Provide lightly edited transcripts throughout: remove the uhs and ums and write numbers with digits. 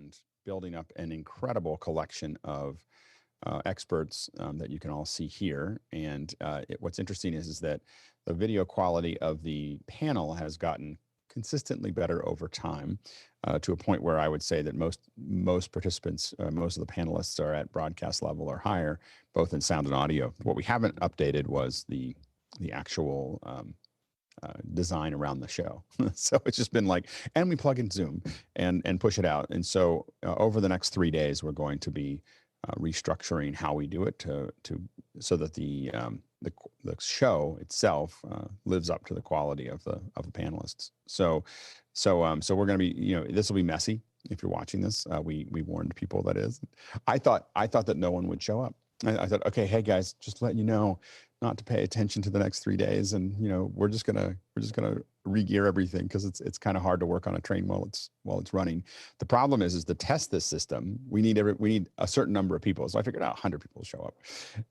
and building up an incredible collection of experts that you can all see here. And what's interesting is that the video quality of the panel has gotten consistently better over time, to a point where I would say that most participants, most of the panelists are at broadcast level or higher, both in sound and audio. What we haven't updated was the actual design around the show. So it's just been like, and we plug in Zoom and push it out. And so over the next 3 days, we're going to be restructuring how we do it so that the show itself lives up to the quality of the panelists. So we're going to be, this will be messy if you're watching this. We warned people that is. I thought that no one would show up. I thought, okay, hey guys, just letting you know not to pay attention to the next 3 days, and we're just gonna re-gear everything because it's kind of hard to work on a train while it's running. The problem is to test this system, we need a certain number of people. So I figured 100 people will show up,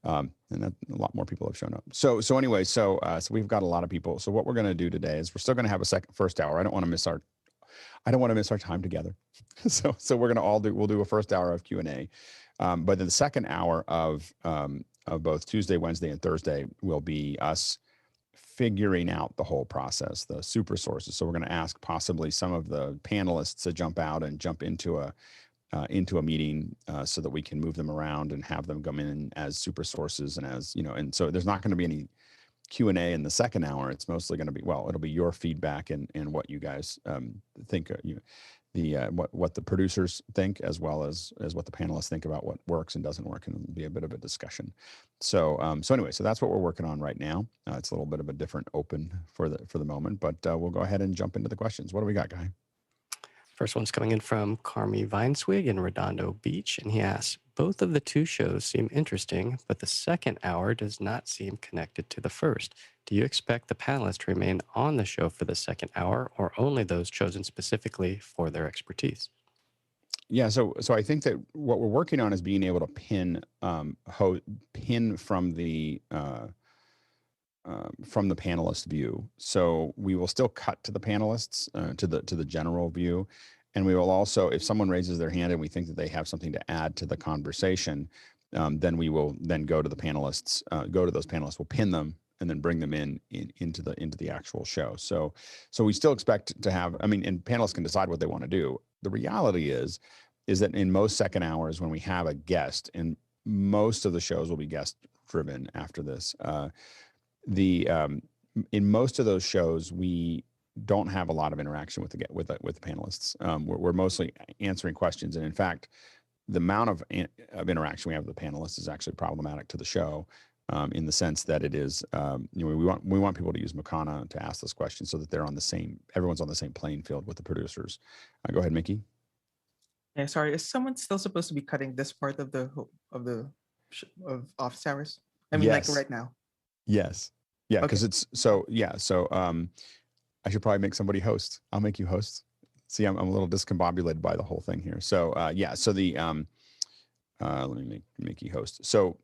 and that a lot more people have shown up. So anyway, so we've got a lot of people. So what we're gonna do today is we're still gonna have a first hour. I don't want to miss our time together. So we're gonna we'll do a first hour of Q&A. But in the second hour of both Tuesday, Wednesday, and Thursday will be us figuring out the whole process, the super sources. So we're going to ask possibly some of the panelists to jump out and jump into a meeting so that we can move them around and have them come in as super sources and and so there's not going to be any Q&A in the second hour. It's mostly going to be, it'll be your feedback and what you guys think. What the producers think, as well as what the panelists think about what works and doesn't work, and it'll be a bit of a discussion. So anyway, so that's what we're working on right now. It's a little bit of a different open for the moment, but we'll go ahead and jump into the questions. What do we got, Guy? First one's coming in from Carmi Vineswig in Redondo Beach, and he asks, both of the two shows seem interesting, but the second hour does not seem connected to the first. Do you expect the panelists to remain on the show for the second hour, or only those chosen specifically for their expertise? Yeah, so I think that what we're working on is being able to pin from the panelist view. So we will still cut to the panelists, to the general view, and we will also, if someone raises their hand and we think that they have something to add to the conversation, then we will then go to the panelists, go to those panelists, we'll pin them, and then bring them into the actual show. So we still expect to have, and panelists can decide what they want to do. The reality is that in most second hours when we have a guest, and most of the shows will be guest driven after this, in most of those shows we don't have a lot of interaction with the panelists. We're mostly answering questions, and in fact, the amount of interaction we have with the panelists is actually problematic to the show, in the sense that it is, we want people to use Mukana to ask those questions so that everyone's on the same playing field with the producers. Go ahead, Mickey. Yeah, sorry. Is someone still supposed to be cutting this part of office hours? Yes. Like right now. Yes. Yeah, because Okay. So I should probably make somebody host. I'll make you host. See, I'm a little discombobulated by the whole thing here. So so the let me make Mickey host. So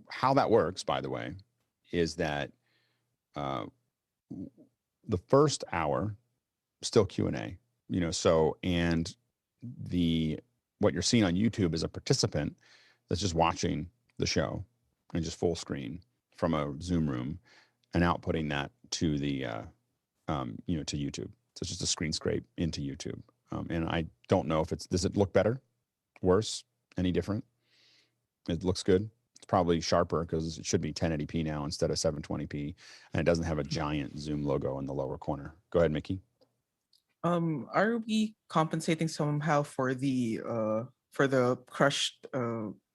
how that works, by the way, is that the first hour still Q&A, and what you're seeing on YouTube is a participant that's just watching the show and just full screen from a Zoom room and outputting that to the to YouTube. So it's just a screen scrape into YouTube. And I don't know if does it look better, worse, any different? It looks good. It's probably sharper because it should be 1080p now instead of 720p, and it doesn't have a giant Zoom logo in the lower corner. Go ahead, Mickey. Are we compensating somehow for the crushed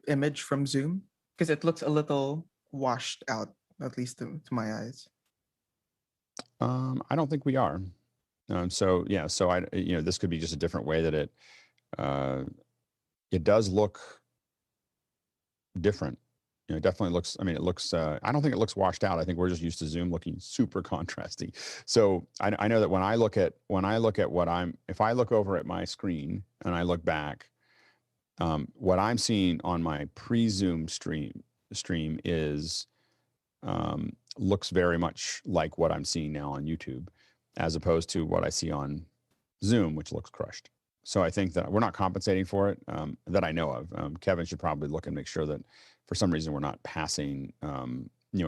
image from Zoom? Because it looks a little washed out, at least to my eyes. I don't think we are. So I, this could be just a different way that it does look different. It definitely looks, it looks, I don't think it looks washed out. I think we're just used to Zoom looking super contrasty. So I know that when I look at if I look over at my screen and I look back, what I'm seeing on my pre-Zoom stream is, looks very much like what I'm seeing now on YouTube, as opposed to what I see on Zoom, which looks crushed. So I think that we're not compensating for it that I know of. Kevin should probably look and make sure that for some reason we're not passing,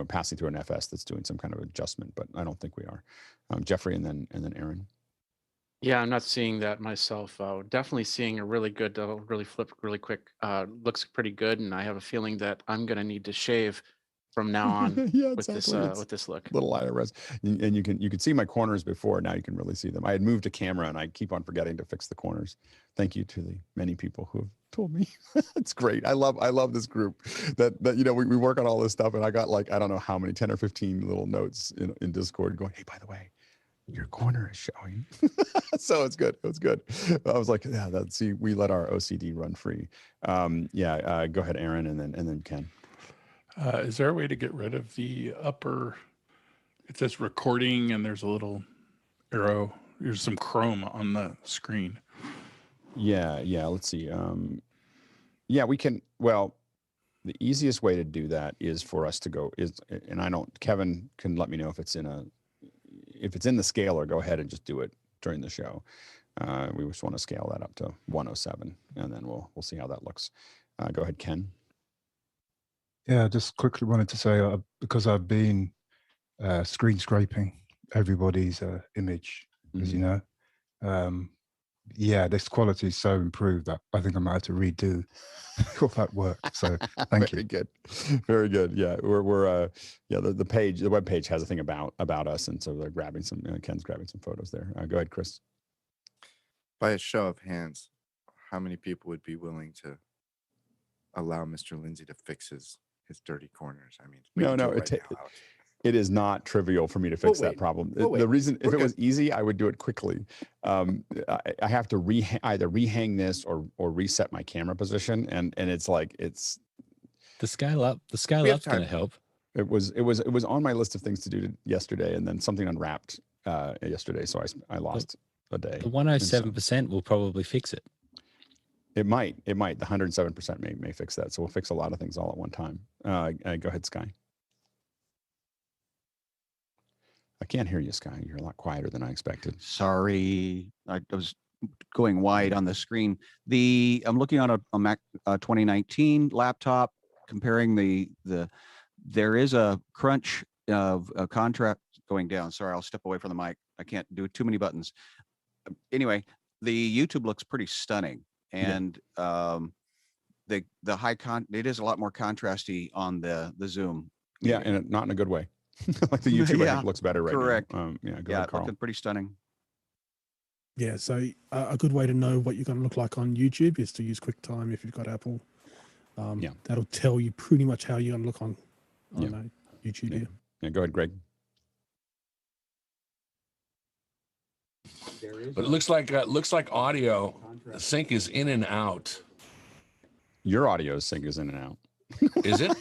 passing through an FS that's doing some kind of adjustment, but I don't think we are. Jeffrey and then Aaron. Yeah, I'm not seeing that myself. Definitely seeing a really good, really flip really quick. Looks pretty good, and I have a feeling that I'm going to need to shave from now on Yeah, with exactly. this look. Little IRS, and you can see my corners before. Now you can really see them. I had moved a camera, and I keep on forgetting to fix the corners. Thank you to the many people who have told me. It's great. I love this group. That we work on all this stuff, and I got like I don't know how many 10 or 15 little notes in Discord going, hey, by the way, your corner is showing. So it's good. It was good. I was like, yeah, we let our OCD run free. Go ahead, Aaron, and then Ken. Is there a way to get rid of the upper, it says recording and there's a little arrow, there's some chrome on the screen. Yeah. Let's see. We can, well, the easiest way to do that is for us to go Kevin can let me know if it's in the scaler, go ahead and just do it during the show. We just want to scale that up to 107 and then we'll see how that looks. Go ahead, Ken. Yeah, just quickly wanted to say, because I've been screen scraping everybody's image, as you know. This quality is so improved that I think I might have to redo all that work. So thank you. Very good. Very good. Yeah, we're the web page has a thing about us, and so they're grabbing some. Ken's grabbing some photos there. Go ahead, Chris. By a show of hands, how many people would be willing to allow Mr. Lindsay to fix his dirty corners? I mean, it is not trivial for me to fix that problem. The reason, if it was easy, I would do it quickly. I have to either rehang this or reset my camera position, and it's like the scale up's going to help. It was on my list of things to do yesterday, and then something unwrapped yesterday, so I lost a day. The 107% will probably fix it. It might. The 107% may fix that. So we'll fix a lot of things all at one time. Go ahead, Sky. I can't hear you, Sky. You're a lot quieter than I expected. Sorry, I was going wide on the screen. I'm looking on a Mac 2019 laptop, comparing there is a crunch of a contrast going down. Sorry, I'll step away from the mic. I can't do too many buttons. Anyway, the YouTube looks pretty stunning. And the high it is a lot more contrasty on the Zoom. Yeah, and not in a good way. Like the YouTube I think looks better right correct. now. It's looking pretty stunning. Yeah, so a good way to know what you're going to look like on YouTube is to use QuickTime if you've got Apple. That'll tell you pretty much how you're going to look on YouTube. Yeah. Yeah, go ahead, Greg. But it looks like audio sync is in and out. Your audio sync is in and out. Is it?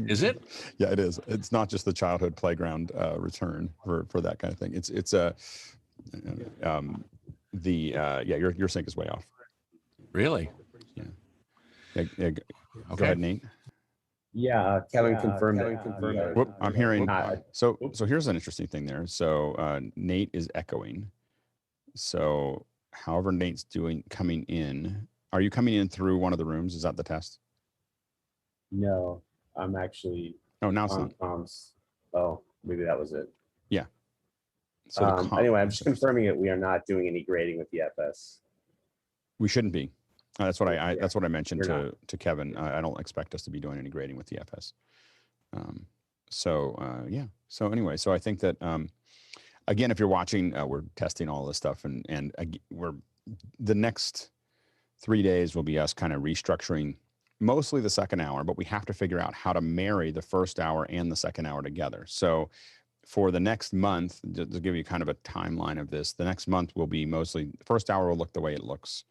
Is it? Yeah, it is. It's not just the childhood playground return for that kind of thing. Your sync is way off. Really? Yeah. Go ahead, Nate. Yeah, Kevin confirmed it. Whoop, I'm hearing. So here's an interesting thing there. So Nate is echoing. So however Nate's coming in, are you coming in through one of the rooms? Is that the test? No, I'm actually. Oh, now it's on comms. Oh, maybe that was it. Yeah. So anyway, I'm just confirming it. We are not doing any grading with the FS. We shouldn't be. That's what I mentioned to Kevin. I don't expect us to be doing any grading with the FS. So anyway, so I think that again, if you're watching, we're testing all this stuff, and the next 3 days will be us kind of restructuring mostly the second hour, but we have to figure out how to marry the first hour and the second hour together. So for the next month, to give you kind of a timeline of this, the next month will be mostly, the first hour will look the way it looks.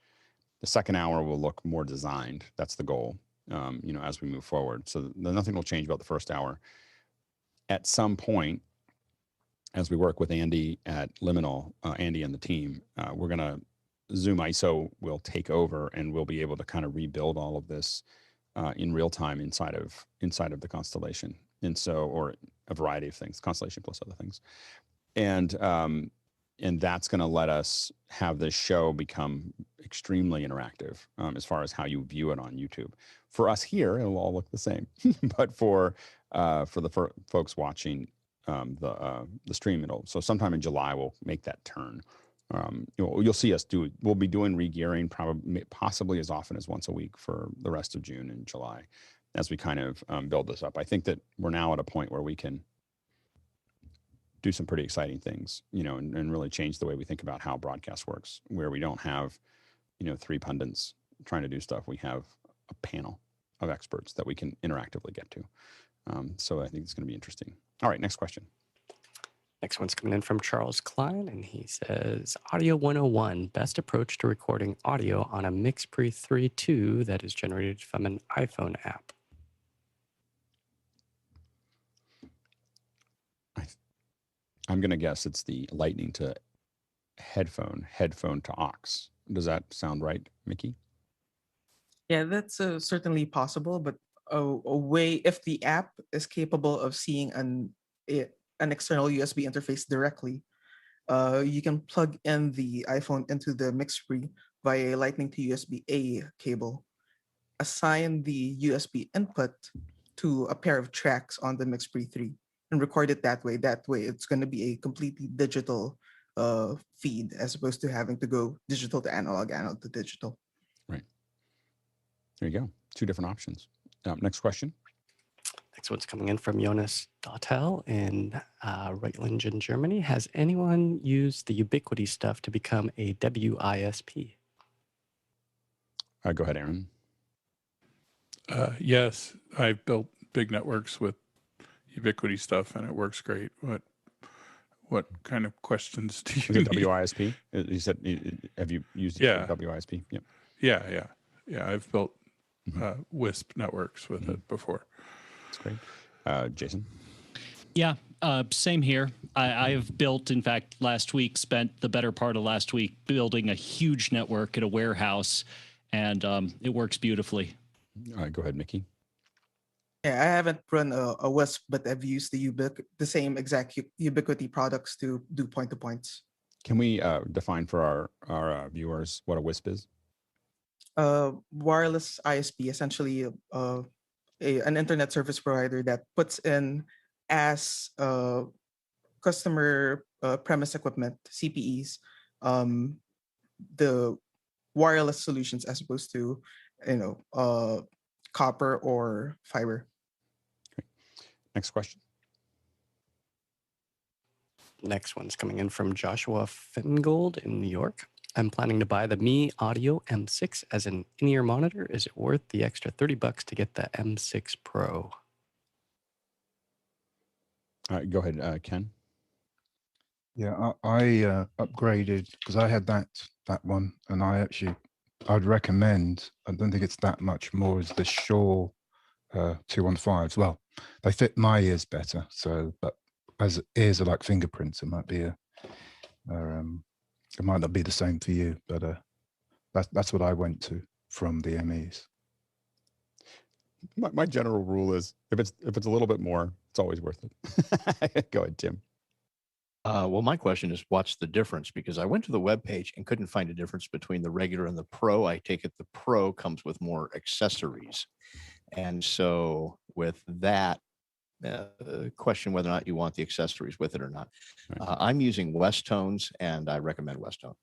The second hour will look more designed. That's the goal, as we move forward. So nothing will change about the first hour. At some point, as we work with Andy at Liminal, Andy and the team, we're going to, Zoom ISO will take over and we'll be able to kind of rebuild all of this in real time inside of the Constellation. And so, or a variety of things, Constellation plus other things. And and that's going to let us have this show become extremely interactive as far as how you view it on YouTube. For us here, it'll all look the same, but for the folks watching the stream, so sometime in July we'll make that turn. You'll see us we'll be doing regearing possibly as often as once a week for the rest of June and July as we kind of build this up. I think that we're now at a point where we can do some pretty exciting things, and really change the way we think about how broadcast works, where we don't have, 3 pundits trying to do stuff. We have a panel of experts that we can interactively get to. So I think it's going to be interesting. All right, next question. Next one's coming in from Charles Klein, and he says, Audio 101, best approach to recording audio on a MixPre 3.2 that is generated from an iPhone app. I'm going to guess it's the lightning to headphone to aux. Does that sound right, Mickey? Yeah, that's certainly possible, but a way, if the app is capable of seeing an external USB interface directly, you can plug in the iPhone into the MixPre via a lightning to USB-A cable, assign the USB input to a pair of tracks on the MixPre 3, and record it that way. That way, it's going to be a completely digital feed as opposed to having to go digital to analog to digital. Right. There you go. 2 different options. Next question. Next one's coming in from Jonas Dautel in Reutlingen, Germany. Has anyone used the Ubiquiti stuff to become a WISP? Go ahead, Aaron. Yes, I've built big networks with Ubiquiti stuff, and it works great. What kind of questions do you need? WISP? You said, have you used WISP? Yep. Yeah. I've built WISP networks with it before. That's great. Jason? Yeah, same here. I've built, in fact, last week, spent the better part of last week building a huge network at a warehouse, and it works beautifully. All right, go ahead, Mickey. Yeah, I haven't run a WISP, but I've used the same exact Ubiquiti products to do point-to-points. Can we define for our viewers what a WISP is? Wireless ISP, essentially an internet service provider that puts in as customer premise equipment, CPEs, the wireless solutions as opposed to, copper or fiber. Great. Next question. Next one's coming in from Joshua Fingold in New York. I'm planning to buy the Mi Audio M6 as an in-ear monitor. Is it worth the extra $30 to get the M6 Pro? All right, go ahead, Ken. Yeah, I upgraded because I had that one, and I'd recommend. I don't think it's that much more. Is the Shure 215s? Well, they fit my ears better. So, but as ears are like fingerprints, it might be it might not be the same for you. But that's what I went to from the MEs. My general rule is if it's a little bit more, it's always worth it. Go ahead, Tim. Well, my question is, what's the difference? Because I went to the webpage and couldn't find a difference between the regular and the Pro. I take it the Pro comes with more accessories. And so with that, question whether or not you want the accessories with it or not. Right. I'm using West Tones, and I recommend West Tone.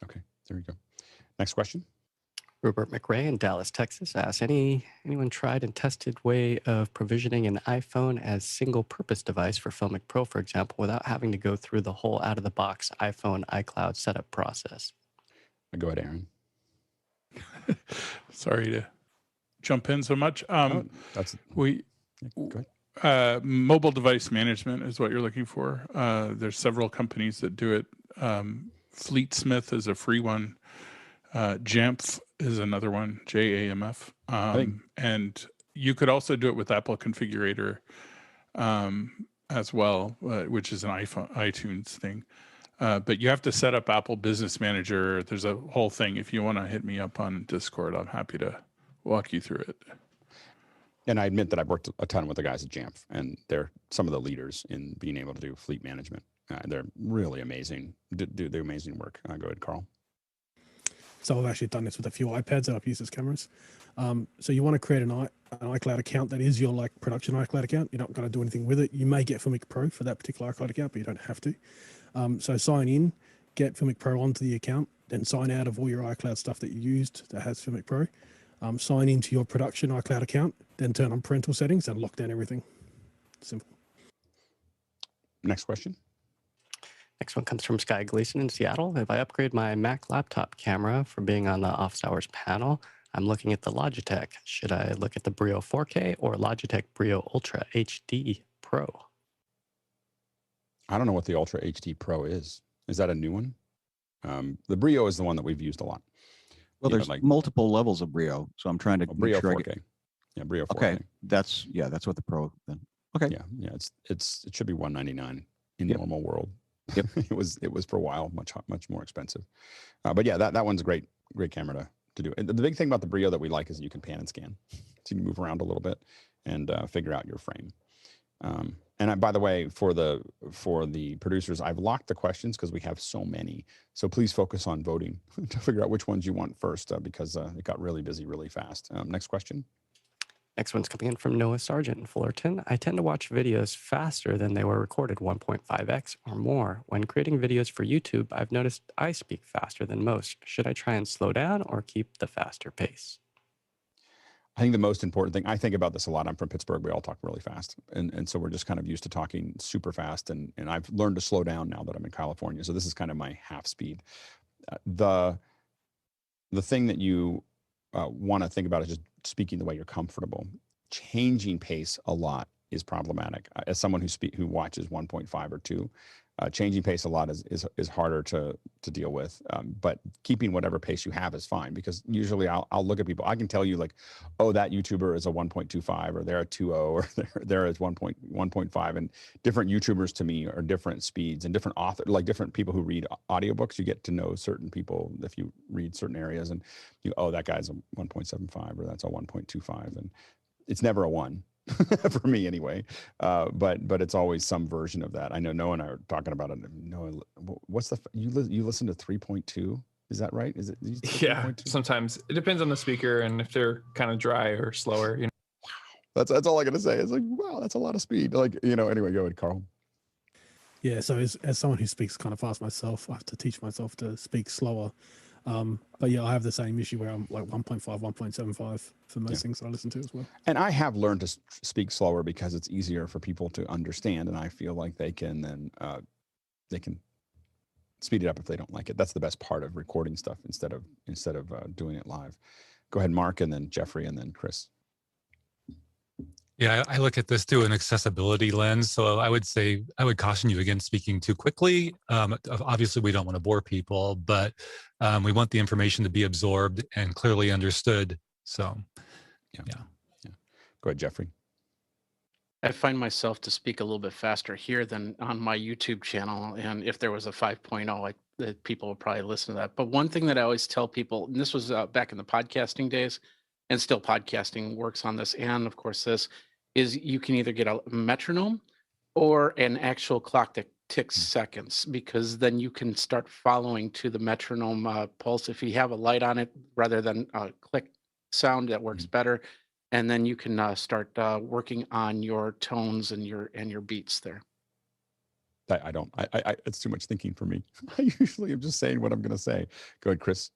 Okay, there we go. Next question. Robert McRae in Dallas, Texas asks, anyone tried and tested way of provisioning an iPhone as single-purpose device for FiLMiC Pro, for example, without having to go through the whole out-of-the-box iPhone-iCloud setup process? Go ahead, Aaron. Sorry to jump in so much. Go ahead. Mobile device management is what you're looking for. There's several companies that do it. Fleetsmith is a free one. Jamf is another one, JAMF. And you could also do it with Apple Configurator as well, which is an iTunes thing. But you have to set up Apple Business Manager. There's a whole thing. If you want to hit me up on Discord, I'm happy to walk you through it. And I admit that I've worked a ton with the guys at Jamf, and they're some of the leaders in being able to do fleet management. They're really amazing. Do the amazing work. Go ahead, Carl. So I've actually done this with a few iPads that I've used as cameras. So you want to create an iCloud account that is your like production iCloud account. You're not going to do anything with it. You may get FiLMiC Pro for that particular iCloud account, but you don't have to. So sign in, get FiLMiC Pro onto the account, then sign out of all your iCloud stuff that you used that has FiLMiC Pro. Sign into your production iCloud account, then turn on parental settings and lock down everything. Simple. Next question. Next one comes from Sky Gleason in Seattle. If I upgrade my MacLaptop camera for being on the office hours panel, I'm looking at the Logitech. Should I look at the BRIO 4K or Logitech BRIO Ultra HD Pro? I don't know what the Ultra HD Pro is. Is that a new one? The BRIO is the one that we've used a lot. Well, there's like multiple levels of BRIO, so I'm trying to BRIO 4K. Yeah, BRIO 4K. Okay, that's what the Pro then. Okay. Yeah, it should be $199 in normal world. Yep. it was for a while much more expensive, but yeah, that one's a great camera to do. And the big thing about the BRIO that we like is you can pan and scan, so you can move around a little bit and figure out your frame. And by the way, for the producers, I've locked the questions because we have so many. So please focus on voting to figure out which ones you want first, because it got really busy really fast. Next question. Next one's coming in from Noah Sargent in Fullerton. I tend to watch videos faster than they were recorded, 1.5x or more. When creating videos for YouTube, I've noticed I speak faster than most. Should I try and slow down or keep the faster pace? I think the most important thing, I think about this a lot. I'm from Pittsburgh. We all talk really fast. And so we're just kind of used to talking super fast. And I've learned to slow down now that I'm in California. So this is kind of my half speed. The thing that you want to think about is just speaking the way you're comfortable. Changing pace a lot is problematic. As someone who watches 1.5 or 2, changing pace a lot is harder to deal with. But keeping whatever pace you have is fine, because usually I'll look at people. I can tell you like, oh, that YouTuber is a 1.25 or they're a 2.0 or they're at 1.5. And different YouTubers to me are different speeds, and different authors, like different people who read audiobooks. You get to know certain people if you read certain areas, and that guy's a 1.75 or that's a 1.25, and it's never a 1. For me anyway, but it's always some version of that. I know Noah and I are talking about it. Noah, what's you listen to 3.2? Is that right? Is it? Yeah, sometimes it depends on the speaker and if they're kind of dry or slower. Wow, that's all I gotta say. It's like, wow, that's a lot of speed. Like, anyway, go ahead, Carl. Yeah, so as someone who speaks kind of fast myself, I have to teach myself to speak slower. But yeah, I have the same issue where I'm like 1.5, 1.75 for most things I listen to as well. And I have learned to speak slower because it's easier for people to understand, and I feel like they can then speed it up if they don't like it. That's the best part of recording stuff instead of doing it live. Go ahead, Mark, and then Jeffrey, and then Chris. Yeah, I look at this through an accessibility lens. So I would caution you against speaking too quickly. Obviously, we don't want to bore people, but we want the information to be absorbed and clearly understood. So, yeah. Go ahead, Jeffrey. I find myself to speak a little bit faster here than on my YouTube channel. And if there was a 5.0, people would probably listen to that. But one thing that I always tell people, and this was back in the podcasting days, and still podcasting works on this, and of course this, is you can either get a metronome or an actual clock that ticks seconds, because then you can start following to the metronome pulse. If you have a light on it rather than a click sound, that works better. And then you can start working on your tones and your beats there. I don't. It's too much thinking for me. I usually am just saying what I'm going to say. Go ahead, Chris.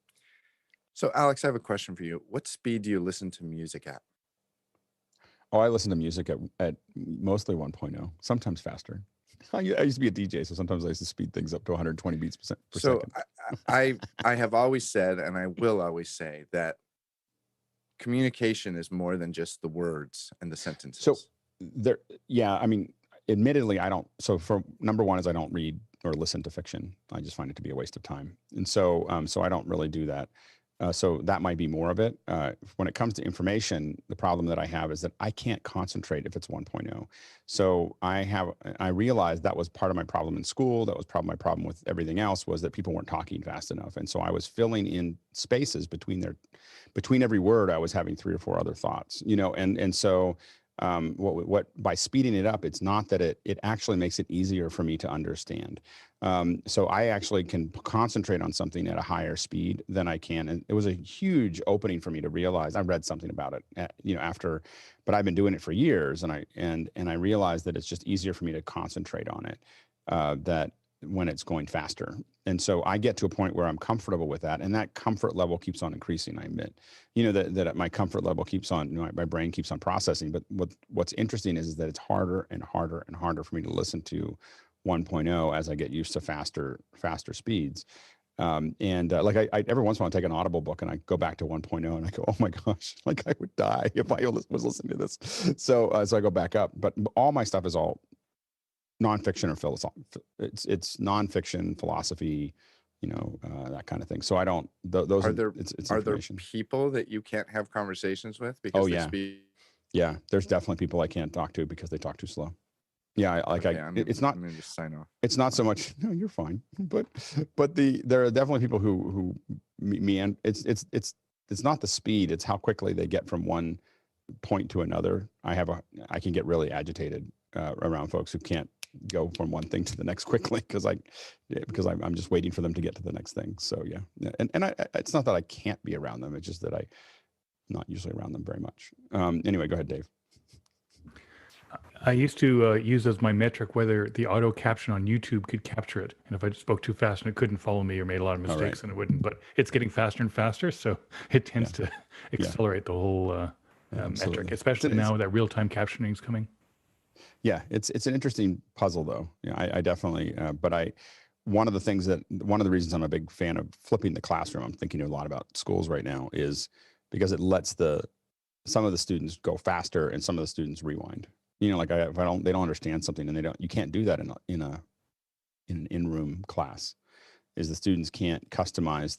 So, Alex, I have a question for you. What speed do you listen to music at? Oh, I listen to music at mostly 1.0, sometimes faster. I used to be a DJ, so sometimes I used to speed things up to 120 beats per second. I have always said, and I will always say, that communication is more than just the words and the sentences. So I mean, admittedly, I don't. So for number one is I don't read or listen to fiction. I just find it to be a waste of time. And so I don't really do that. So that might be more of it. When it comes to information, the problem that I have is that I can't concentrate if it's 1.0. So I realized that was part of my problem in school. That was my problem with everything else, was that people weren't talking fast enough. And so I was filling in spaces between every word. I was having 3 or 4 other thoughts, and so what by speeding it up, it's not that it actually makes it easier for me to understand. So I actually can concentrate on something at a higher speed than I can. And it was a huge opening for me to realize. I read something about it, after, but I've been doing it for years, and I realized that it's just easier for me to concentrate on it. That when it's going faster. And so I get to a point where I'm comfortable with that, and that comfort level keeps on increasing. I admit, that my comfort level keeps on, my brain keeps on processing. But what's interesting is that it's harder and harder and harder for me to listen to 1.0 as I get used to faster speeds. Like I every once in a while I take an Audible book and I go back to 1.0 and I go, oh my gosh, like I would die if I was listening to this. So I go back up, but all my stuff is all nonfiction or philosophy. It's nonfiction, philosophy, that kind of thing. So I don't. Those are there it's are there people that you can't have conversations with because they speak? Yeah, there's definitely people I can't talk to because they talk too slow. Yeah, it's not. I'm gonna just sign off. It's not so much. No, you're fine. But there are definitely people who and it's not the speed. It's how quickly they get from one point to another. I can get really agitated around folks who can't go from one thing to the next quickly because I'm just waiting for them to get to the next thing. So yeah, and it's not that I can't be around them. It's just that I'm not usually around them very much. Anyway, go ahead, Dave. I used to use as my metric whether the auto caption on YouTube could capture it, and if I just spoke too fast and it couldn't follow me or made a lot of mistakes, then it wouldn't. But it's getting faster and faster, so it tends to accelerate the whole metric, especially now that real-time captioning is coming. Yeah, it's an interesting puzzle, though. I definitely. But one of the reasons I'm a big fan of flipping the classroom, I'm thinking a lot about schools right now, is because it lets some of the students go faster and some of the students rewind. Like if they don't understand something and you can't do that in an in-room class, is the students can't customize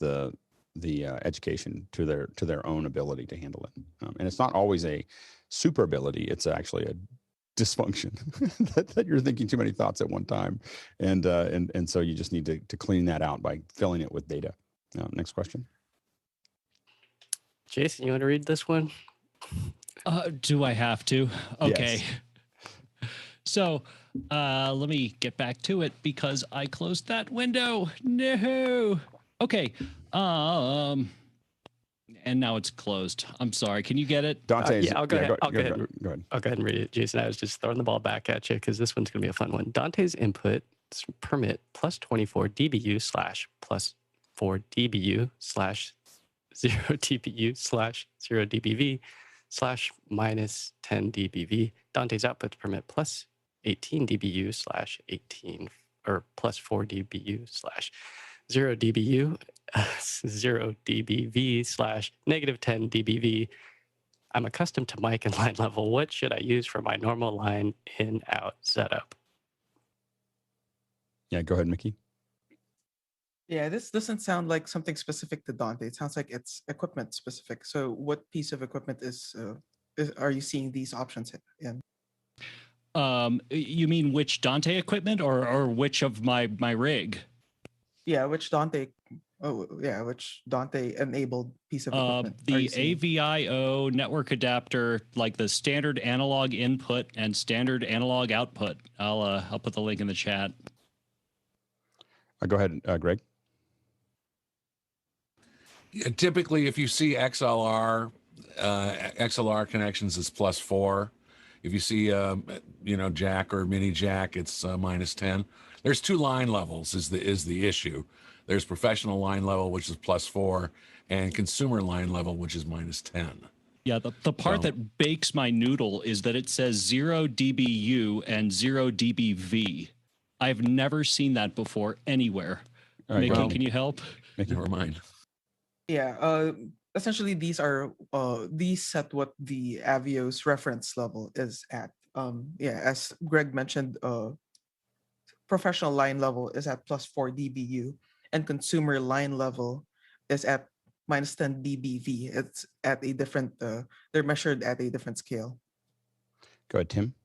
the education to their own ability to handle it. And it's not always a super ability. It's actually a dysfunction that you're thinking too many thoughts at one time. And so you just need to clean that out by filling it with data. Next question. Jason, you want to read this one? Do I have to? Okay. Yes. So let me get back to it because I closed that window. No. Okay. And now it's closed. I'm sorry. Can you get it? Dante, I'll go ahead. Go ahead. I'll go ahead and read it, Jason. I was just throwing the ball back at you because this one's going to be a fun one. Dante's input permit plus 24 dBu / plus 4 dBu / 0 dBu / 0 dBV / minus 10 dBV. Dante's output permit plus 18 dBu / 18 or plus 4 dBu / 0 dBu 0 dBV / negative 10 dBV. I'm accustomed to mic and line level. What should I use for my normal line in out setup? Yeah, go ahead, Mickey. Yeah, this doesn't sound like something specific to Dante. It sounds like it's equipment specific. So what piece of equipment are you seeing these options in? You mean which Dante equipment or which of my rig? Yeah, which Dante enabled piece of equipment? The AVIO network adapter, like the standard analog input and standard analog output. I'll put the link in the chat. Go ahead, Greg. Yeah, typically, if you see XLR connections, it's +4. If you see, jack or mini jack, it's -10. There's two line levels is the issue. There's professional line level, which is +4, and consumer line level, which is -10. Yeah, the part that bakes my noodle is that it says 0 dBu and 0 dBV. I've never seen that before anywhere. Right, Mickey, can you help? Never mind. Yeah, essentially these set what the Avio's reference level is at. As Greg mentioned, professional line level is at +4 dBu, and consumer line level is at -10 dBV. It's at a different. They're measured at a different scale. Go ahead, Tim.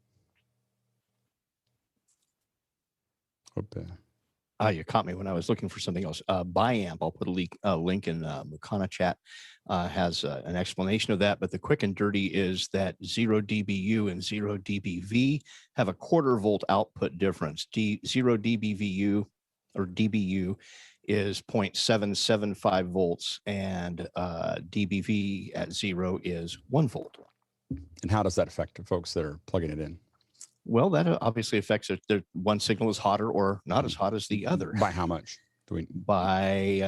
Okay. You caught me when I was looking for something else. Biamp, I'll put a link in Mukana chat, has an explanation of that. But the quick and dirty is that 0dBu and 0dBV have a 1/4 volt output difference. 0dBvu or dBu is 0.775 volts, and dBV at 0 is 1 volt. And how does that affect folks that are plugging it in? Well, that obviously affects it. One signal is hotter or not as hot as the other. By how much? By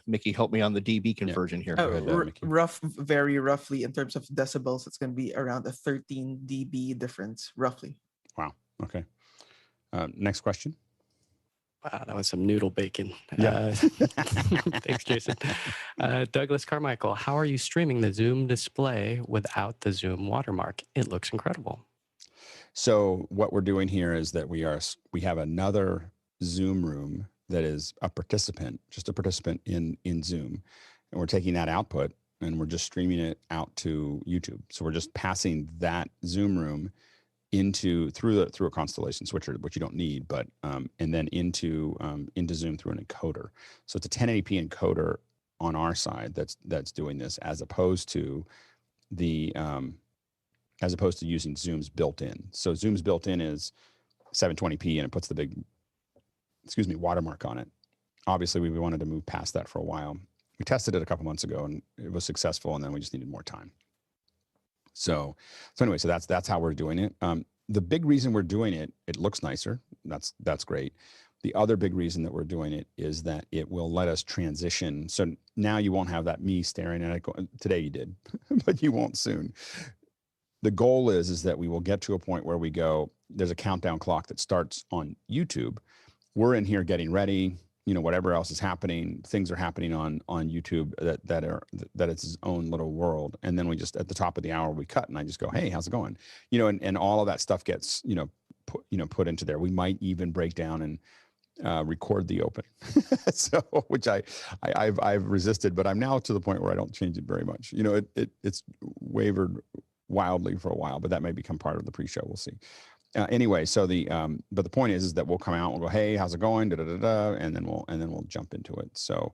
Mickey, help me on the dB conversion here. Very roughly in terms of decibels, it's going to be around a 13 dB difference, roughly. Wow. Okay. Next question. Wow, that was some noodle bacon. Yeah. Thanks, Jason. Douglas Carmichael, how are you streaming the Zoom display without the Zoom watermark? It looks incredible. So what we're doing here is that we have another Zoom room that is just a participant in Zoom, and we're taking that output and we're just streaming it out to YouTube. So we're just passing that Zoom room through a Constellation switcher, which you don't need, but and then into Zoom through an encoder. So it's a 1080p encoder on our side that's doing this, as opposed to using Zoom's built-in. So Zoom's built-in is 720p, and it puts the big, watermark on it. Obviously, we wanted to move past that for a while. We tested it a couple months ago, and it was successful, and then we just needed more time. So anyway, that's how we're doing it. The big reason we're doing it, it looks nicer. That's great. The other big reason that we're doing it is that it will let us transition. So now you won't have that me staring at it. Today you did, but you won't soon. The goal is that we will get to a point where we go, there's a countdown clock that starts on YouTube. We're in here getting ready, whatever else is happening, things are happening on YouTube that it's its own little world. And then we just, at the top of the hour, we cut and I just go, hey, how's it going? And all of that stuff gets, put into there. We might even break down and record the open. So, which I've resisted, but I'm now to the point where I don't change it very much. It's wavered wildly for a while, but that may become part of the pre-show. We'll see. Anyway, so but the point is that we'll come out and we'll go, hey, how's it going? And then we'll jump into it. So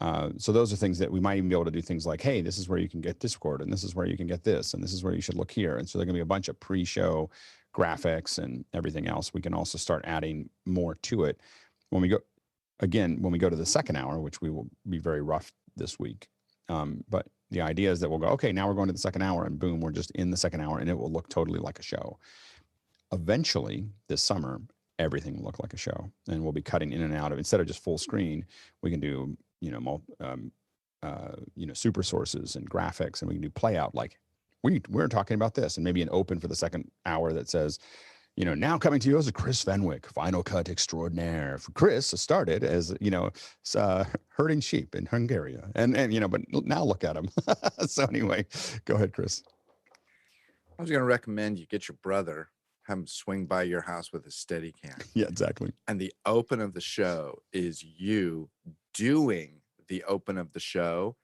those are things that we might even be able to do things like, hey, this is where you can get Discord, and this is where you can get this, and this is where you should look here. And so there's gonna be a bunch of pre-show graphics and everything else. We can also start adding more to it when we go to the second hour, which we will be very rough this week. But the idea is that we'll go, okay, now we're going to the second hour, and boom, we're just in the second hour, and it will look totally like a show. Eventually, this summer, everything will look like a show, and we'll be cutting in and out of, instead of just full screen, we can do, super sources and graphics, and we can do play out, like we're talking about this, and maybe an open for the second hour that says, now coming to you as a Chris Fenwick, Final Cut Extraordinaire. Chris started as, herding sheep in Hungary. And but now look at him. So anyway, go ahead, Chris. I was going to recommend you get your brother, have him swing by your house with a Steadicam. Yeah, exactly. And the open of the show is you doing the open of the show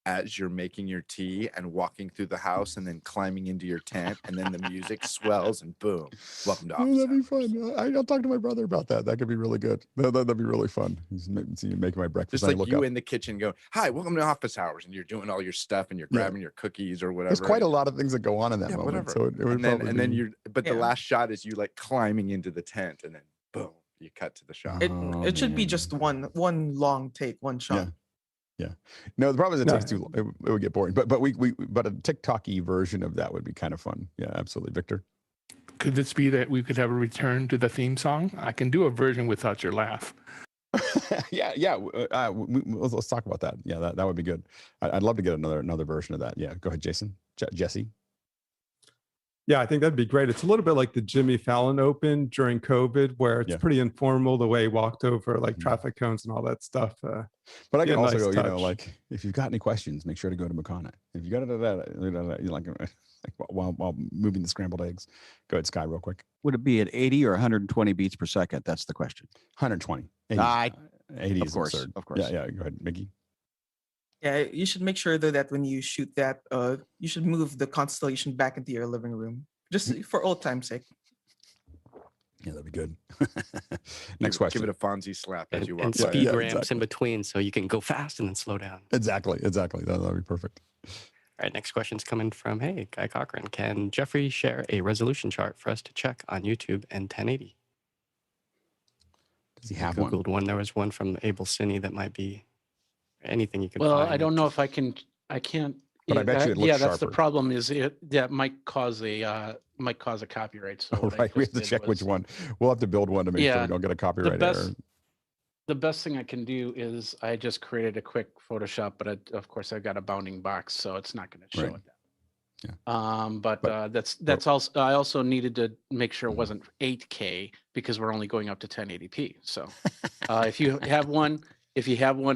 as you're making your tea and walking through the house and then climbing into your tent, and then the music swells and boom, welcome to office. That'd be fun. I'll talk to my brother about that. That could be really good. That'd be really fun. He's making my breakfast. Just like you in the kitchen going, hi, welcome to office hours, and you're doing all your stuff and you're grabbing your cookies or whatever. There's quite a lot of things that go on in that moment. Whatever. So it would the last shot is you like climbing into the tent, and then boom, you cut to the shot. It should be just one long take, one shot. Yeah. No, the problem is it takes too long. It would get boring. But a TikTok-y version of that would be kind of fun. Yeah, absolutely. Victor? Could this be that we could have a return to the theme song? I can do a version without your laugh. Yeah. Let's talk about that. Yeah, that would be good. I'd love to get another version of that. Yeah, go ahead, Jason. Jesse? Yeah, I think that'd be great. It's a little bit like the Jimmy Fallon Open during COVID, where it's pretty informal, the way he walked over like traffic cones and all that stuff. But I can also go, like, if you've got any questions, make sure to go to Mukana. If you got while moving the scrambled eggs, go ahead, Sky, real quick. Would it be at 80 or 120 beats per second? That's the question. 120. 80 is absurd. Of course. Yeah. Go ahead, Mickey. Yeah, you should make sure though that when you shoot that, you should move the Constellation back into your living room, just for old time's sake. Yeah, that'd be good. Next question. Give it a Fonzie slap as you walk And by. speed Yeah, ramps exactly. in between so you can go fast and then slow down. Exactly. That'd be perfect. All right, next question's coming from, hey, Guy Cochran. Can Jeffrey share a resolution chart for us to check on YouTube and 1080? Does he have I Googled one? one. There was one from Abel Cine that might be anything you can Well, find. I don't know if I can't. But I bet you it looks yeah, that's the sharper. problem. Is that might cause a copyright. So Oh, what I right. We have just to did check which was- one. We'll have to build one to make sure Yeah, we don't get a copyright error. The best thing I can do is I just created a quick Photoshop, but of course I've got a bounding box, so it's not going to show Right. it. Yeah. But that's also, I also needed to make sure it wasn't 8K because we're only going up to 1080p. So if you have one,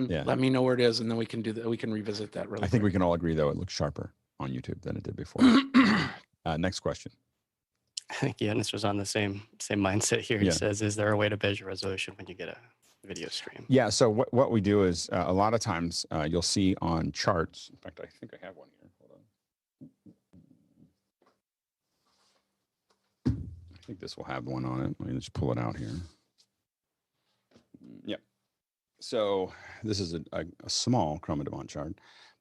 Yeah. let me know where it is, and then we can we can revisit that. Really, I think we can all agree, though, it looks sharper on YouTube than it did before. Next question. I think Jonas was on the same mindset here. He Yeah. says, is there a way to measure resolution when you get a video stream? Yeah. So what we do is a lot of times you'll see on charts. In fact, I think I have one here. Hold on. I think this will have one on it. Let me just pull it out here. Yep. So this is a small chroma devant chart,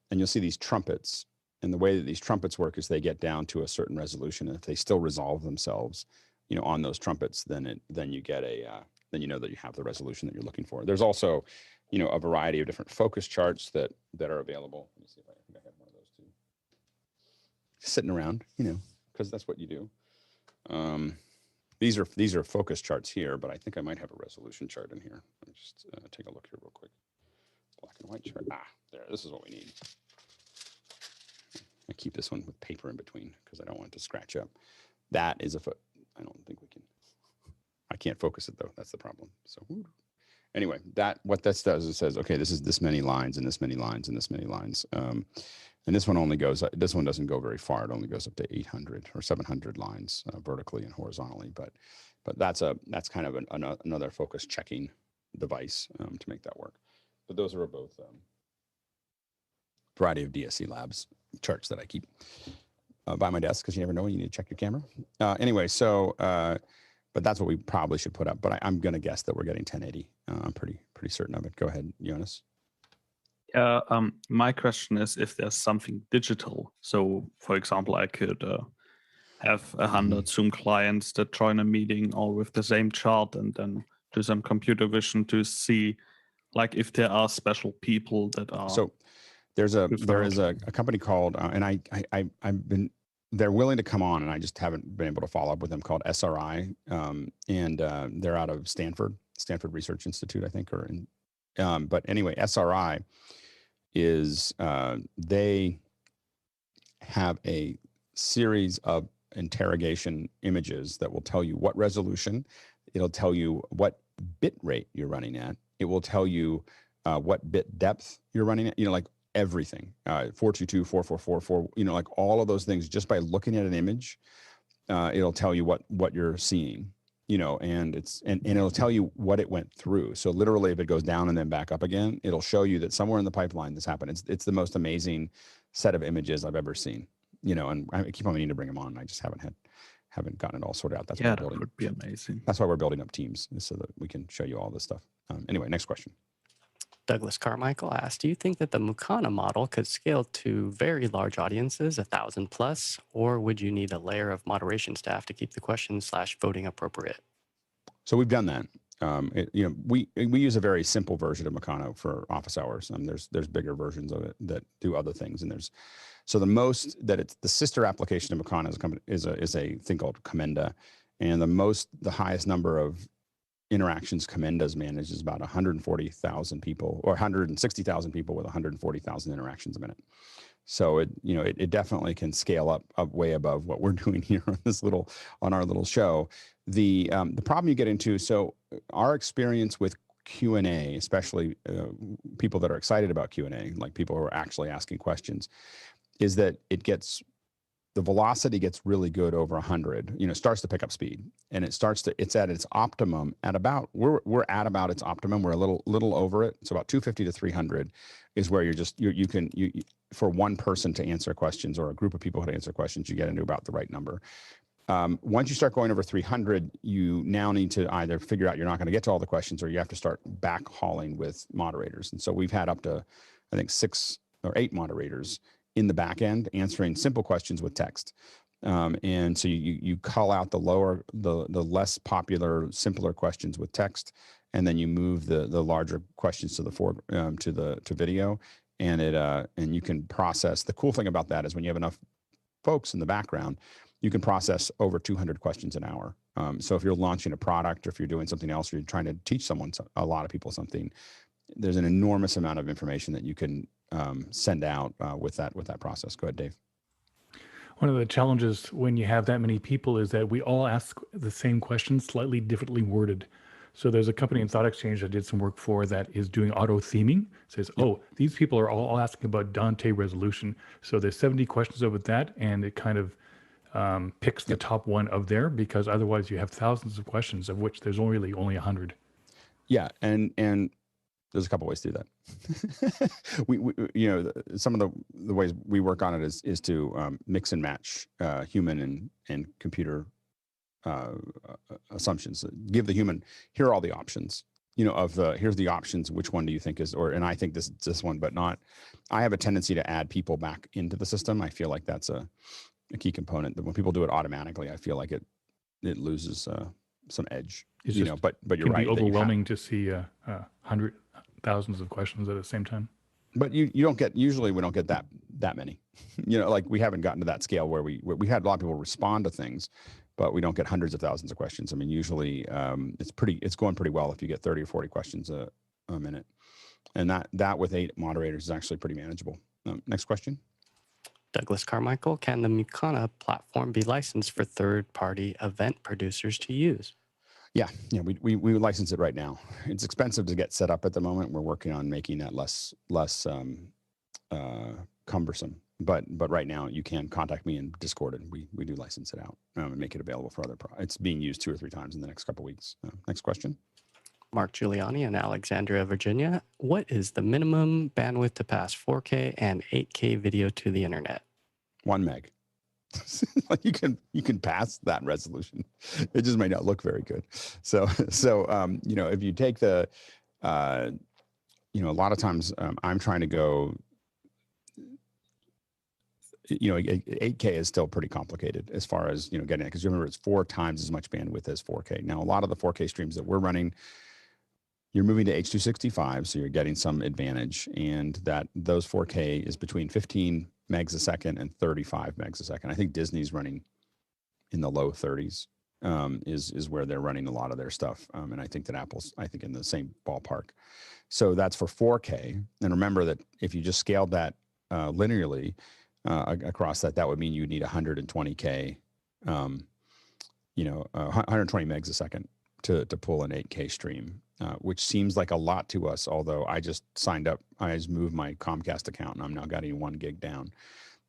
and you'll see these trumpets. And the way that these trumpets work is they get down to a certain resolution. And if they still resolve themselves, on those trumpets, then you get then you know that you have the resolution that you're looking for. There's also, a variety of different focus charts that are available. Let me see if I think I have one of those too. Sitting around, because that's what you do. These are focus charts here, but I think I might have a resolution chart in here. Let me just take a look here real quick. Black and white chart. There. This is what we need. I keep this one with paper in between because I don't want it to scratch up. That is I don't think we can. I can't focus it though. That's the problem. So anyway, what that does is it says, okay, this is this many lines and this many lines and this many lines. And this one only goes. This one doesn't go very far. It only goes up to 800 or 700 lines vertically and horizontally. But that's kind of another focus checking device to make that work. But those are both variety of DSC Labs charts that I keep by my desk because you never know when you need to check your camera. Anyway, so but that's what we probably should put up. But I'm going to guess that we're getting 1080. I'm pretty certain of it. Go ahead, Jonas. My question is if there's something digital. So, for example, I could have 100 Zoom clients that join a meeting all with the same chart and then do some computer vision to see, like, if there are special people that are. So there is a company called, and they're willing to come on, and I just haven't been able to follow up with them, called SRI, and they're out of Stanford Research Institute, I think, but anyway, SRI is they have a series of interrogation images that will tell you what resolution, it'll tell you what bit rate you're running at, it will tell you what bit depth you're running at, like everything, 422, 4444, like all of those things, just by looking at an image, it'll tell you what you're seeing, and it'll tell you what it went through. So literally, if it goes down and then back up again, it'll show you that somewhere in the pipeline this happened. It's the most amazing set of images I've ever seen, and I keep on meaning to bring them on. I just haven't gotten it all sorted out. That's why that would be amazing. That's why we're building up teams, so that we can show you all this stuff. Anyway, next question. Douglas Carmichael asked, do you think that the Mukana model could scale to very large audiences, 1,000 plus, or would you need a layer of moderation staff to keep the questions/voting appropriate? So we've done that. We use a very simple version of Mukana for office hours. There's bigger versions of it that do other things, and the sister application of Mukana is a thing called Commenda, and the highest number of interactions Commenda's managed is about 140,000 people or 160,000 people with 140,000 interactions a minute. So it definitely can scale up way above what we're doing here on our little show. The problem you get into, so our experience with Q&A, especially people that are excited about Q&A, like people who are actually asking questions, is that the velocity gets really good over 100, starts to pick up speed, and it's at its optimum at about, we're at about its optimum. We're a little over it. So about 250 to 300 is where you can for one person to answer questions or a group of people to answer questions, you get into about the right number. Once you start going over 300, you now need to either figure out you're not going to get to all the questions, or you have to start backhauling with moderators. And so we've had up to, I think, 6 or 8 moderators in the back end answering simple questions with text. And so you call out the less popular, simpler questions with text, and then you move the larger questions to the video, and and you can process. The cool thing about that is when you have enough folks in the background, you can process over 200 questions an hour. So if you're launching a product, or if you're doing something else, or you're trying to teach a lot of people something, there's an enormous amount of information that you can send out with that process. Go ahead, Dave. One of the challenges when you have that many people is that we all ask the same questions, slightly differently worded. So there's a company in Thought Exchange I did some work for that is doing auto theming. It says, oh, these people are all asking about Dante resolution. So there's 70 questions over that, and it kind of picks the top one of there, because otherwise you have thousands of questions, of which there's only 100. Yeah, and there's a couple ways to do that. we some of the ways we work on it is to mix and match human and computer assumptions. Give the human, here are all the options, here's the options, which one do you think is, and I think this one, but not. I have a tendency to add people back into the system. I feel like that's a key component. That when people do it automatically, I feel like it loses some edge. But you're right. It can be overwhelming to see thousands of questions at the same time. But usually we don't get that many. Like we haven't gotten to that scale where we had a lot of people respond to things, but we don't get hundreds of thousands of questions. I mean, usually it's going pretty well if you get 30 or 40 questions a minute, and that with 8 moderators is actually pretty manageable. Next question. Douglas Carmichael, can the Mukana platform be licensed for third-party event producers to use? Yeah, we license it right now. It's expensive to get set up at the moment. We're working on making that less cumbersome. But right now you can contact me in Discord, and we do license it out and make it available for other it's being used 2 or 3 times in the next couple of weeks. Next question. Mark Giuliani in Alexandria, Virginia. What is the minimum bandwidth to pass 4K and 8K video to the internet? 1 meg. you can pass that resolution. It just may not look very good. So if you take the a lot of times I'm trying to go, 8K is still pretty complicated as far as getting it, because remember it's 4 times as much bandwidth as 4K. Now a lot of the 4K streams that we're running, you're moving to H.265, so you're getting some advantage, and that those 4K is between 15 megs a second and 35 megs a second. I think Disney's running in the low 30s is where they're running a lot of their stuff, and I think that Apple's in the same ballpark. So that's for 4K, and remember that if you just scaled that linearly across that would mean you need 120K, 120 megs a second to pull an 8K stream. Which seems like a lot to us, although I just signed up. I just moved my Comcast account, and I'm now getting 1 gig down.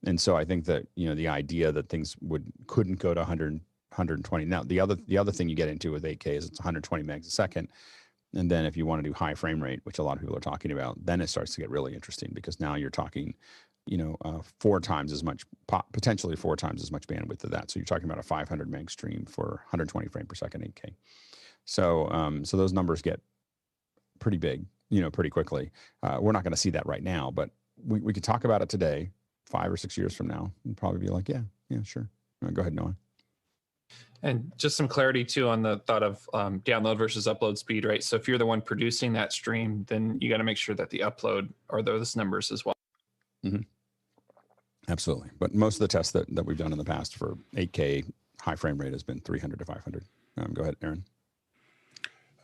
And so I think that the idea that things couldn't go to 120. Now the other thing you get into with 8K is it's 120 megs a second, and then if you want to do high frame rate, which a lot of people are talking about, then it starts to get really interesting, because now you're talking 4 times as much, potentially 4 times as much bandwidth of that. So you're talking about a 500 meg stream for 120 frame per second 8K. So those numbers get pretty big, pretty quickly. We're not going to see that right now, but we could talk about it today, 5 or 6 years from now, and probably be like, yeah, sure. Go ahead, Noah. And just some clarity too on the thought of download versus upload speed, right? So if you're the one producing that stream, then you got to make sure that the upload are those numbers as well. Mm-hmm. Absolutely. But most of the tests that we've done in the past for 8K high frame rate has been 300 to 500. Go ahead, Aaron.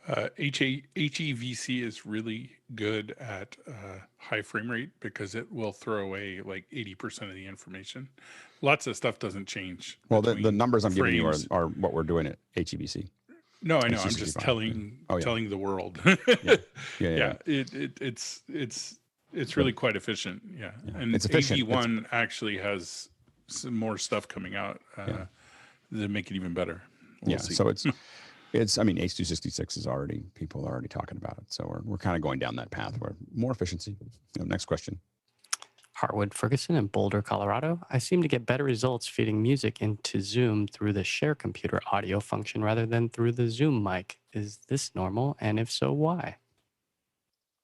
HEVC is really good at high frame rate, because it will throw away like 80% of the information. Lots of stuff doesn't change. Well, the numbers I'm giving you are what we're doing at HEVC. No, I know. I'm just telling the world. Yeah. It's really quite efficient. Yeah. And it's efficient. AV1 actually has some more stuff coming out that make it even better. We'll see. So H.266 is people are already talking about it. So we're kind of going down that path where more efficiency. Next question. Hartwood Ferguson in Boulder, Colorado. I seem to get better results feeding music into Zoom through the share computer audio function rather than through the Zoom mic. Is this normal? And if so, why?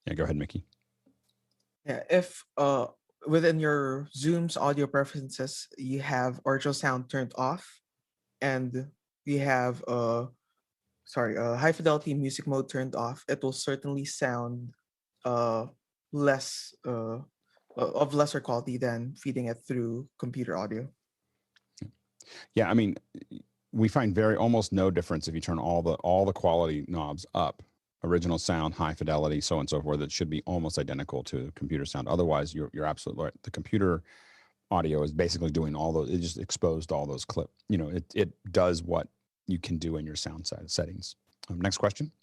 Yeah, go ahead, Mickey. Yeah, if within your Zoom's audio preferences, you have ortho sound turned off, and you have high fidelity music mode turned off, it will certainly sound less of lesser quality than feeding it through computer audio. Yeah, I mean, we find almost no difference if you turn all the quality knobs up. Original sound, high fidelity, so on and so forth. It should be almost identical to computer sound. Otherwise, you're absolutely right. The computer audio is basically doing all those. It just exposed all those clips. You know, it does what you can do in your sound side settings. Next question.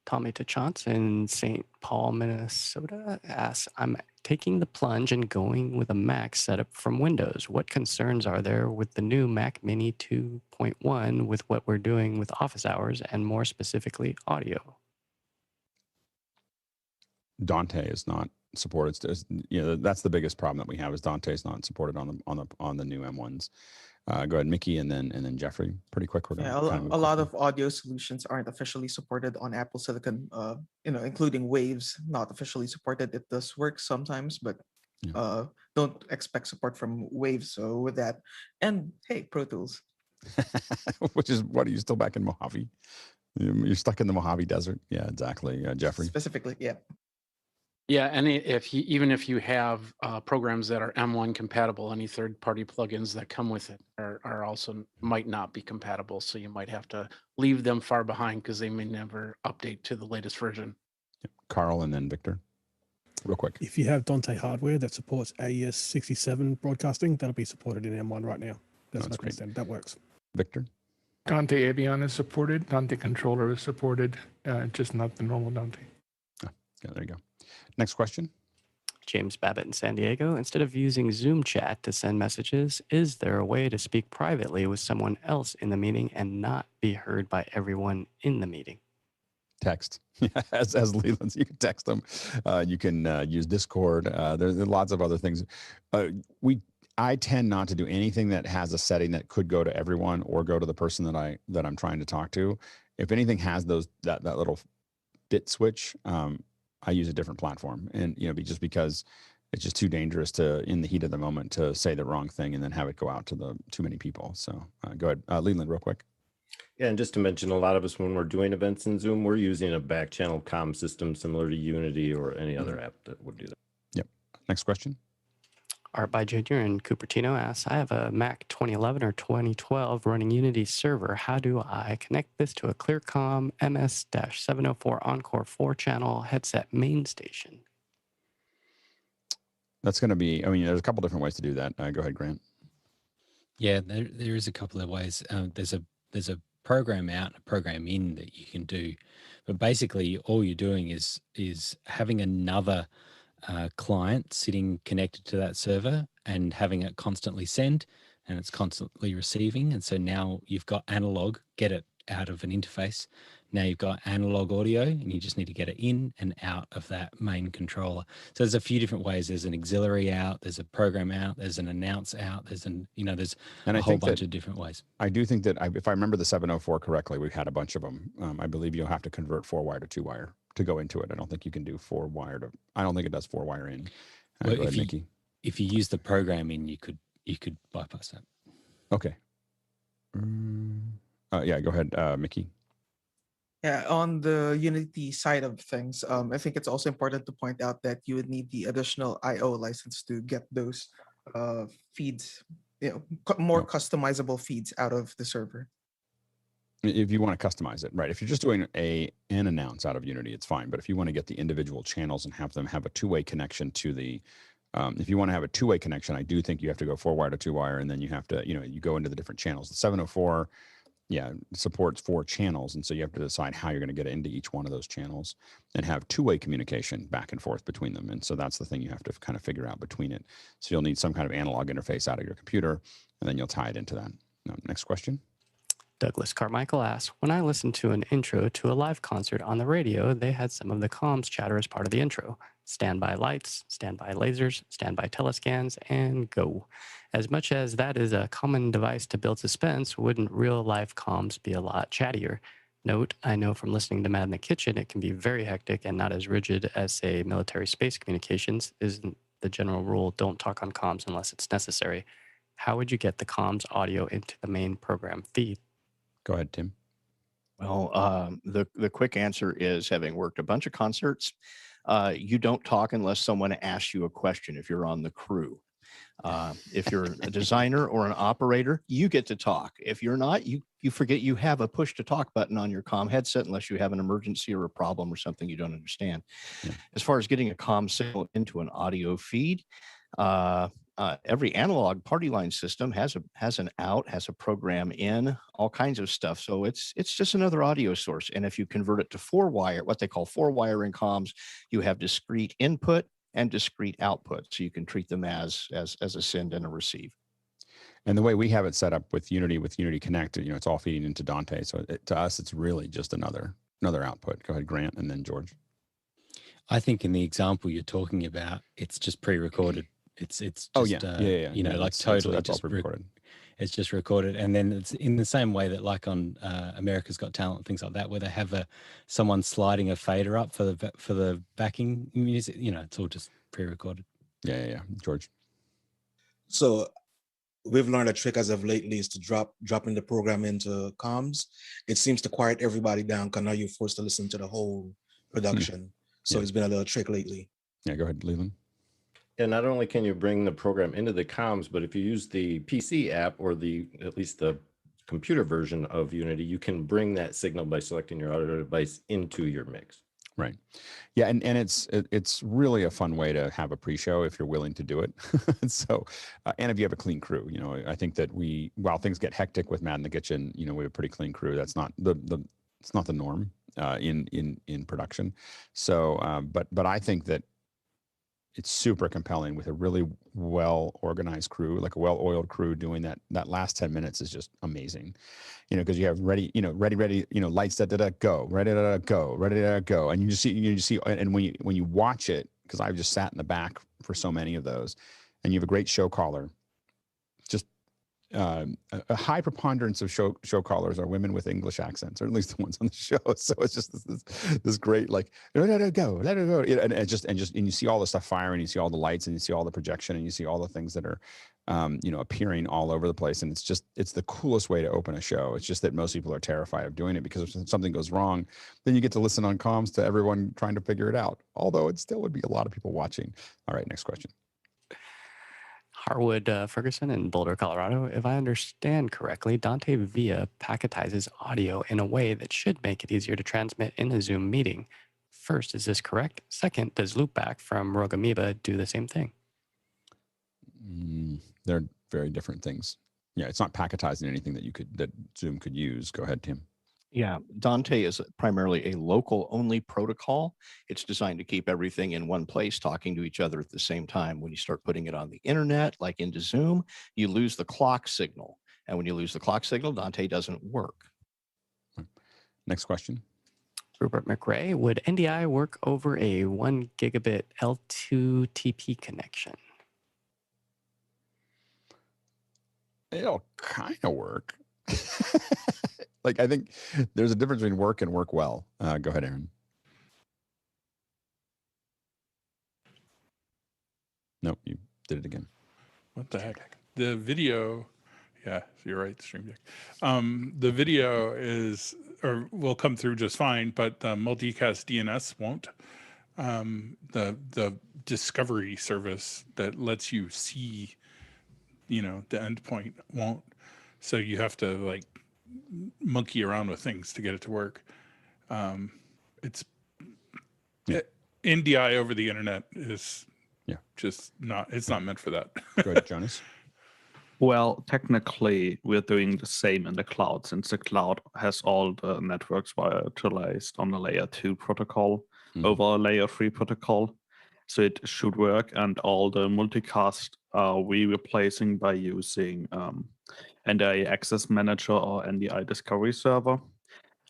Tommy Tachance in St. Paul, Minnesota asks, I'm taking the plunge and going with a Mac setup from Windows. What concerns are there with the new Mac Mini 2.1 with what we're doing with office hours and more specifically audio? Dante is not supported. You know, that's the biggest problem that we have is Dante is not supported on the new M1s. Go ahead, Mickey, and then Jeffrey. Pretty quick. We're Yeah, a lot of audio solutions aren't officially supported on Apple Silicon. Including Waves, not officially supported. It does work sometimes, but don't expect support from Waves. So with that, and hey, Pro Tools. Which is what? Are you still back in Mojave? You're stuck in the Mojave Desert. Yeah, exactly. Jeffrey. Specifically, yeah. Yeah, and even if you have programs that are M1 compatible, any third-party plugins that come with it are also might not be compatible. So you might have to leave them far behind because they may never update to the latest version. Carl and then Victor, real quick. If you have Dante hardware that supports AES-67 broadcasting, that'll be supported in M1 right now. That's great. That works. Victor? Dante Avion is supported. Dante Controller is supported. Just not the normal Dante. Oh, yeah, there you go. Next question. James Babbitt in San Diego. Instead of using Zoom chat to send messages, is there a way to speak privately with someone else in the meeting and not be heard by everyone in the meeting? Text. as Leland, you can text them. You can use Discord. There's lots of other things. I tend not to do anything that has a setting that could go to everyone or go to the person that I'm trying to talk to. If anything has that little bit switch, I use a different platform, and just because it's just too dangerous to, in the heat of the moment, to say the wrong thing and then have it go out to too many people. So go ahead, Leland, real quick. Yeah, and just to mention, a lot of us, when we're doing events in Zoom, we're using a back channel comm system similar to Unity or any other app that would do that. Yep. Next question. Art by Junior in Cupertino asks, I have a Mac 2011 or 2012 running Unity server. How do I connect this to a Clear-Com MS-704 Encore 4-channel headset main station? That's going to be, there's a couple different ways to do that. Go ahead, Grant. Yeah, there is a couple of ways. There's a program out and a program in that you can do. But basically, all you're doing is having another client sitting connected to that server and having it constantly send, and it's constantly receiving. And so now you've got analog, get it out of an interface. Now you've got analog audio, and you just need to get it in and out of that main controller. So there's a few different ways. There's an auxiliary out, there's a program out, there's an announce out, there's a whole bunch of different ways. I do think that if I remember the 704 correctly, we've had a bunch of them. I believe you'll have to convert 4-wire to 2-wire to go into it. I don't think you can do 4-wire to. I don't think it does 4-wire in. Well, go ahead, Mickey. If you use the program in, you could bypass that. Okay. Yeah, go ahead, Mickey. Yeah, on the Unity side of things, I think it's also important to point out that you would need the additional I/O license to get those feeds, more customizable feeds out of the server. If you want to customize it, right? If you're just doing an announce out of Unity, it's fine. But if you want to get the individual channels and have them have a two-way connection to the, if you want to have a two-way connection, I do think you have to go 4-wire to 2-wire, and then you have to, you go into the different channels. The 704. Supports 4 channels, and so you have to decide how you're going to get into each one of those channels and have two-way communication back and forth between them. And so that's the thing you have to kind of figure out between it. So you'll need some kind of analog interface out of your computer, and then you'll tie it into that. Now, next question. Douglas Carmichael asks, when I listened to an intro to a live concert on the radio, they had some of the comms chatter as part of the intro. Standby lights, standby lasers, standby telescans, and go. As much as that is a common device to build suspense, wouldn't real life comms be a lot chattier? Note, I know from listening to Mad in the Kitchen, it can be very hectic and not as rigid as, say, military space communications. Isn't the general rule, don't talk on comms unless it's necessary? How would you get the comms audio into the main program feed? Go ahead, Tim. Well, the quick answer is, having worked a bunch of concerts, you don't talk unless someone asks you a question if you're on the crew. If you're a designer or an operator, you get to talk. If you're not, you forget you have a push to talk button on your comm headset unless you have an emergency or a problem or something you don't understand. Yeah. As far as getting a comm signal into an audio feed, every analog party line system has an out, has a program in, all kinds of stuff. So it's just another audio source. And if you convert it to 4-wire, what they call 4-wire in comms, you have discrete input and discrete output. So you can treat them as a send and a receive. And the way we have it set up with Unity Connect, it's all feeding into Dante. So to us, it's really just another output. Go ahead, Grant, and then George. I think in the example you're talking about, it's just pre-recorded. It's just, totally just pre-recorded. It's just recorded, and then it's in the same way that, like on America's Got Talent, things like that, where they have someone sliding a fader up for the backing music. It's all just pre-recorded. Yeah. George. So we've learned a trick as of lately is to dropping the program into comms. It seems to quiet everybody down because now you're forced to listen to the whole production. So it's been a little trick lately. Yeah, go ahead, Leland. Yeah, not only can you bring the program into the comms, but if you use the PC app or at least the computer version of Unity, you can bring that signal by selecting your audio device into your mix. Right. Yeah, and it's really a fun way to have a pre-show if you're willing to do it. So, and if you have a clean crew, I think that while things get hectic with Mad in the Kitchen, we have a pretty clean crew. That's not it's not the norm in production. So, but I think that it's super compelling with a really well-organized crew, like a well-oiled crew doing that. That last 10 minutes is just amazing, because you have ready, lights, go, ready, go, ready, go. And you just see, and when you watch it, because I've just sat in the back for so many of those, and you have a great show caller, just a high preponderance of show callers are women with English accents, or at least the ones on the show. So it's just this great, like, let it go, and you see all the stuff firing, you see all the lights, and you see all the projection, and you see all the things that are, appearing all over the place. And it's the coolest way to open a show. It's just that most people are terrified of doing it because if something goes wrong, then you get to listen on comms to everyone trying to figure it out. Although it still would be a lot of people watching. All right, next question. Harwood Ferguson in Boulder, Colorado. If I understand correctly, Dante Via packetizes audio in a way that should make it easier to transmit in a Zoom meeting. First, is this correct? Second, does Loopback from Rogue Amoeba do the same thing? They're very different things. Yeah, it's not packetizing anything that Zoom could use. Go ahead, Tim. Yeah, Dante is primarily a local-only protocol. It's designed to keep everything in one place, talking to each other at the same time. When you start putting it on the internet, like into Zoom, you lose the clock signal. And when you lose the clock signal, Dante doesn't work. Next question. Rupert McRae, would NDI work over a 1 gigabit L2 TP connection? It'll kind of work. Like, I think there's a difference between work and work well. Go ahead, Aaron. Nope, you did it again. What the heck? The video, yeah, you're right, Stream Deck. The video will come through just fine, but the multicast DNS won't. The discovery service that lets you see, the endpoint won't. So you have to, like, monkey around with things to get it to work. It's NDI over the internet is just not, it's not meant for that. Go ahead, Jonas. Well, technically we're doing the same in the cloud, since the cloud has all the networks virtualized on the layer 2 protocol over a layer 3 protocol. So it should work, and all the multicast we replacing by using NDI Access Manager or NDI Discovery Server.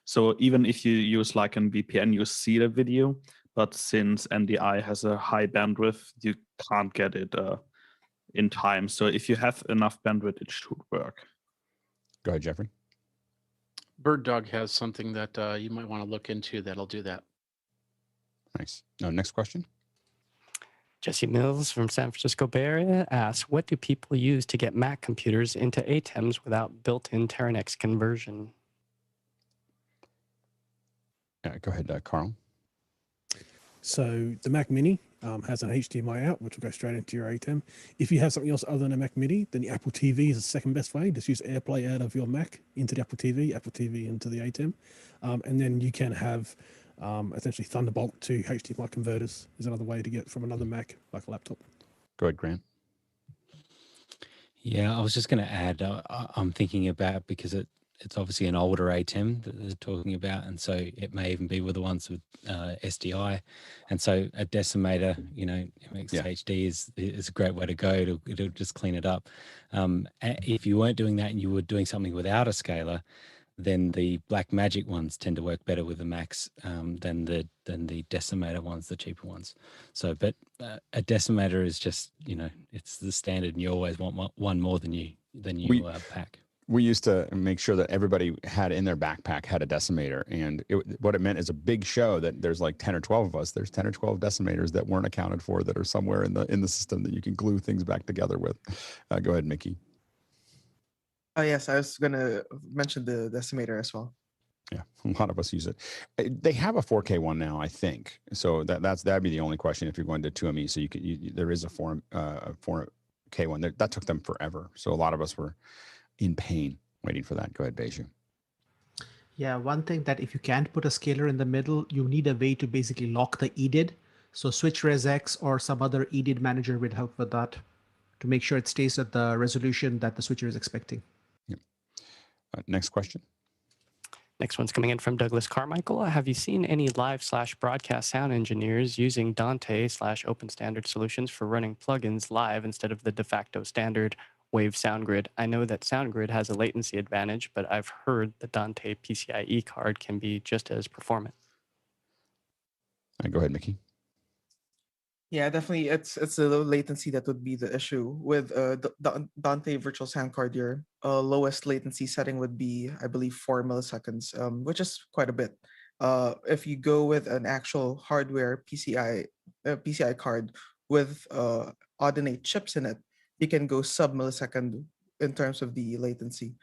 So even if you use like an VPN, you see the video, but since NDI has a high bandwidth, you can't get it in time. So if you have enough bandwidth, it should work. Go ahead, Jeffrey. Bird Dog has something that you might want to look into that'll do that. Nice. No, next question. Jesse Mills from San Francisco Bay Area asks, what do people use to get Mac computers into ATEMs without built-in Teranex conversion? Yeah, go ahead, Carl. So the Mac Mini has an HDMI out, which will go straight into your ATEM. If you have something else other than a Mac Mini, then the Apple TV is the second best way. Just use AirPlay out of your Mac into the Apple TV into the ATEM. And then you can have essentially Thunderbolt to HDMI converters is another way to get from another Mac, like a laptop. Go ahead, Grant. Yeah, I was just going to add, I'm thinking about, because it's obviously an older ATEM that they're talking about, and so it may even be with the ones with SDI, and so a decimator, MXHD is a great way to go. It'll just clean it up. If you weren't doing that and you were doing something without a scaler, then the Black Magic ones tend to work better with the Macs than the decimator ones, the cheaper ones. So, but a decimator is just, it's the standard, and you always want one more than you pack. We used to make sure that everybody had in their backpack had a decimator, and what it meant is a big show that there's like 10 or 12 of us. There's 10 or 12 decimators that weren't accounted for that are somewhere in the system that you can glue things back together with. Go ahead, Mickey. Yes, I was going to mention the decimator as well. Yeah, a lot of us use it. They have a 4K one now, I think. So that'd be the only question if you're going to 2ME. So there is a 4K one. That took them forever. So a lot of us were in pain waiting for that. Go ahead, Beju. Yeah, one thing that if you can't put a scaler in the middle, you need a way to basically lock the EDID. So switch ResX or some other EDID manager will help with that to make sure it stays at the resolution that the switcher is expecting. Yep. Next question. Next one's coming in from Douglas Carmichael. Have you seen any live/broadcast sound engineers using Dante/open standard solutions for running plugins live instead of the de facto standard Waves SoundGrid? I know that SoundGrid has a latency advantage, but I've heard the Dante PCIe card can be just as performant. Go ahead, Mickey. Yeah, definitely. It's the low latency that would be the issue with the Dante Virtual Sound Card. Your lowest latency setting would be, I believe, 4 milliseconds, which is quite a bit. If you go with an actual hardware PCI card with ordinate chips in it, you can go sub-millisecond in terms of the latency.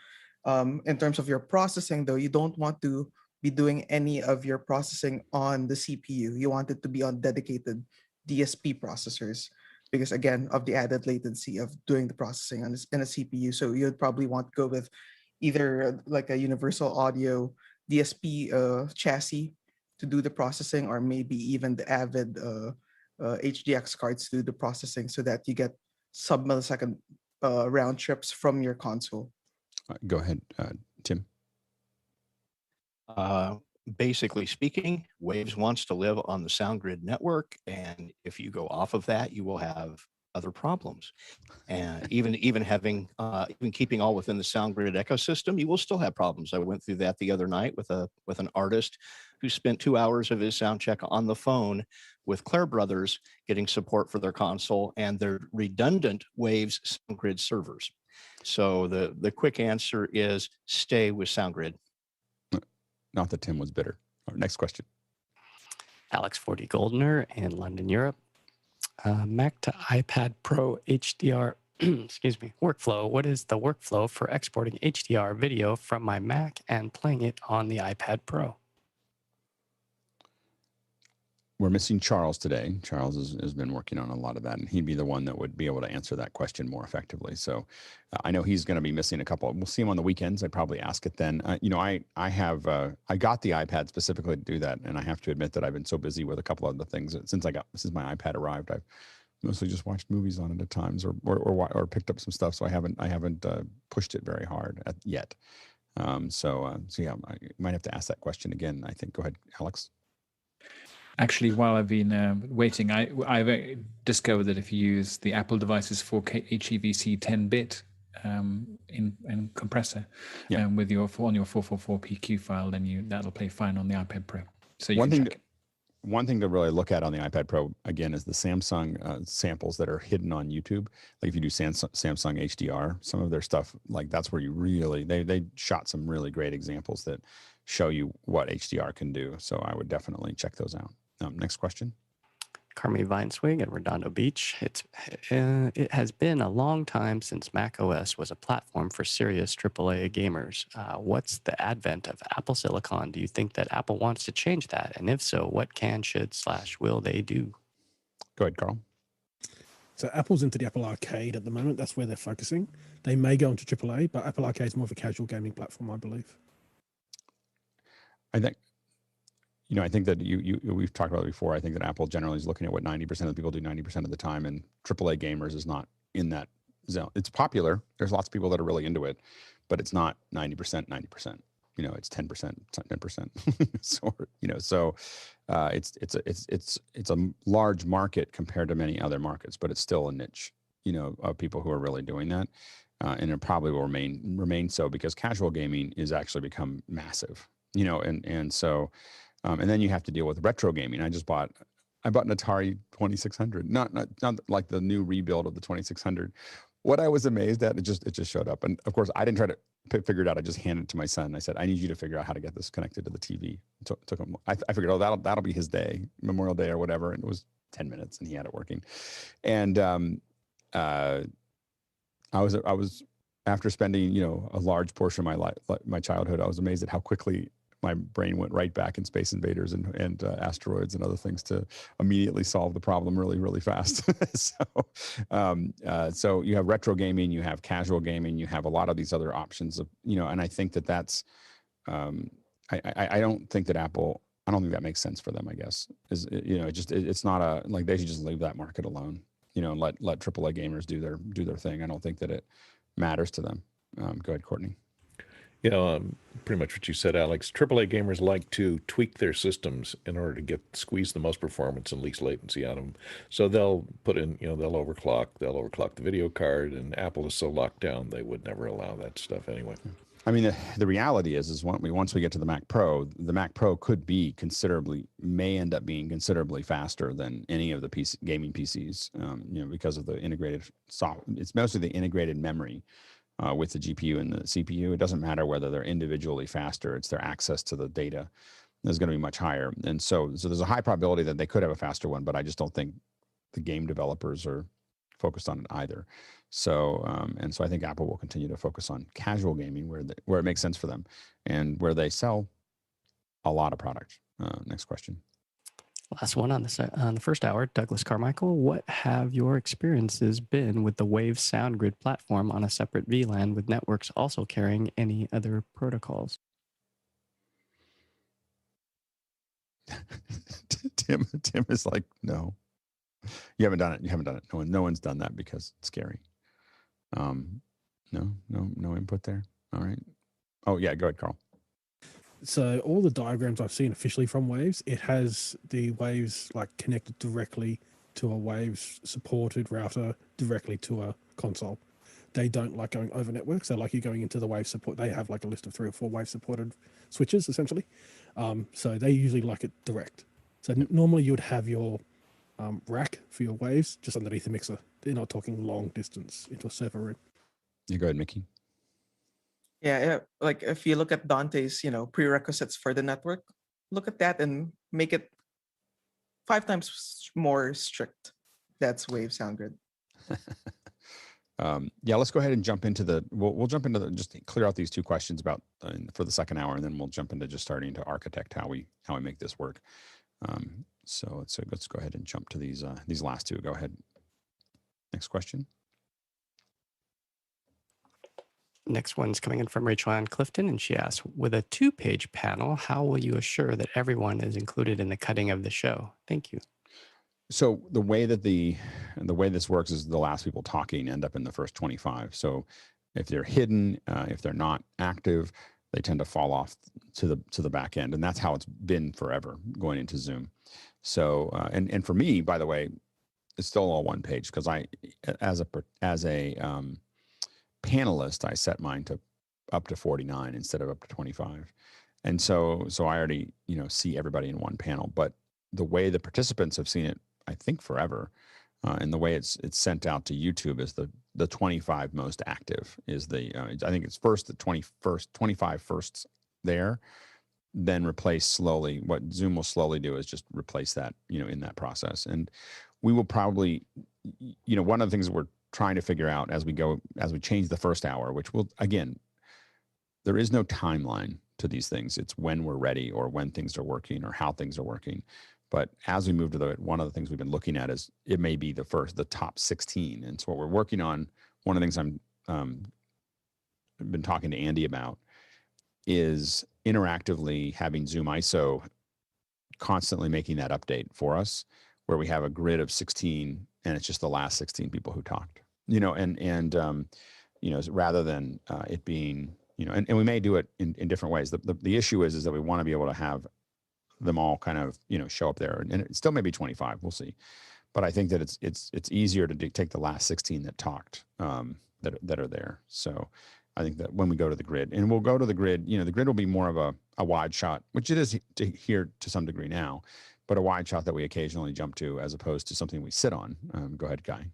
In terms of your processing, though, you don't want to be doing any of your processing on the CPU. You want it to be on dedicated DSP processors because, again, of the added latency of doing the processing in a CPU. So you'd probably want to go with either like a universal audio DSP chassis to do the processing, or maybe even the Avid HDX cards to do the processing so that you get sub-millisecond round trips from your console. Go ahead, Tim. Basically speaking, Waves wants to live on the SoundGrid network, and if you go off of that, you will have other problems. And even keeping all within the SoundGrid ecosystem, you will still have problems. I went through that the other night with an artist who spent 2 hours of his sound check on the phone with Claire Brothers getting support for their console and their redundant Waves SoundGrid servers. So the quick answer is stay with SoundGrid. Not that Tim was bitter. All right, next question. Alex 40 Goldner in London, Europe. Mac to iPad Pro HDR, excuse me, workflow. What is the workflow for exporting HDR video from my Mac and playing it on the iPad Pro? We're missing Charles today. Charles has been working on a lot of that, and he'd be the one that would be able to answer that question more effectively. So I know he's going to be missing a couple. We'll see him on the weekends. I'd probably ask it then. I got the iPad specifically to do that, and I have to admit that I've been so busy with a couple other things since my iPad arrived. I've mostly just watched movies on it at times, or picked up some stuff. So I haven't pushed it very hard yet. So yeah, I might have to ask that question again. I think. Go ahead, Alex. Actually, while I've been waiting, I've discovered that if you use the Apple device's 4K HEVC 10-bit in compressor with your on your 444 PQ file, then that'll play fine on the iPad Pro. So you can check it. One thing to really look at on the iPad Pro, again, is the Samsung samples that are hidden on YouTube. Like if you do Samsung HDR, some of their stuff, like that's where you really, they shot some really great examples that show you what HDR can do. So I would definitely check those out. Next question. Carmi Vineswig at Redondo Beach. It has been a long time since macOS was a platform for serious AAA gamers. What's the advent of Apple Silicon? Do you think that Apple wants to change that? And if so, what should/will they do? Go ahead, Carl. So Apple's into the Apple Arcade at the moment. That's where they're focusing. They may go into AAA, but Apple Arcade is more of a casual gaming platform, I believe. I think that we've talked about it before. I think that Apple generally is looking at what 90% of the people do 90% of the time, and AAA gamers is not in that zone. It's popular. There's lots of people that are really into it, but it's not 90%. It's 10%, 10%. So it's a large market compared to many other markets, but it's still a niche, of people who are really doing that, and it probably will remain so because casual gaming is actually become massive, and so. And then you have to deal with retro gaming. I bought an Atari 2600, not like the new rebuild of the 2600. What I was amazed at, it just showed up. And of course, I didn't try to figure it out. I just handed it to my son. I said, I need you to figure out how to get this connected to the TV. It took him. I figured, that'll be his day, Memorial Day or whatever. And it was 10 minutes, and he had it working. And I was after spending a large portion of my childhood, I was amazed at how quickly my brain went right back in Space Invaders and asteroids and other things to immediately solve the problem really, really fast. So you have retro gaming, you have casual gaming, you have a lot of these other options of, and I think that's, I don't think that Apple, I don't think that makes sense for them, I guess. It's not they should just leave that market alone, and let AAA gamers do their thing. I don't think that it matters to them. Go ahead, Courtney. Pretty much what you said, Alex. AAA gamers like to tweak their systems in order to squeeze the most performance and least latency out of them. So they'll put in, they'll overclock the video card, and Apple is so locked down they would never allow that stuff anyway. I mean, the reality is once we get to the Mac Pro may end up being considerably faster than any of the gaming PCs, because of the integrated software. It's mostly the integrated memory. With the GPU and the CPU, it doesn't matter whether they're individually faster. It's their access to the data is going to be much higher. And so there's a high probability that they could have a faster one, but I just don't think the game developers are focused on it either. So I think Apple will continue to focus on casual gaming where it makes sense for them and where they sell a lot of product. Next question. Last one on the first hour, Douglas Carmichael. What have your experiences been with the Waves SoundGrid platform on a separate VLAN with networks also carrying any other protocols? Tim is like, no. You haven't done it. No one's done that because it's scary. No input there. All right. Oh yeah, go ahead, Carl. So all the diagrams I've seen officially from Waves, it has the Waves connected directly to a Waves supported router directly to a console. They don't like going over networks. They like you going into the Waves support. They have a list of 3 or 4 Waves supported switches essentially. So they usually like it direct. So normally you would have your rack for your Waves just underneath the mixer. They're not talking long distance into a server room. You go ahead, Mickey. Yeah, if you look at Dante's, prerequisites for the network, look at that and make it 5 times more strict. That's Waves SoundGrid. Let's go ahead and jump into we'll jump into just clear out these 2 questions about for the second hour, and then we'll jump into just starting to architect how we make this work. So let's go ahead and jump to these last 2. Go ahead. Next question. Next one's coming in from Rachel Ann Clifton, and she asks, with a 2-page panel, how will you assure that everyone is included in the cutting of the show? Thank you. So the way this works is the last people talking end up in the first 25. So if they're hidden, if they're not active, they tend to fall off to the back end, and that's how it's been forever going into Zoom. So and for me, by the way, it's still all one page because I, as a panelist, I set mine to up to 49 instead of up to 25, and so I already see everybody in one panel. But the way the participants have seen it, I think forever, and the way it's sent out to YouTube is the 25 most active is the I think it's first the 25 firsts there, then replace slowly. What Zoom will slowly do is just replace that in that process. And we will probably one of the things that we're trying to figure out as we change the first hour, which will, again, there is no timeline to these things. It's when we're ready or when things are working or how things are working. But as we move to one of the things we've been looking at is it may be the top 16. And so what we're working on, one of the things I've been talking to Andy about is interactively having Zoom ISO constantly making that update for us, where we have a grid of 16 and it's just the last 16 people who talked, rather than it being, and we may do it in different ways. The issue is that we want to be able to have them all kind of, show up there, and it still may be 25, we'll see. But I think that it's easier to take the last 16 that talked, that are there. So I think that when we go to the grid, and we'll go to the grid, the grid will be more of a wide shot, which it is here to some degree now, but a wide shot that we occasionally jump to as opposed to something we sit on. Go ahead, Guy.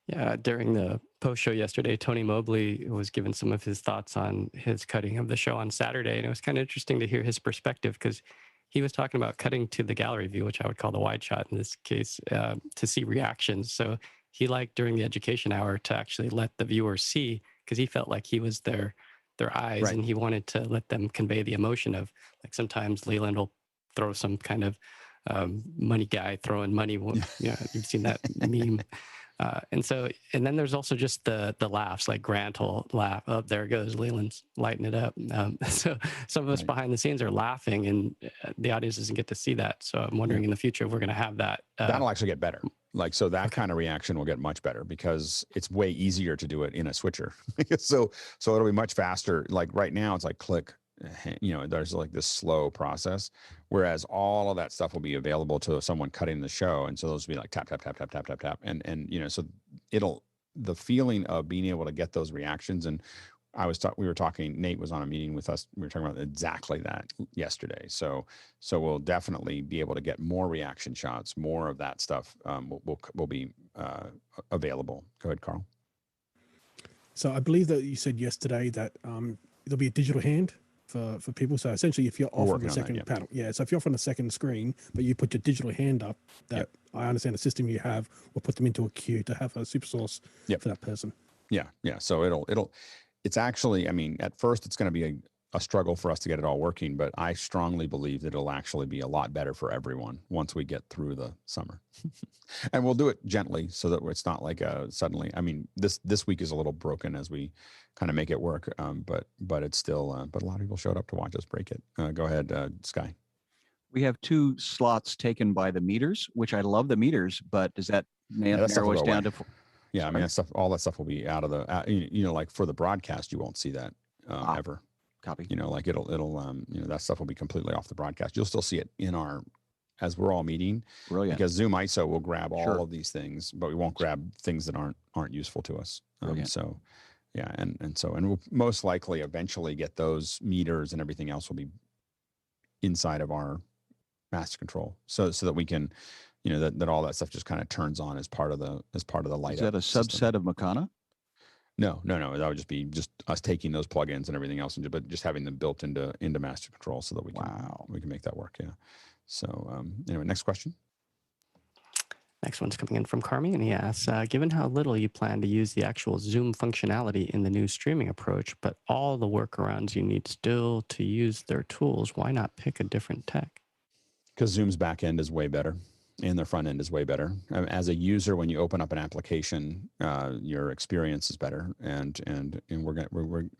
Yeah, during the post show yesterday, Tony Mobley was giving some of his thoughts on his cutting of the show on Saturday. And it was kind of interesting to hear his perspective because he was talking about cutting to the gallery view, which I would call the wide shot in this case, to see reactions. So he liked during the education hour to actually let the viewer see, because he felt like he was their eyes, right. And he wanted to let them convey the emotion of, like, sometimes Leland will throw some kind of money guy throwing money. You've seen that meme. And then there's also just the laughs, like Grant will laugh. Oh, there goes Leland's lighting it up. So some of us behind the scenes are laughing, and the audience doesn't get to see that. So I'm wondering in the future if we're going to have that. That'll actually get better. So that kind of reaction will get much better because it's way easier to do it in a switcher. so it'll be much faster. Like right now, it's like click. There's like this slow process, whereas all of that stuff will be available to someone cutting the show, and so those will be like tap tap tap tap tap tap tap, and so the feeling of being able to get those reactions. And we were talking, Nate was on a meeting with us, we were talking about exactly that yesterday. So we'll definitely be able to get more reaction shots, more of that stuff will be available. Go ahead, Carl. So I believe that you said yesterday that there'll be a digital hand for people. So essentially, if you're off on the second panel, so if you're off on the second screen, but you put your digital hand up, that I understand the system you have will put them into a queue to have a super source for that person. Yeah. So it's actually, I mean, at first it's going to be a struggle for us to get it all working, but I strongly believe that it'll actually be a lot better for everyone once we get through the summer. And we'll do it gently so that it's not like suddenly, I mean, this week is a little broken as we kind of make it work. But it's still, but a lot of people showed up to watch us break it. Go ahead, Sky. We have 2 slots taken by the meters, which I love the meters, but does that narrow us down to? Yeah, I mean, all that stuff will be out of the, like for the broadcast, you won't see that ever. Copy. Like it'll that stuff will be completely off the broadcast. You'll still see it as we're all meeting. Brilliant. Because Zoom ISO will grab all of these things, but we won't grab things that aren't useful to us. So yeah, and we'll most likely eventually get those meters and everything else will be inside of our master control, so that we can, that all that stuff just kind of turns on as part of the light. Is that a subset of Mukana? No. That would just be us taking those plugins and everything else, but just having them built into master control so that we can make that work. Yeah. So anyway, next question. Next one's coming in from Carmi, and he asks, given how little you plan to use the actual Zoom functionality in the new streaming approach, but all the workarounds you need still to use their tools, why not pick a different tech? Because Zoom's back end is way better. And their front end is way better. As a user, when you open up an application, your experience is better, and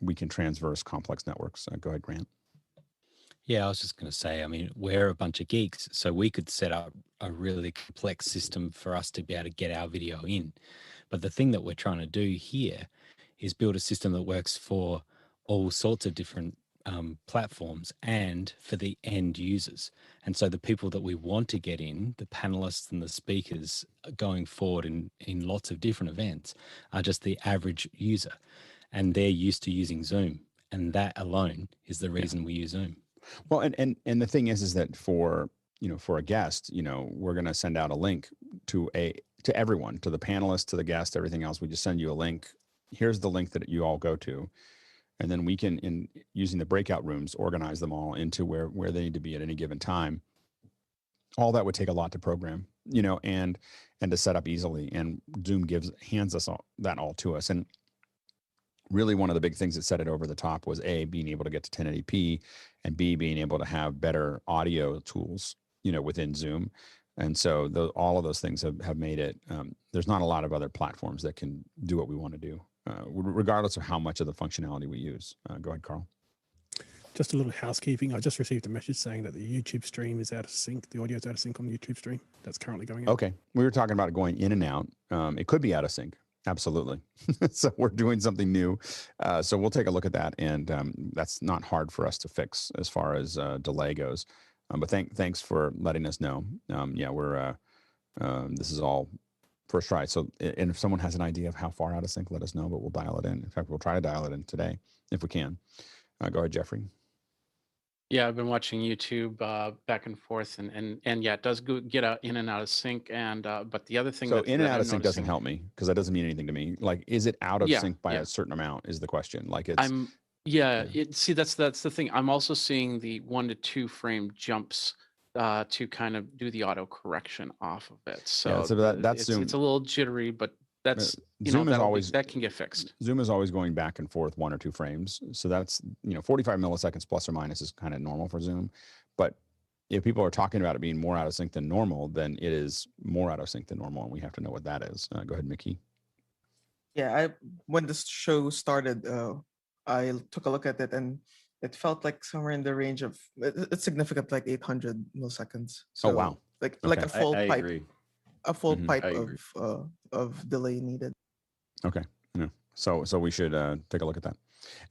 we can transverse complex networks. Go ahead, Grant. Yeah, I was just going to say, I mean, we're a bunch of geeks, so we could set up a really complex system for us to be able to get our video in. But the thing that we're trying to do here is build a system that works for all sorts of different platforms and for the end users. And so the people that we want to get in, the panelists and the speakers going forward in lots of different events, are just the average user. And they're used to using Zoom. And that alone is the reason we use Zoom. Well, and the thing is that for a guest, we're going to send out a link to everyone, to the panelists, to the guest, everything else. We just send you a link. Here's the link that you all go to. And then we can, in using the breakout rooms, organize them all into where they need to be at any given time. All that would take a lot to program, and to set up easily. And Zoom hands us that all to us. And really one of the big things that set it over the top was A, being able to get to 1080p, and B, being able to have better audio tools, within Zoom. And so all of those things have made it, there's not a lot of other platforms that can do what we want to do, regardless of how much of the functionality we use. Go ahead, Carl. Just a little housekeeping. I just received a message saying that the YouTube stream is out of sync. The audio is out of sync on the YouTube stream. That's currently going on. Okay. We were talking about it going in and out. It could be out of sync. Absolutely. So we're doing something new. So we'll take a look at that. And that's not hard for us to fix as far as delay goes. But thanks for letting us know. We're this is all first try. So, and if someone has an idea of how far out of sync, let us know, but we'll dial it in. In fact, we'll try to dial it in today if we can. Go ahead, Jeffrey. Yeah, I've been watching YouTube back and forth, and yeah, it does get in and out of sync. And but the other thing, so in and out of sync doesn't help me, because that doesn't mean anything to me. Like, is it out of sync by a certain amount? Is the question? Like, it's see, that's the thing. I'm also seeing the 1 to 2 frame jumps to kind of do the auto correction off of it. So, that's Zoom. It's a little jittery, but that's Zoom is always that can get fixed. Zoom is always going back and forth 1 or 2 frames. So that's 45 milliseconds plus or minus is kind of normal for Zoom. But if people are talking about it being more out of sync than normal, then it is more out of sync than normal, and we have to know what that is. Go ahead, Mickey. Yeah, when this show started, I took a look at it, and it felt like somewhere in the range of it's significant, like 800 milliseconds. So, oh wow! Like a full I pipe. agree. A full pipe of delay needed. Okay. Yeah. So we should take a look at that.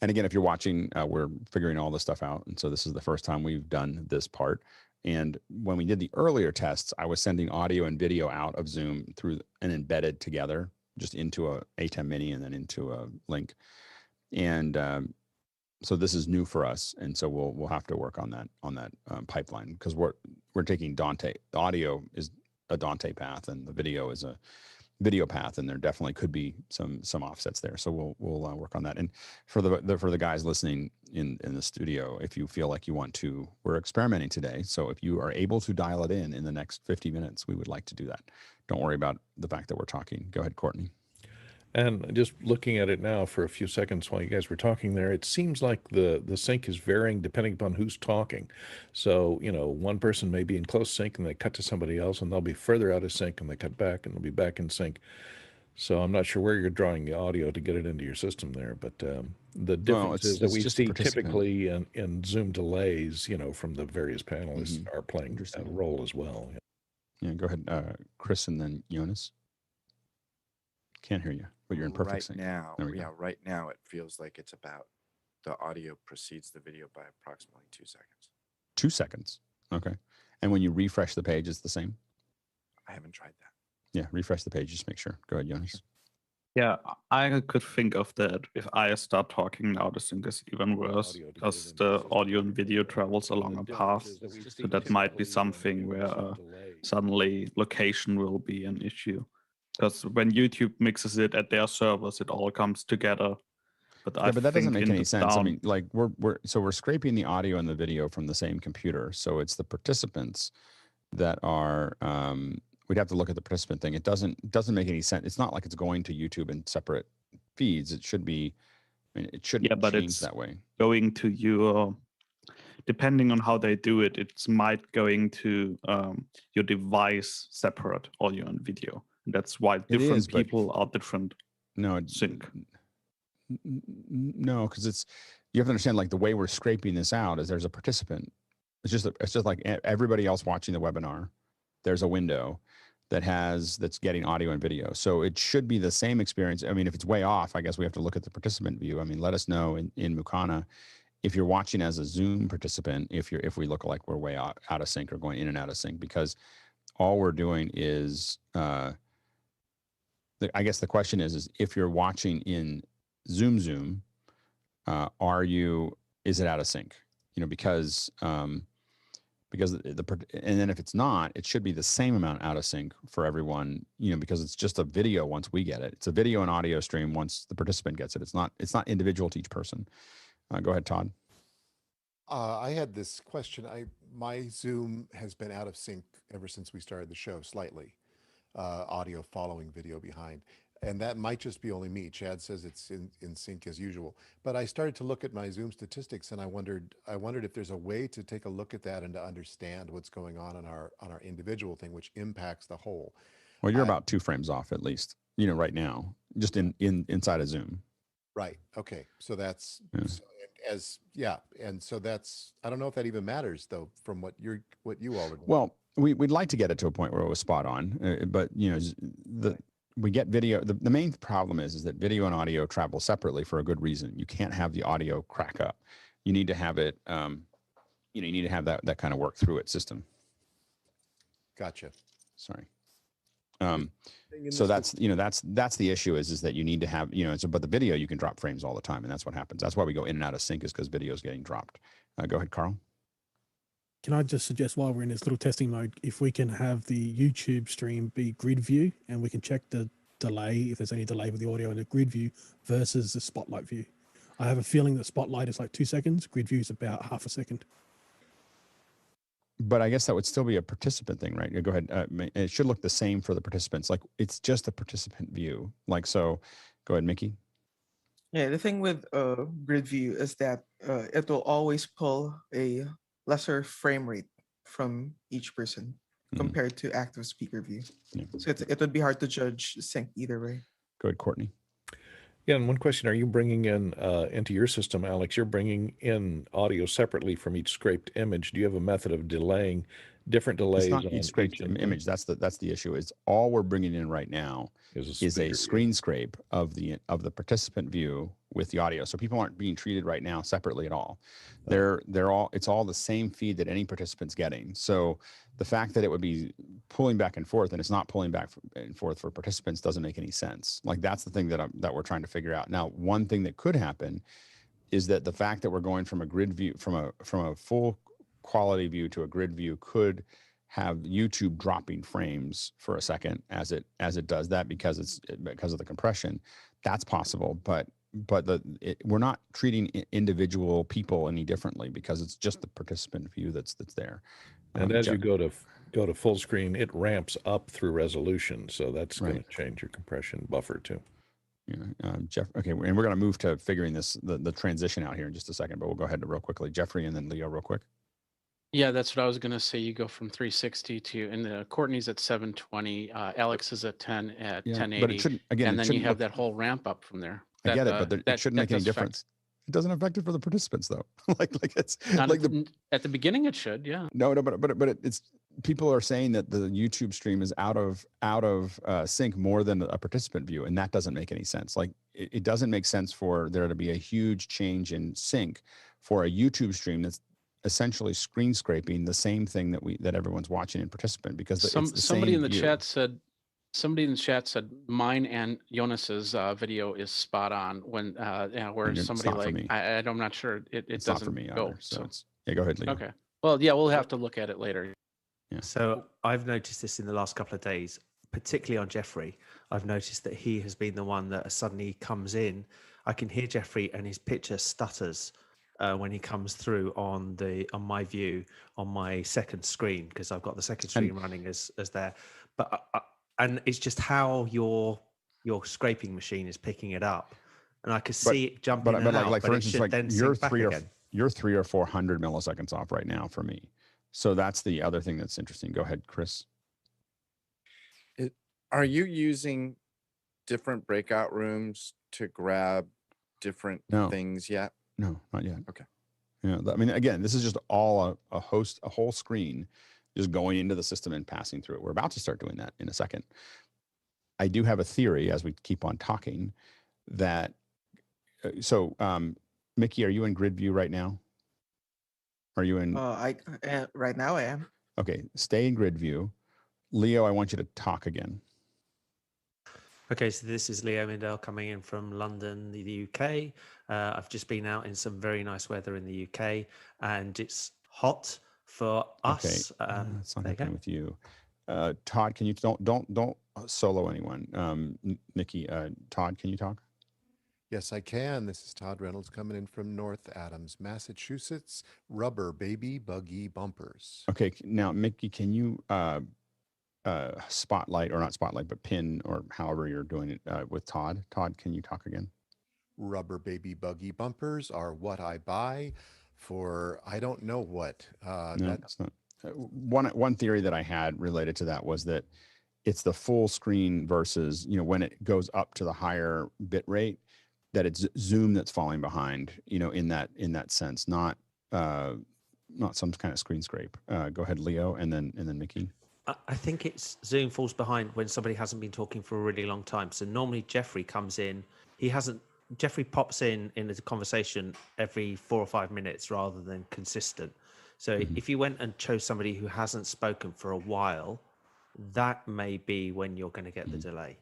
And again, if you're watching, we're figuring all this stuff out. And so this is the first time we've done this part. And when we did the earlier tests, I was sending audio and video out of Zoom through and embedded together, just into a ATEM mini and then into a link. And so this is new for us. And so we'll have to work on that pipeline, because we're taking Dante. The audio is a Dante path, and the video is a video path, and there definitely could be some offsets there. So we'll work on that. And for the guys listening in the studio, if you feel like you want to, we're experimenting today. So if you are able to dial it in the next 50 minutes, we would like to do that. Don't worry about the fact that we're talking. Go ahead, Courtney. And just looking at it now for a few seconds while you guys were talking there, it seems like the sync is varying depending upon who's talking. So, one person may be in close sync and they cut to somebody else, and they'll be further out of sync and they cut back and they'll be back in sync. So I'm not sure where you're drawing the audio to get it into your system there, but the difference is that we see typically in Zoom delays, from the various panelists are playing a role as well. Yeah, go ahead, Chris, and then Jonas. Can't hear you, but you're in perfect sync. Right now it feels like it's about the audio precedes the video by approximately 2 seconds. 2 seconds. Okay. And when you refresh the page, it's the same? I haven't tried that. Yeah, refresh the page, just make sure. Go ahead, Jonas. Yeah, I could think of that. If I start talking now, the sync is even worse, because the audio and video travels along a path. So that might be something where suddenly location will be an issue. Because when YouTube mixes it at their servers, it all comes together. But that doesn't make any sense. I mean, like we're scraping the audio and the video from the same computer, so it's the participants that are. We'd have to look at the participant thing. It doesn't make any sense. It's not like it's going to YouTube in separate feeds. It should be. I mean, it shouldn't change that way. Going to your, depending on how they do it, it might going to your device separate audio and video. That's why different people are different. Sync. No, because you have to understand, like, the way we're scraping this out is there's a participant. It's just like everybody else watching the webinar. There's a window. that's getting audio and video. So it should be the same experience. I mean, if it's way off, I guess we have to look at the participant view. I mean, let us know in Mukana if you're watching as a Zoom participant, if we look like we're way out of sync or going in and out of sync, because all we're doing is, I guess the question is if you're watching in Zoom, is it out of sync? You know, because and then if it's not, it should be the same amount out of sync for everyone, you know, because it's just a video once we get it. It's a video and audio stream once the participant gets it. It's not individual to each person. Go ahead, Todd. I had this question. My Zoom has been out of sync ever since we started the show, slightly. Audio following, video behind. And that might just be only me. Chad says it's in sync as usual. But I started to look at my Zoom statistics, and I wondered if there's a way to take a look at that and to understand what's going on our individual thing, which impacts the whole. Well, you're about 2 frames off at least, you know, right now, just inside of Zoom. Right. Okay. So that's and so that's, I don't know if that even matters though, from what you all are doing. Well, we'd like to get it to a point where it was spot on, but you know, we get video. The main problem is that video and audio travel separately for a good reason. You can't have the audio crack up. You need to have it, you need to have that kind of work through it system. Gotcha. Sorry. So that's the issue is that you need to have, but the video, you can drop frames all the time, and that's what happens. That's why we go in and out of sync, is because video is getting dropped. Go ahead, Carl. Can I just suggest, while we're in this little testing mode, if we can have the YouTube stream be grid view, and we can check the delay, if there's any delay with the audio in the grid view versus the spotlight view. I have a feeling that spotlight is like 2 seconds, grid view is about half a second. But I guess that would still be a participant thing, right? Go ahead. It should look the same for the participants. Like, it's just a participant view. Like, so go ahead, Mickey. Yeah, the thing with grid view is that it will always pull a lesser frame rate from each person compared to active speaker view. Yeah. So it would be hard to judge sync either way. Go ahead, Courtney. Yeah, and one question, are you bringing in, into your system, Alex, you're bringing in audio separately from each scraped image. Do you have a method of delaying different delays? It's not each scraped image. That's the issue. Is all we're bringing in right now is a screen scrape of the participant view with the audio. So people aren't being treated right now separately at all. It's all the same feed that any participant's getting. So the fact that it would be pulling back and forth and it's not pulling back and forth for participants doesn't make any sense. Like, that's the thing that we're trying to figure out. Now, one thing that could happen is that the fact that we're going from a grid view, from a full quality view to a grid view, could have YouTube dropping frames for a second as it does that because of the compression. That's possible, but we're not treating individual people any differently because it's just the participant view that's there. And as you go to full screen, it ramps up through resolution, so that's going to change your compression buffer too. Yeah, Jeff. Okay, and we're going to move to figuring the transition out here in just a second, but we'll go ahead real quickly. Jeffrey and then Leo, real quick. Yeah, that's what I was going to say. You go from 360 to, and Courtney's at 720, Alex is at 1080, but it shouldn't, again, and then you have that whole ramp up from there. I get it, but it shouldn't make any difference. It doesn't affect it for the participants though. like it's like at the beginning it should, yeah. No, but it's people are saying that the YouTube stream is out of sync more than a participant view, and that doesn't make any sense. Like, it doesn't make sense for there to be a huge change in sync for a YouTube stream that's essentially screen scraping the same thing that everyone's watching in participant, because somebody in the chat said mine and Jonas's video is spot on when where somebody like I'm not sure it doesn't not for me go. Either, so it's, go ahead, Leo. Okay. Well, yeah, we'll have to look at it later. Yeah. So I've noticed this in the last couple of days, particularly on Jeffrey. I've noticed that he has been the one that suddenly comes in. I can hear Jeffrey and his picture stutters when he comes through on my view on my second screen, because I've got the second screen running as there. But and it's just how your scraping machine is picking it up, and I could see it jumping in and out. Like for instance, like you're 300 or 400 milliseconds off right now for me. So that's the other thing that's interesting. Go ahead, Chris. Are you using different breakout rooms to grab different things yet? No, not yet. Okay. Yeah, I mean, again, this is just all a whole screen just going into the system and passing through it. We're about to start doing that in a second. I do have a theory as we keep on talking that, Mickey, are you in grid view right now? Are you in? Right now I am. Okay, stay in grid view. Leo, I want you to talk again. Okay, so this is Leo Mindell coming in from London, the UK. I've just been out in some very nice weather in the UK, and it's hot for us. It's not happening with you. Todd, can you don't solo anyone? Nikki, Todd, can you talk? Yes, I can. This is Todd Reynolds coming in from North Adams, Massachusetts. Rubber baby buggy bumpers. Okay, now Mickey, can you spotlight, or not spotlight, but pin, or however you're doing it with Todd? Todd, can you talk again? Rubber baby buggy bumpers are what I buy for I don't know what. No, that's not. One theory that I had related to that was that it's the full screen versus, when it goes up to the higher bit rate, that it's Zoom that's falling behind, in that sense, not some kind of screen scrape. Go ahead, Leo, and then Mickey. I think it's Zoom falls behind when somebody hasn't been talking for a really long time. So normally Jeffrey comes in, Jeffrey pops in the conversation every 4 or 5 minutes rather than consistent. So if you went and chose somebody who hasn't spoken for a while, that may be when you're going to get the delay.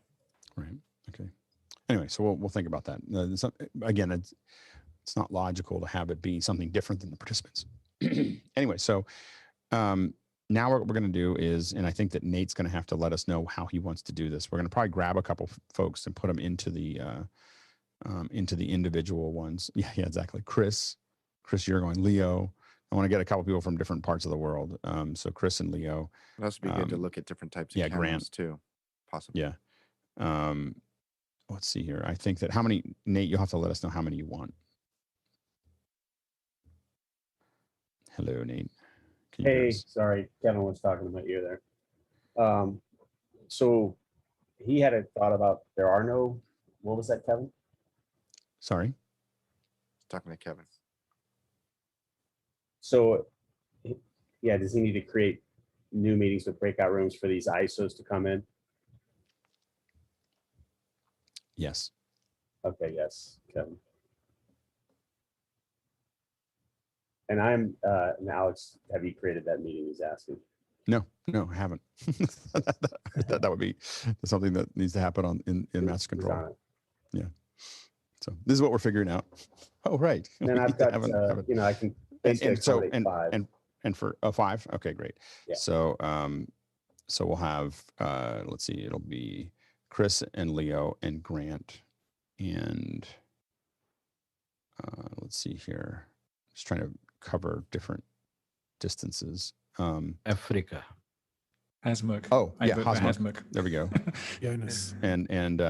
Right. Okay. Anyway, so we'll think about that. Again, it's not logical to have it be something different than the participants. Anyway, so now what we're going to do is, and I think that Nate's going to have to let us know how he wants to do this. We're going to probably grab a couple folks and put them into the individual ones. Yeah, exactly. Chris, you're going. Leo, I want to get a couple people from different parts of the world. So Chris and Leo. It'd also be good to look at different types of cameras Grant too, possibly. Yeah. Let's see here. I think that how many, Nate, you'll have to let us know how many you want. Hello, Nate. Can you hear Hey, us? sorry, Kevin was talking in my ear there. So he had a thought about there are no, what was that, Kevin? Sorry. Talking to Kevin. So, yeah, does he need to create new meetings with breakout rooms for these ISOs to come in? Yes. Okay, yes, Kevin. And I'm, and Alex, have you created that meeting he's asking? No, I haven't. that would be something that needs to happen in master control. Yeah. So this is what we're figuring out. Oh, right. And then I've got, I can basically accommodate 5. And for 5. Okay, great. Yeah. So, so we'll have, let's see, it'll be Chris and Leo and Grant and let's see here. Just trying to cover different distances. Africa. Hasmuk. Oh, yeah, Hasmuk. There we go. Jonas. And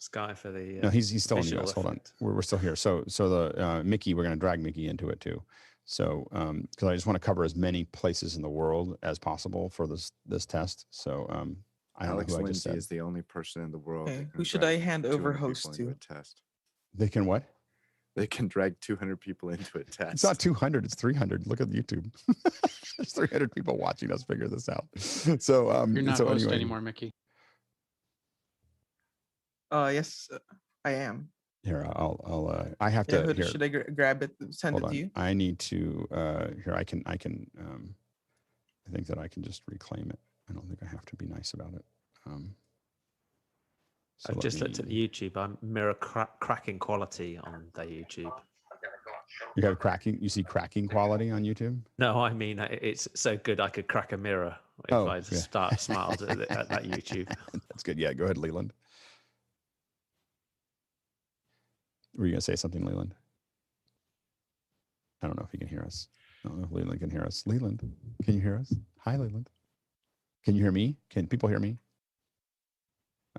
Sky for the no, he's still in the US. visual Hold on, effect. we're still here. So the Mickey, we're going to drag Mickey into it too. So because I just want to cover as many places in the world as possible for this test. So I don't Alex know who I just Lindsay said. is the only person in the world. Okay, that can who should drag I hand over 200 host people into to? a test. They can what? They can drag 200 people into a test. It's not 200, it's 300. Look at YouTube. There's 300 people watching us figure this out. So You're not so host anyway. anymore, Mickey. Yes, I am. Here, I have to. Here, Should I grab it, send hold it on. to you? I need to. Here, I can. I think that I can just reclaim it. I don't think I have to be nice about it. So I've just looked at the YouTube. I'm mirror cracking quality on the YouTube. You have cracking. You see cracking quality on YouTube. No, I mean it's so good I could crack a mirror if I just smiled at that YouTube. That's good. Yeah, go ahead, Leland. Were you gonna say something, Leland? I don't know if he can hear us. I don't know if Leland can hear us. Leland, can you hear us? Hi, Leland. Can you hear me? Can people hear me?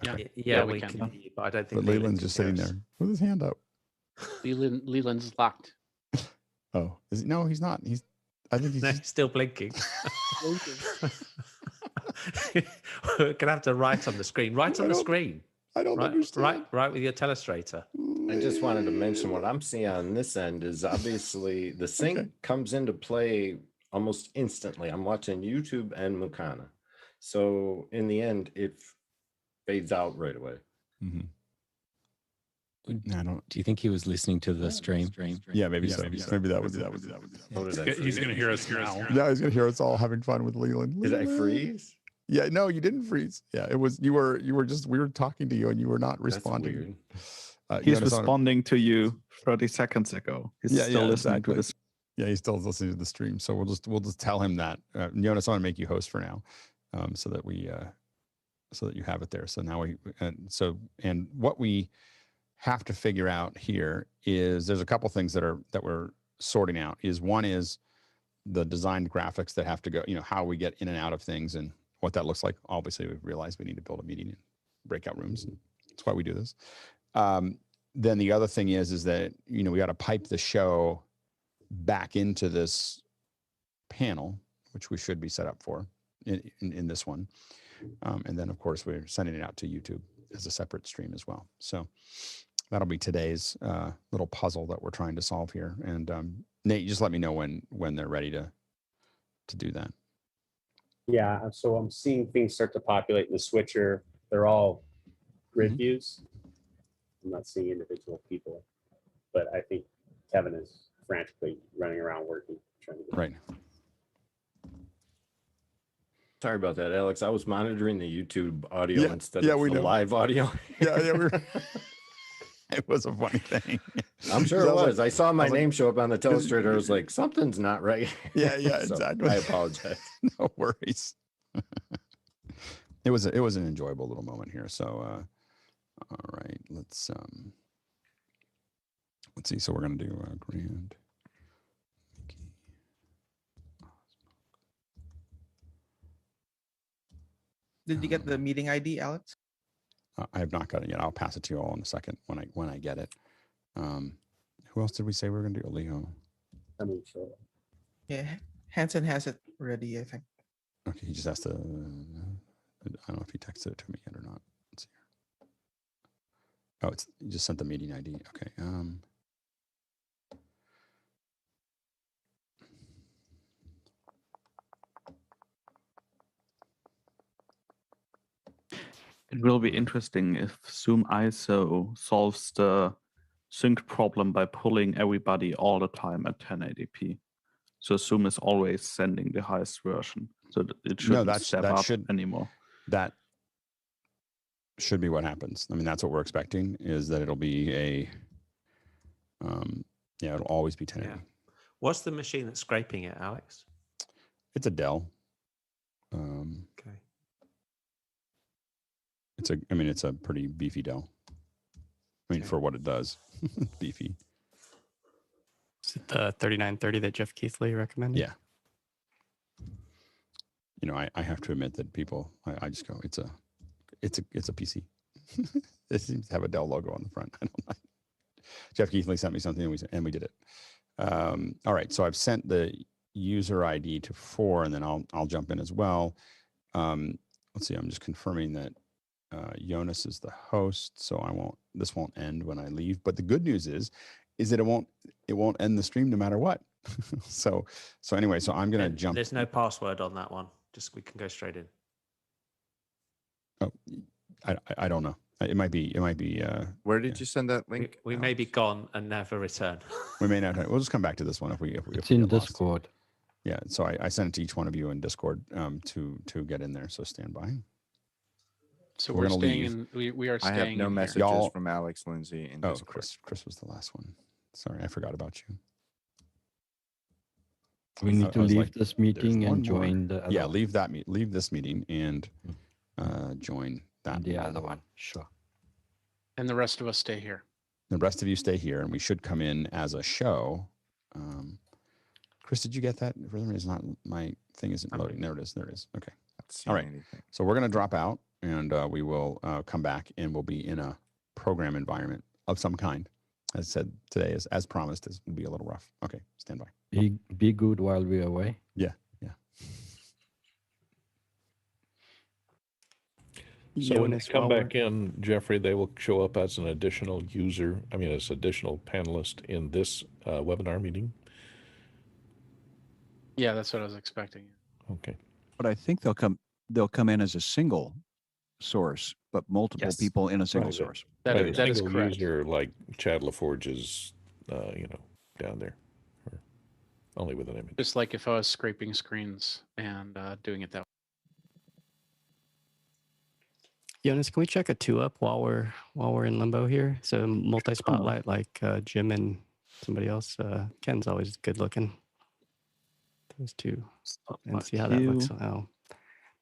Okay. Yeah, we can hear you, but I don't think. But Leland's just sitting there with his hand up. Leland's locked. Oh, is he? No, he's not. I think he's still blinking. We're gonna have to write on the screen. Write on the screen. I don't understand. Right with your telestrator. I just wanted to mention what I'm seeing on this end is obviously the sync comes into play almost instantly. I'm watching YouTube and Mukana. So in the end, it fades out right away. Mm-hmm. I don't. Do you think he was listening to the stream? Yeah, maybe so. Maybe that was it. He's going to hear us now. No, he's going to hear us all having fun with Leland. Did I freeze? Yeah, no, you didn't freeze. Yeah, it was you were just we were talking to you and you were not responding. He's responding to you 30 seconds ago. He's still listening to this. Yeah, he's still listening to the stream. So we'll just tell him that. Jonas, I want to make you host for now, so that you have it there. So now and what we have to figure out here is there's a couple things that we're sorting out. One is the designed graphics that have to go, how we get in and out of things and what that looks like. Obviously, we've realized we need to build a meeting in breakout rooms. And that's why we do this. Then the other thing is that, we got to pipe the show back into this panel, which we should be set up for in this one. And then, of course, we're sending it out to YouTube as a separate stream as well. So that'll be today's little puzzle that we're trying to solve here. And Nate, just let me know when they're ready to do that. Yeah, so I'm seeing things start to populate in the switcher. They're all grid views. I'm not seeing individual people, but I think Kevin is frantically running around working, trying to get right. Sorry about that, Alex. I was monitoring the YouTube audio instead of the live audio. It was a funny thing. I'm sure it was. I saw my name show up on the telestrator. I was like, something's not right. Yeah, So exactly. I apologize. No worries. It was an enjoyable little moment here. So, all right, let's see. So we're gonna do grand. Did you get the meeting ID, Alex? I have not got it yet. I'll pass it to you all in a second when I get it. Who else did we say we were going to do? Leo. I mean, sure. Yeah, Hanson has it ready, I think. Okay, he just has to. I don't know if he texted it to me yet or not. Let's see here. Oh, you just sent the meeting ID. Okay. It will be interesting if Zoom ISO solves the sync problem by pulling everybody all the time at 1080p. So Zoom is always sending the highest version. So it shouldn't step up anymore. That should be what happens. I mean, that's what we're expecting, is that it'll be it'll always be 1080. Yeah. What's the machine that's scraping it, Alex? It's a Dell. Okay. It's a pretty beefy Dell. I mean, for what it does, beefy. Is it the 3930 that Jeff Keithley recommended? Yeah. I have to admit that people, I just go, it's a PC. It seems to have a Dell logo on the front. I don't know. Jeff Keithley sent me something and we did it. All right, so I've sent the user ID to 4, and then I'll jump in as well. Let's see, I'm just confirming that Jonas is the host, so this won't end when I leave. But the good news is that it won't end the stream no matter what. so anyway, so I'm gonna jump. There's no password on that one. Just we can go straight in. Oh, I don't know. It might be. Where did you send that link? We may be gone and never return. We may not. We'll just come back to this one if we It's in Discord. Yeah, so I sent it to each one of you in Discord to get in there. So stand by. So we're staying in. We are staying. I have no messages from Alex, Lindsay, and Chris was the last one. Sorry, I forgot about you. We need to leave this meeting and join the other. Yeah, leave this meeting and join that. The other one, sure. And the rest of us stay here. The rest of you stay here, and we should come in as a show. Chris, did you get that? For some reason, my thing isn't loading. There it is. Okay. All right. So we're going to drop out, and we will come back, and we'll be in a program environment of some kind. As I said today, as promised, it will be a little rough. Okay, stand by. Be good while we're away. Yeah. So when they come back in, Jeffrey, they will show up as an additional user, as additional panelist in this webinar meeting? Yeah, that's what I was expecting. Okay. But I think they'll come in as a single source, but multiple people in a single source. That Right, a is single correct. user like Chad LaForge's, down there, or only with an image. Just like if I was scraping screens and doing it that way. Jonas, can we check a 2-up while we're in limbo here? So multi-spotlight like Jim and somebody else. Ken's always good looking. Those two. And see how that looks. Oh,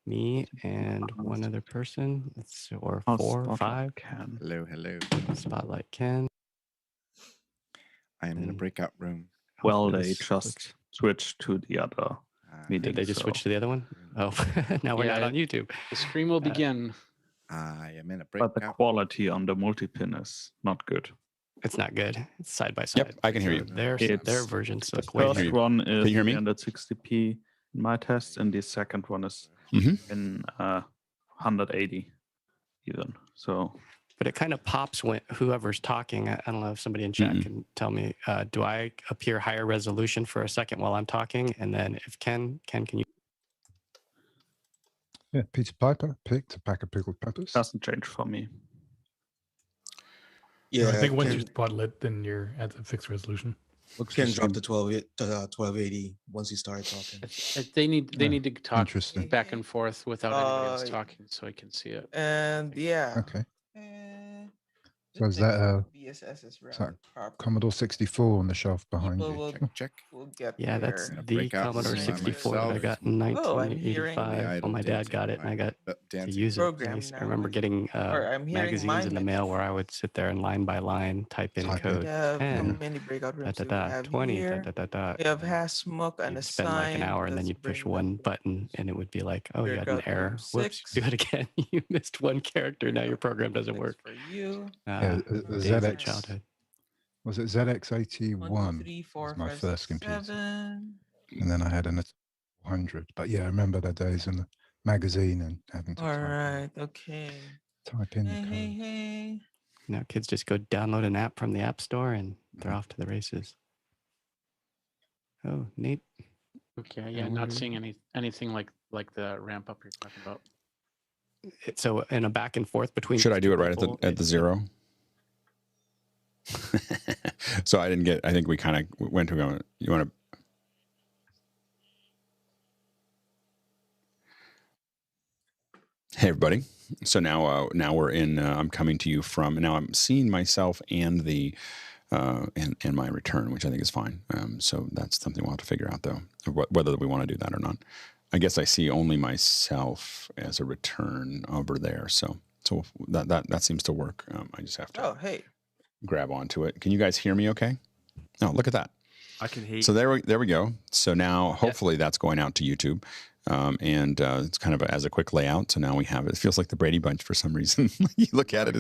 me and one other person. Or 4 or 5. Hello, hello. Spotlight Ken. I am in a breakout room. Well, they just switched to the other meeting. Did they just switch to the other one? Oh, now we're not on YouTube. The stream will begin. I am in a breakout. But the quality on the multi-pin is not good. It's not good. It's side by side. Yep, I can hear you. Their versions The look way first better. one Can you is hear me? 360p in my test, and the second one is in 180 even. So, but it kind of pops when whoever's talking. I don't know if somebody in chat can tell me. Do I appear higher resolution for a second while I'm talking? And then if Ken, can you? Yeah, Peter Piper picked a pack of pickled peppers. Doesn't change for me. Yeah, I think once Ken- you're spotlit, then you're at the fixed resolution. Ken dropped to 1280 once he started talking. They need to talk Interesting. back and forth without anybody else talking, so I can see it. And yeah. Okay. So is that VSS is is that Commodore 64 on the shelf behind People you? will, Check. will get Yeah, that's there. the Commodore 64 that I got in Oh, I'm hearing 1985. Well, my dad got it, and I got to use it. Program I remember getting Or I'm hearing magazines mine in the mail where I would sit there and line by line type in code. How 10, many breakout rooms do we 20, have here? We have Hasmuk and You'd spend like an hour, and then you'd push one button, and it would be like, "Oh, you had an Breakout error. room Whoops, 6. do it again. You missed one character. Now your program doesn't work." For you. Yeah, the Days of ZX. childhood. Was it ZX81? 3, 4, was my 5, first 6, computer. 7. And then I had an 100. But yeah, I remember the days in the magazine and having to All right. Okay. type in the Hey, code. hey, hey. Now kids just go download an app from the App Store, and they're off to the races. Oh, neat. Okay, yeah, not seeing anything like the ramp up you're talking about. So in a back and forth between. Should I do it two right people, at the 0? So I didn't get. I think we kind of went to go. You want to? Hey everybody. So now we're in. I'm coming to you from. Now I'm seeing myself and the and my return, which I think is fine. So that's something we'll have to figure out though, whether we want to do that or not. I guess I see only myself as a return over there. So that seems to work. I just have to. Oh, hey. Grab onto it. Can you guys hear me okay? Oh, look at that. I can hear you. So there we go. So now hopefully that's going out to YouTube. And it's kind of as a quick layout. So now we have it. It feels like the Brady Bunch for some reason. You look at it,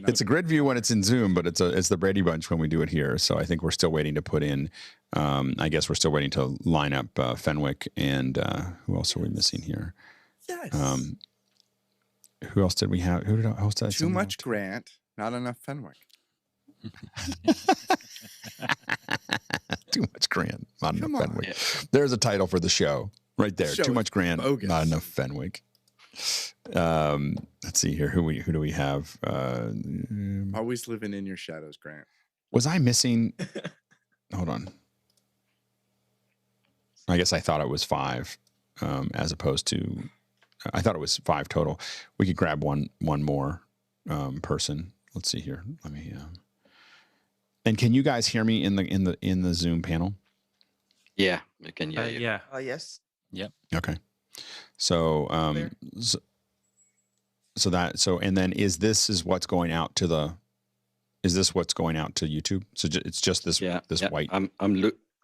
it's a grid view when it's in Zoom, but it's the Brady Bunch when we do it here. So I think we're still waiting to put in, I guess we're still waiting to line up Fenwick and who else are we missing here? Yes. Who else did we have? Who did I host that? Too much Grant, not enough Fenwick. Too much Grant, not Come enough on. Fenwick. Yeah. There's a title for the show right there. Show Too is much Grant, bogus. not enough Fenwick. Let's see here. Who do we have? Always living in your shadows, Grant. Was I missing? Hold on. I guess I thought it was 5, as opposed to. I thought it was 5 total. We could grab one more person. Let's see here. Let me. And can you guys hear me in the Zoom panel? Yeah, we can hear you. Yeah. Yes. Yep. Okay. So and then is this what's going out to YouTube? So it's just this white. I'm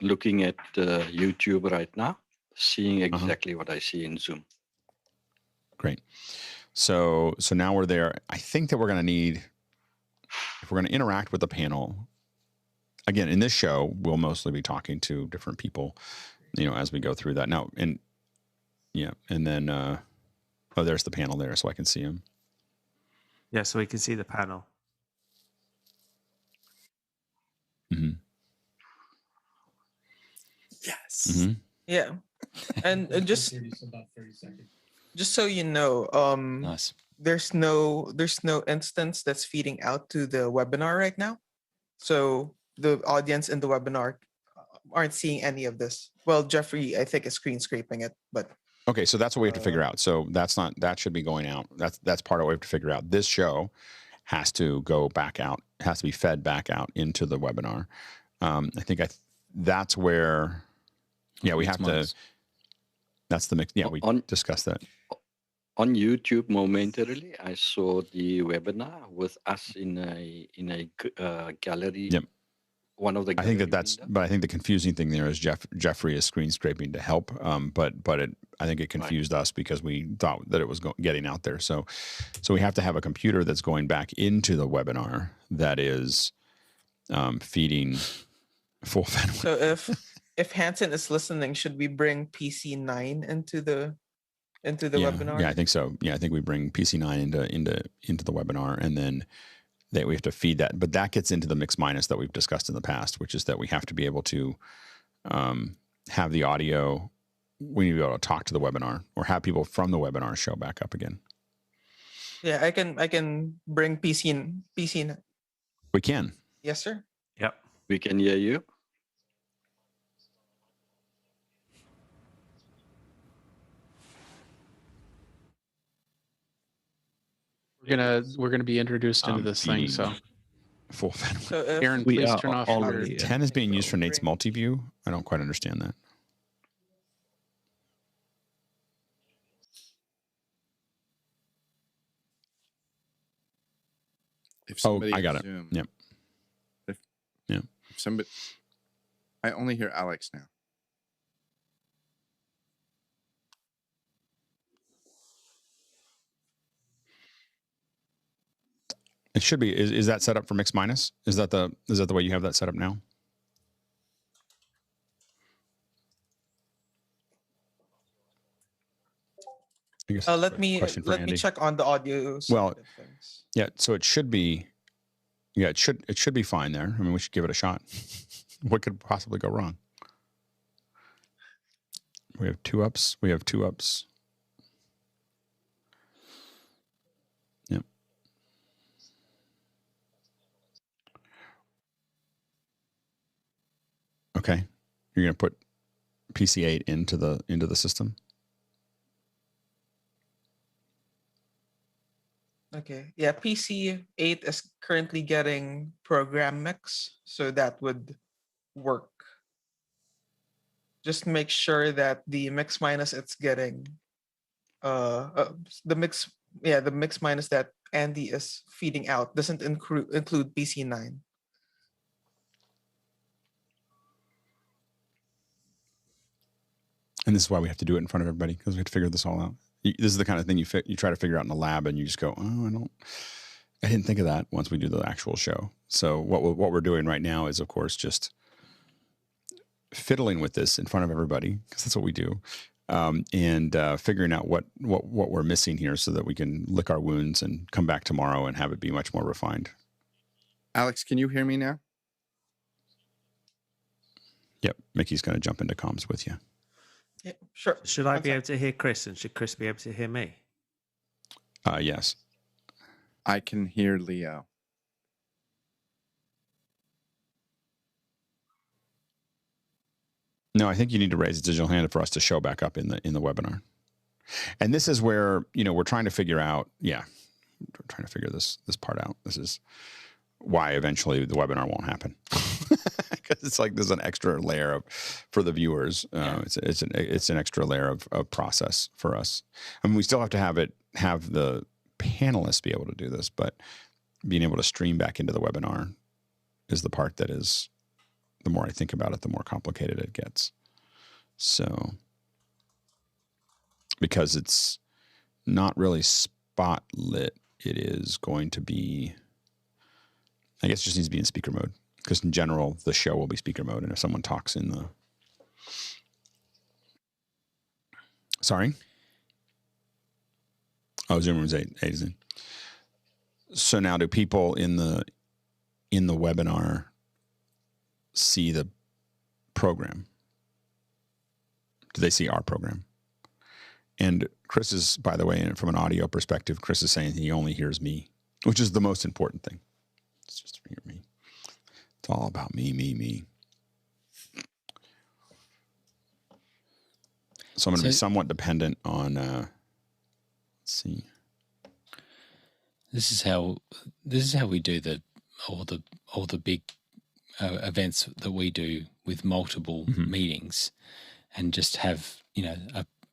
looking at YouTube right now, seeing exactly what I see in Zoom. Great. So now we're there. I think that we're going to need, if we're going to interact with the panel, again, in this show, we'll mostly be talking to different people, as we go through that. Now, and then, there's the panel there, so I can see him. Yeah, so we can see the panel. Mm-hmm. Yes. Mm-hmm. Yeah. And just so you know, Nice. there's no instance that's feeding out to the webinar right now, so the audience in the webinar aren't seeing any of this. Well, Jeffrey, I think, is screen scraping it, but okay, so that's what we have to figure out. So that should be going out. That's part of what we have to figure out. This show has to go back out, has to be fed back out into the webinar. I think that's where, yeah, we have to. That's the mix. Yeah, we discussed that. On YouTube momentarily, I saw the webinar with us in a gallery. Yep. One of the. I think but I think the confusing thing there is Jeffrey is screen scraping to help. But I think it confused us because we thought that it was getting out there. So we have to have a computer that's going back into the webinar that is feeding full bandwidth. So if Hanson is listening, should we bring PC9 into the webinar? Yeah, I think so. Yeah, I think we bring PC9 into the webinar, and then that we have to feed that. But that gets into the mix minus that we've discussed in the past, which is that we have to be able to have the audio. We need to be able to talk to the webinar or have people from the webinar show back up again. Yeah, I can bring PC. We can. Yes, sir. Yep. We can hear you. We're gonna be introduced into this thing. So full bandwidth. So if Aaron, please turn off your 10 is being used for Nate's multi-view. I don't quite understand that. If I got it. Zoom, Yep. If Yeah. somebody, I only hear Alex now. It should be. Is that set up for mix minus? Is that the way you have that set up now? I guess let me check on the audio. Well, yeah. So it should be. Yeah, it should be fine there. I mean, we should give it a shot. What could possibly go wrong? We have two ups. Yep. Okay. You're going to put PC8 into the system. Okay. Yeah, PC8 is currently getting program mix, so that would work. Just make sure that the mix minus it's getting the mix minus that Andy is feeding out doesn't include PC9. And this is why we have to do it in front of everybody, because we have to figure this all out. This is the kind of thing you try to figure out in the lab, and you just go, oh, I didn't think of that once we do the actual show. So what we're doing right now is, of course, just fiddling with this in front of everybody, because that's what we do, and figuring out what we're missing here so that we can lick our wounds and come back tomorrow and have it be much more refined. Alex, can you hear me now? Yep. Mickey's going to jump into comms with you. Yeah, sure. Should I be able to hear Chris, and should Chris be able to hear me? Yes. I can hear Leo. No, I think you need to raise a digital hand for us to show back up in the webinar. And this is where, we're trying to figure out, we're trying to figure this part out. This is why eventually the webinar won't happen. Because it's like there's an extra layer for the viewers. It's an extra layer of process for us. I mean, we still have to have the panelists be able to do this, but being able to stream back into the webinar is the part that is, the more I think about it, the more complicated it gets. So, because it's not really spot lit, it is going to be, I guess it just needs to be in speaker mode, because in general, the show will be speaker mode. And if someone talks in the, sorry? Oh, Zoom Rooms 8 is in. So now do people in the webinar see the program? Do they see our program? And Chris is, by the way, from an audio perspective, Chris is saying he only hears me, which is the most important thing. It's just to hear me. It's all about me, me, me. So I'm going to be somewhat dependent on, let's see. This is how we do all the big events that we do with multiple meetings, and just have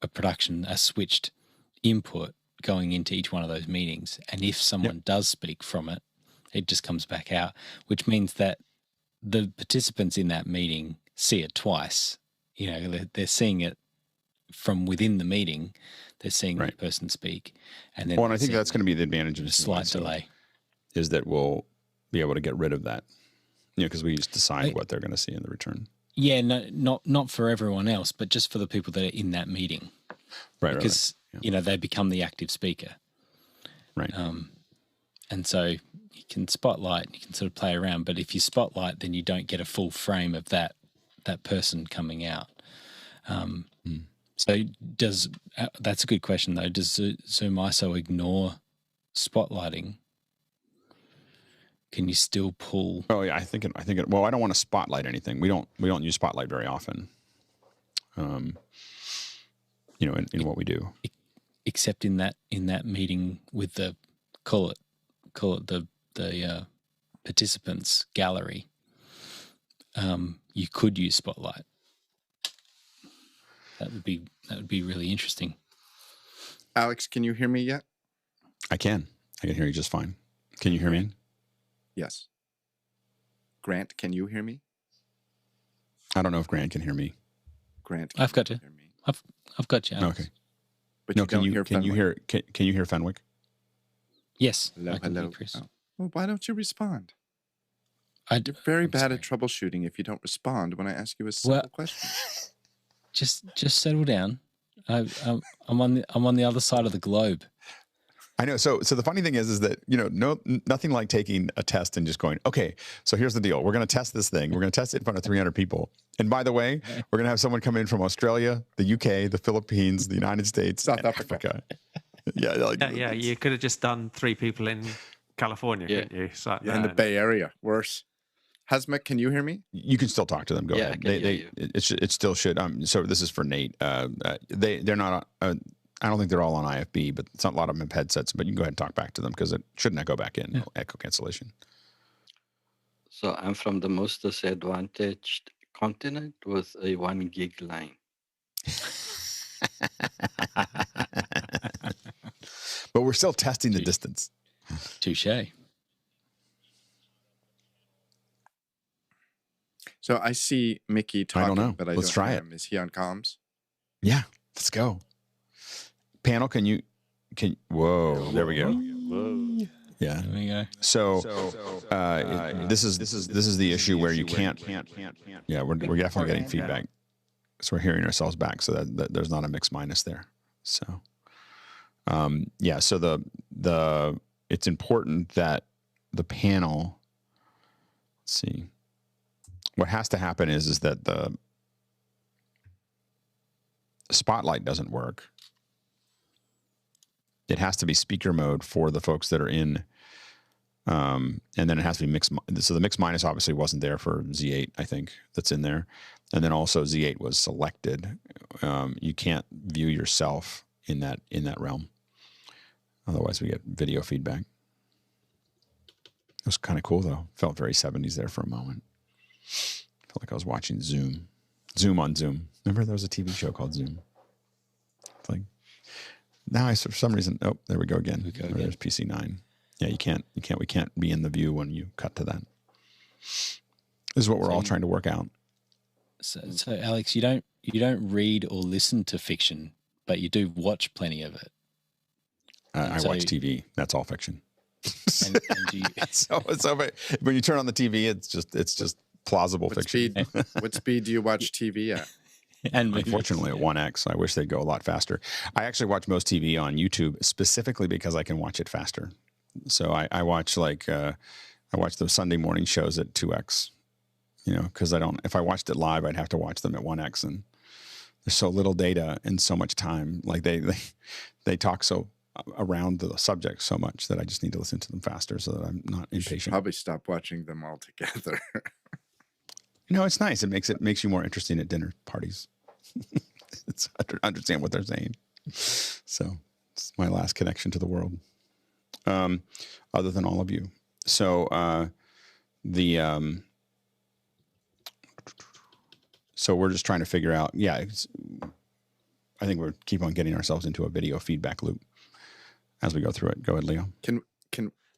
a production, a switched input going into each one of those meetings. And if someone does speak from it, it just comes back out, which means that the participants in that meeting see it twice. They're seeing it from within the meeting. They're seeing the person speak. And then and I think that's going to be the advantage of a slight delay. Is that we'll be able to get rid of that, because we just decide what they're going to see in the return. Yeah, no, not for everyone else, but just for the people that are in that meeting. Right. Because, they become the active speaker. Right. And so you can spotlight, you can sort of play around, but if you spotlight, then you don't get a full frame of that person coming out. So that's a good question though. Does Zoom ISO ignore spotlighting? Can you still pull? Oh yeah, I think it. Well, I don't want to spotlight anything. We don't use Spotlight very often. In what we do. Except in that meeting with the call it the participants gallery. You could use Spotlight. That would be really interesting. Alex, can you hear me yet? I can hear you just fine. Can you hear me? Yes. Grant, can you hear me? I don't know if Grant can hear me. Grant, I've got you. I've got you. Alex. Okay. But no, you can don't you hear can you Fenwick? hear can you hear Fenwick? Yes. Hello, I can hear hello. Chris. Oh. Well, why don't you respond? You're very bad at troubleshooting if you don't respond when I ask you a simple question. Just settle down. I'm on the other side of the globe. I know. So the funny thing is that, nothing like taking a test and just going, okay, so here's the deal. We're going to test this thing. We're going to test it in front of 300 people. And by the way, we're going to have someone come in from Australia, the UK, the Philippines, the United States, South Africa. Yeah, you could have just done 3 people in California, couldn't you? So, in the Bay Area. Worse. Hazmat, can you hear me? You can still talk to them. Go ahead. I can hear you. It still should. So this is for Nate. They're not. I don't think they're all on IFB, but a lot of them have headsets. But you can go ahead and talk back to them because it shouldn't echo back in. No echo cancellation. So I'm from the most disadvantaged continent with a 1 gig line. But we're still testing the distance. Touche. So I see Mickey talking, I don't know. but I Let's don't try hear it. him. Is he on comms? Yeah, let's go. Panel, whoa, there we go. Whoa. Yeah. There we go. So this is the issue where you can't. Yeah, we're definitely getting feedback. So we're hearing ourselves back. So that there's not a mix minus there. So, so it's important that the panel. Let's see. What has to happen is that the spotlight doesn't work. It has to be speaker mode for the folks that are in, and then it has to be mix. So the mix minus obviously wasn't there for Z8, I think that's in there, and then also Z8 was selected. You can't view yourself in that realm. Otherwise, we get video feedback. It was kind of cool though. Felt very 70s there for a moment. Felt like I was watching Zoom on Zoom. Remember there was a TV show called Zoom? It's like now for some reason, there we go again. There's PC9. Yeah, we can't be in the view when you cut to that. This is what we're all trying to work out. So Alex, you don't read or listen to fiction, but you do watch plenty of it. I watch TV. That's all fiction. And you, so when you turn on the TV, it's just plausible fiction. What speed do you watch TV at? And unfortunately, at 1x. I wish they'd go a lot faster. I actually watch most TV on YouTube specifically because I can watch it faster. So I watch I watch the Sunday morning shows at 2x. Because if I watched it live, I'd have to watch them at 1x, and there's so little data and so much time. Like they talk so around the subject so much that I just need to listen to them faster so that I'm not You should impatient. probably stop watching them all together. It's nice. It makes you more interesting at dinner parties. It's understand what they're saying. So it's my last connection to the world. Other than all of you. So so we're just trying to figure out. Yeah, I think we're keep on getting ourselves into a video feedback loop as we go through it. Go ahead, Leo.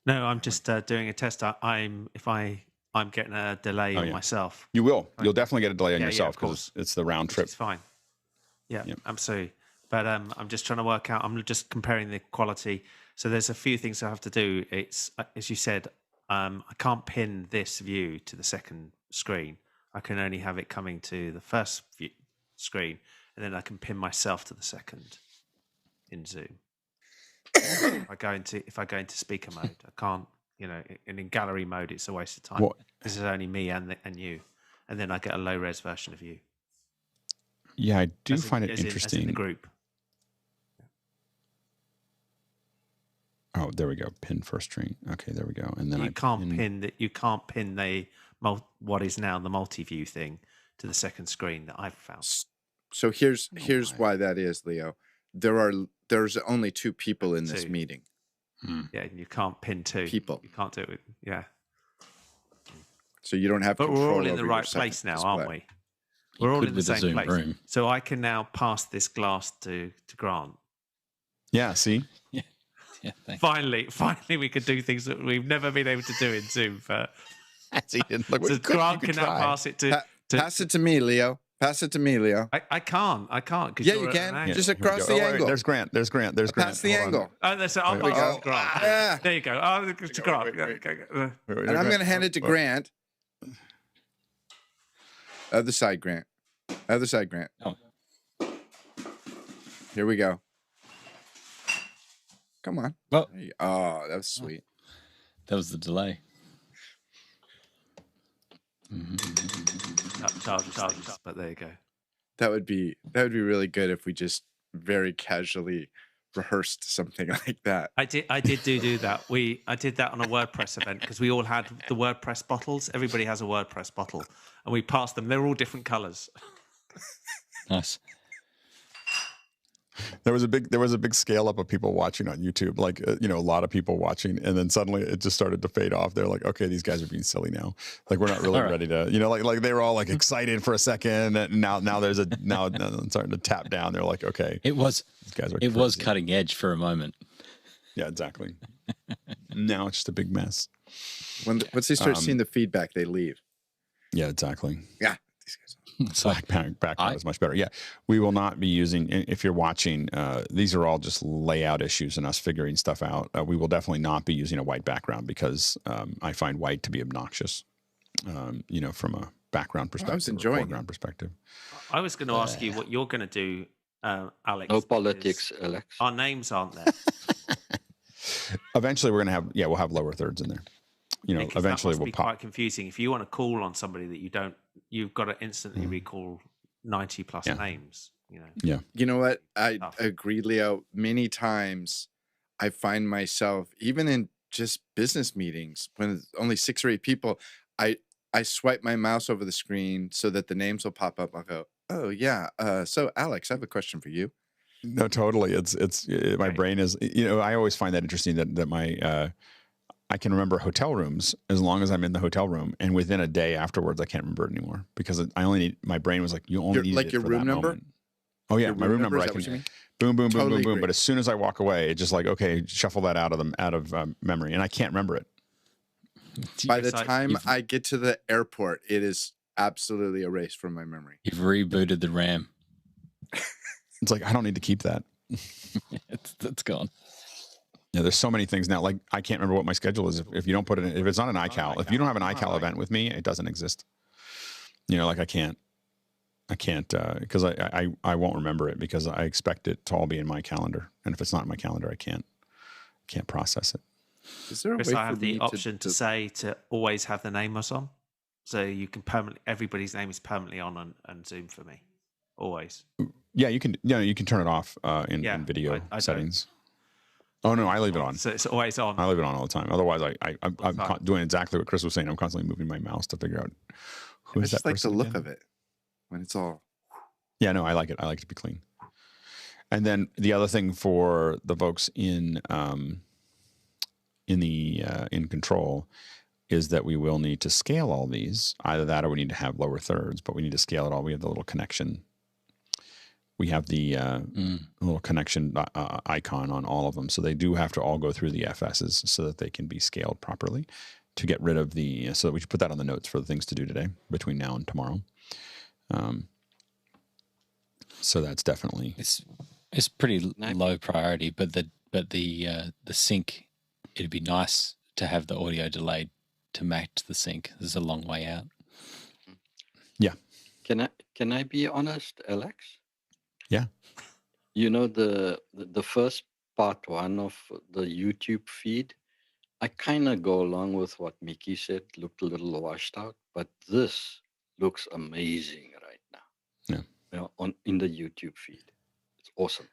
No, I'm just doing a test. I'm getting a delay on myself. You will. You'll definitely get a delay on Yeah, yourself of because it's the round trip. It's fine. Yeah, absolutely. But I'm just trying to work out. I'm just comparing the quality. So there's a few things I have to do. It's as you said. I can't pin this view to the second screen. I can only have it coming to the first screen, and then I can pin myself to the second in Zoom. If I go into speaker mode, I can't. And in gallery mode, it's a waste of time. This is only me and you, and then I get a low res version of you. Yeah, I do find it interesting. As in the group. Oh, there we go. Pin first screen. Okay, there we go. And then you can't pin the what is now the multi-view thing to the second screen that I've found. So here's why that is, Leo. There's only 2 people in this meeting. Yeah, and you can't pin 2 people. You can't do it. Yeah. So you don't have. But control we're all in over the your right second place now, display. aren't we? We're all in the same place. Room. So I can now pass this glass to Grant. Yeah. See. Yeah, thanks. Finally, we could do things that we've never been able to do in Zoom. So Grant can now pass it to. Pass it to me, Leo. Pass it to me, Leo. I can't. Yeah, you can. Just across the angle. There's Grant. Pass the angle. Oh, that's I'll pass it to Grant. Yeah. There you go. Oh, to Grant. And I'm going to hand it to Grant. Other side, Grant. Oh. Here we go. Come on. Well, oh, that was sweet. That was the delay. But there you go. That would be really good if we just very casually rehearsed something like that. I did do that. I did that on a WordPress event because we all had the WordPress bottles. Everybody has a WordPress bottle, and we passed them. They're all different colors. Nice. There was a big scale up of people watching on YouTube, like a lot of people watching, and then suddenly it just started to fade off. They're like, okay, these guys are being silly now. Like we're not really ready to, like they were all like excited for a second, and now it's starting to tap down. They're like, okay, it was crazy. Cutting edge for a moment. Yeah, exactly. Now it's just a big mess. Once they start seeing the feedback, they leave. Yeah, exactly. Yeah. These guys. Background is much better. Yeah, we will not be using. If you're watching, these are all just layout issues and us figuring stuff out. We will definitely not be using a white background because I find white to be obnoxious. From a background perspective, I was enjoying foreground perspective. I was going to ask you what you're going to do, Alex. No politics, Alex. Our names aren't there. Eventually, we're going to we'll have lower thirds in there. Eventually we'll be quite confusing. If you want to call on somebody that you've got to instantly recall 90 plus names. Yeah. You know what? I agree, Leo. Many times I find myself, even in just business meetings, when it's only 6 or 8 people, I swipe my mouse over the screen so that the names will pop up. I'll go, oh yeah. So Alex, I have a question for you. No, totally. My brain is. I always find that interesting that my. I can remember hotel rooms as long as I'm in the hotel room, and within a day afterwards, I can't remember it anymore because I only need. My brain was like, you only need like your room number. Moment. Oh yeah, my room number. I can boom, boom, totally boom, boom, boom. But as soon as I walk away, it's just like, okay, shuffle that out of memory, and I can't remember it. By the time I get to the airport, it is absolutely erased from my memory. You've rebooted the RAM. It's like I don't need to keep that. It's gone. Yeah, there's so many things now. Like I can't remember what my schedule is if you don't put it in. If it's not an iCal, if you don't have an iCal event with me, it doesn't exist. Like I can't because I won't remember it because I expect it to all be in my calendar, and if it's not in my calendar, I can't process it. Is there a Chris, way I have for the me option to say to always have the name on, so you can everybody's name is permanently on Zoom for me. always? Yeah, you can. Yeah, you can turn it off in video I settings. Oh no, I leave it on. So it's always on. I leave it on all the time. Otherwise, I'm doing exactly what Chris was saying. I'm constantly moving my mouse to figure out who I is just that like the person look again? of it when it's all. Yeah, no, I like it. I like it to be clean. And then the other thing for the folks in control is that we will need to scale all these. Either that or we need to have lower thirds, but we need to scale it all. We have the little connection. We have the little connection icon on all of them. So they do have to all go through the FSs so that they can be scaled properly to get rid of the, so we should put that on the notes for the things to do today between now and tomorrow. So that's definitely. It's pretty low priority, but the sync, it'd be nice to have the audio delayed to match the sync. This is a long way out. Yeah. Can I be honest, Alex? Yeah. You know, the first part one of the YouTube feed, I kind of go along with what Mickey said, looked a little washed out, but this looks amazing right now. Yeah. You know, in the YouTube feed. It's awesome.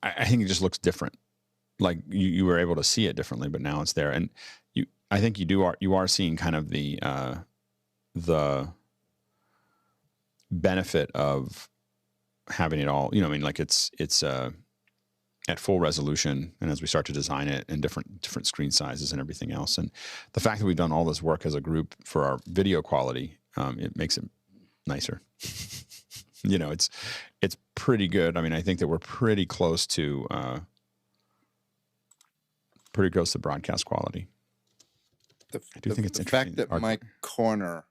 I think it just looks different. Like you were able to see it differently, but now it's there. And I think you are seeing kind of the benefit of having it all, I mean, like it's at full resolution. And as we start to design it in different screen sizes and everything else. And the fact that we've done all this work as a group for our video quality, it makes it nicer. It's pretty good. I mean, I think that we're pretty close to broadcast quality. I do think it's the interesting. fact that my corner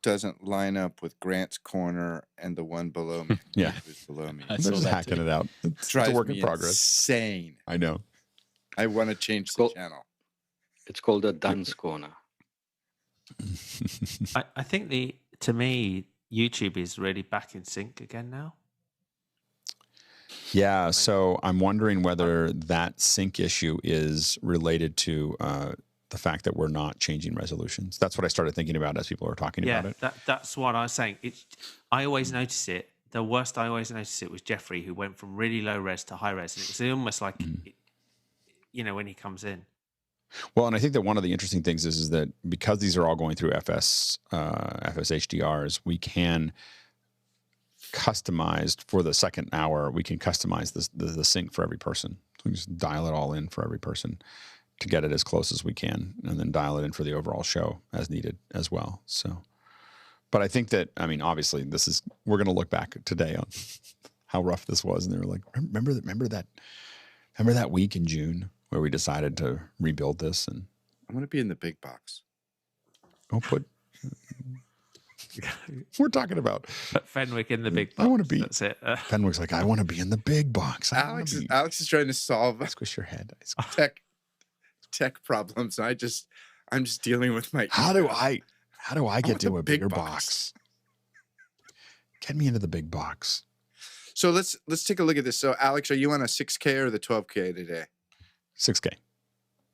doesn't line up with Grant's corner and the one below me. Yeah. Who's below me. They're just hacking it out. It's a work in progress. Insane. I know. I want to change the channel. It's called a dance corner. I think to me, YouTube is really back in sync again now. Yeah, so I'm wondering whether that sync issue is related to the fact that we're not changing resolutions. That's what I started thinking about as people were talking about it. That's what I was saying. I always notice it. The worst I always noticed it was Jeffrey, who went from really low res to high res. And it was almost like, when he comes in. Well, and I think that one of the interesting things is that because these are all going through FS HDRs, we can customize for the second hour. We can customize the sync for every person. So we just dial it all in for every person to get it as close as we can, and then dial it in for the overall show as needed as well. So, but I think that, I mean, obviously we're going to look back today on how rough this was. And they were like, remember that week in June where we decided to rebuild this? And I want to be in the big box. We're talking about Fenwick in the big box. I want to be. That's it. Fenwick's like, I want to be in the big box. Alex is trying to solve squish your head. tech problems. I'm just dealing with my. How do I get to a bigger box? Get me into the big box. So let's take a look at this. So Alex, are you on a 6K or the 12K today? 6K.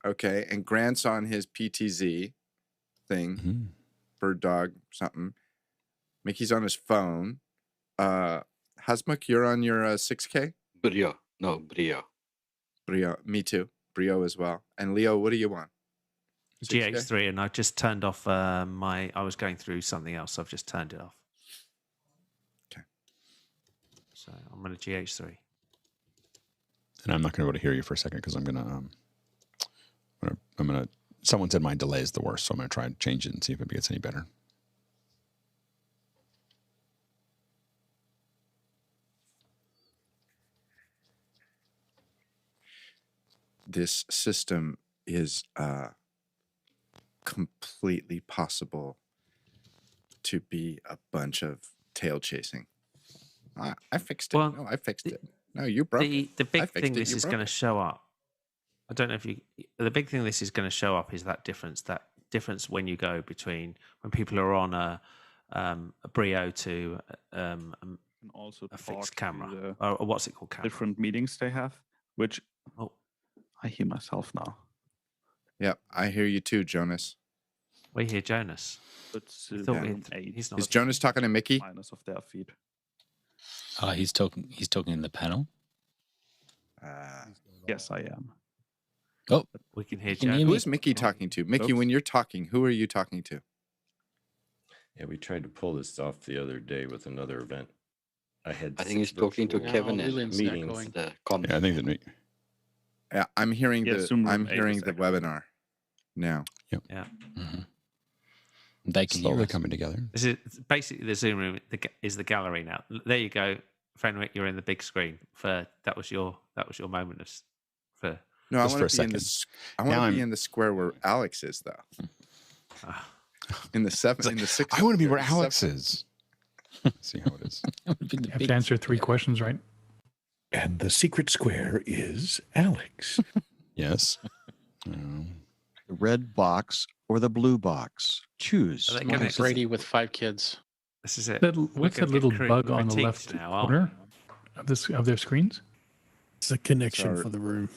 Okay, and Grant's on his PTZ thing, bird dog something. Mickey's on his phone. Hasmuk, you're on your 6K? BRIO. No, BRIO. BRIO. Me too. BRIO as well. And Leo, what do you want? GH3, and I just turned off I was going through something else. So I've just turned it off. Okay. So I'm on a GH3. And I'm not going to be able to hear you for a second because I'm gonna someone said my delay is the worst, so I'm gonna try and change it and see if it gets any better. This system is completely possible to be a bunch of tail chasing. I fixed it. Well, no, I fixed it. No, you broke it. The big thing this is going to show up. I don't know if the big thing this is going to show up is that difference when you go between when people are on a BRIO to and also a fixed camera or what's it called? Camera. Different meetings they have, which I hear myself now. Yeah, I hear you too, Jonas. We hear Jonas. It's I thought yeah. he's not. Is Jonas talking to Mickey? Minus of their feed. Oh, he's talking in the panel. Yes, I am. Oh, we can hear can hear Jonas. me. Who is Mickey talking to? Mickey, when you're talking, who are you talking to? Yeah, we tried to pull this off the other day with another event. I think he's talking to Kevin and meetings. the comments. Yeah, I think that me. Yeah, I'm hearing Yeah, Zoom I'm Room 8 hearing is the active. webinar now. Yeah. Mm-hmm. They can Slowly hear us. coming together. This is basically the Zoom room is the gallery now. There you go, FiLMiC. You're in the big screen. That was your moment of for. No, I Just for want a to be in second. this. I Now want to be I'm- in the square where Alex is, though. In the sixth. I want to be where square, Alex seven. is. See how it is. You have to answer 3 questions, right? And the secret square is Alex. Yes. The red box or the blue box. Choose. Are they Mike gonna- Brady with 5 kids. This is it. What's that little bug on the left corner of their screens? It's a connection Sorry. for the room.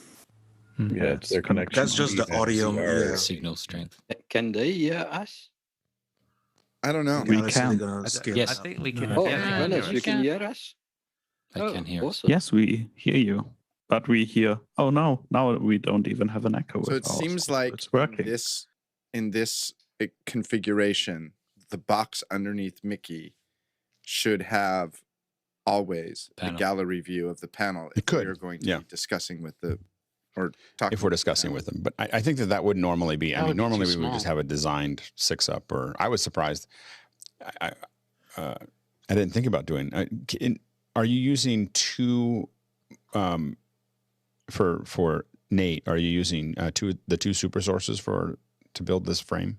Yeah, it's their connection. That's just the audio. Yeah. Signal strength. Can they hear us? I don't know. We Alex, they're can. gonna skip. Yes. I think we can. Oh, yeah, Jonas, yeah, you can hear us? They can hear us. Awesome. Yes, we hear you, but we hear. Oh no! Now we don't even have an echo. So with it our seems sound, like it's working. in this configuration, the box underneath Mickey should have always a Panel. gallery view of the panel. It could, We're going to yeah. be discussing with the or talking. If we're discussing with them, but I think that would normally be. That I mean, would be normally too we would just small. have a designed 6-up, or I was surprised. I didn't think about doing. Are you using 2 for Nate? Are you using the 2 super sources to build this frame?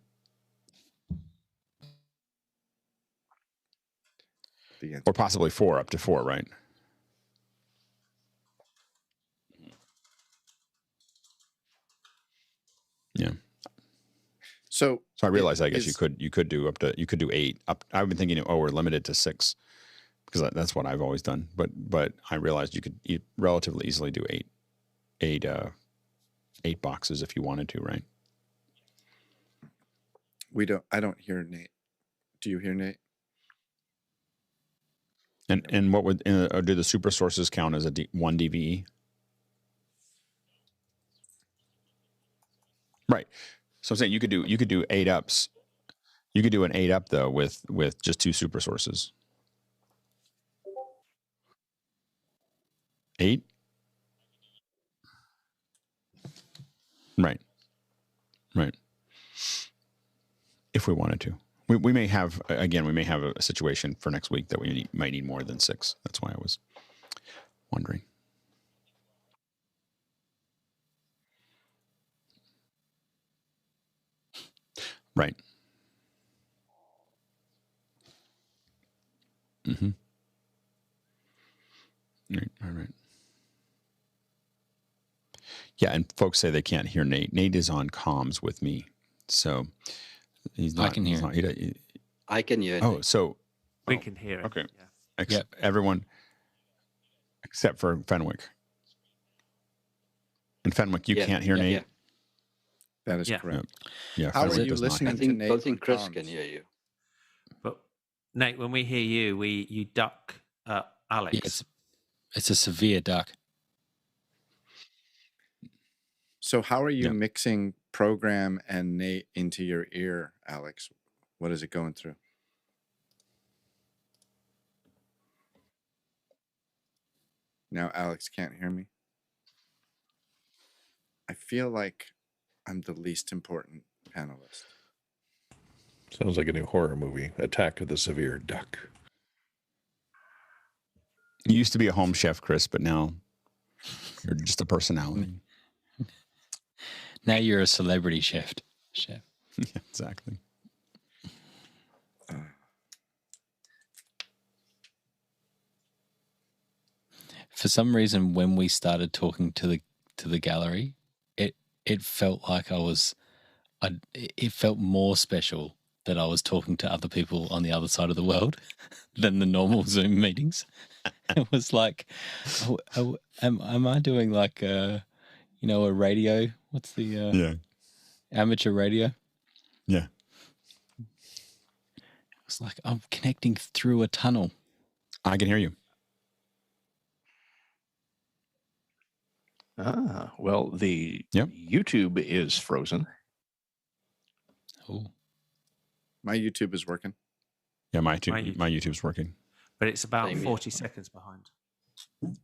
Or possibly 4, up to 4, right? Yeah. So I realize, I guess is- you could do 8. I've been thinking, we're limited to 6, because that's what I've always done. But I realized you could relatively easily do 8 boxes if you wanted to, right? I don't hear Nate. Do you hear Nate? And what would do the super sources count as 1 DVE? Right. So I'm saying you could do 8 ups. You could do an 8 up though with just 2 super sources. 8. Right. If we wanted to, we may have a situation for next week that we might need more than 6. That's why I was wondering. Right. Mm-hmm. Right. Yeah, and folks say they can't hear Nate. Nate is on comms with me, so he's not. I can hear. I can hear. Oh, so we can hear it. Okay. Yeah. Everyone except for FiLMiC. And FiLMiC, you can't hear Nate. Yeah. That is correct. Yeah. How are FiLMiC you does not listening hear. to Nate? I think on Chris comms? can hear you. But Nate, when we hear you, you duck Alex. Yeah, it's a severe duck. So how are you mixing program and Nate into your ear, Alex? What is it going through? Now Alex can't hear me. I feel like I'm the least important panelist. Sounds like a new horror movie, Attack of the Severe Duck. You used to be a home chef, Chris, but now you're just a personality. Now you're a celebrity chef. Yeah, exactly. For some reason, when we started talking to the gallery, it felt like it felt more special that I was talking to other people on the other side of the world than the normal Zoom meetings. It was like, am I doing like a radio? What's the amateur radio? Yeah. It's like I'm connecting through a tunnel. I can hear you. Well, the YouTube is frozen. Oh, my YouTube is working. Yeah, my YouTube's working. But it's about 40 seconds behind.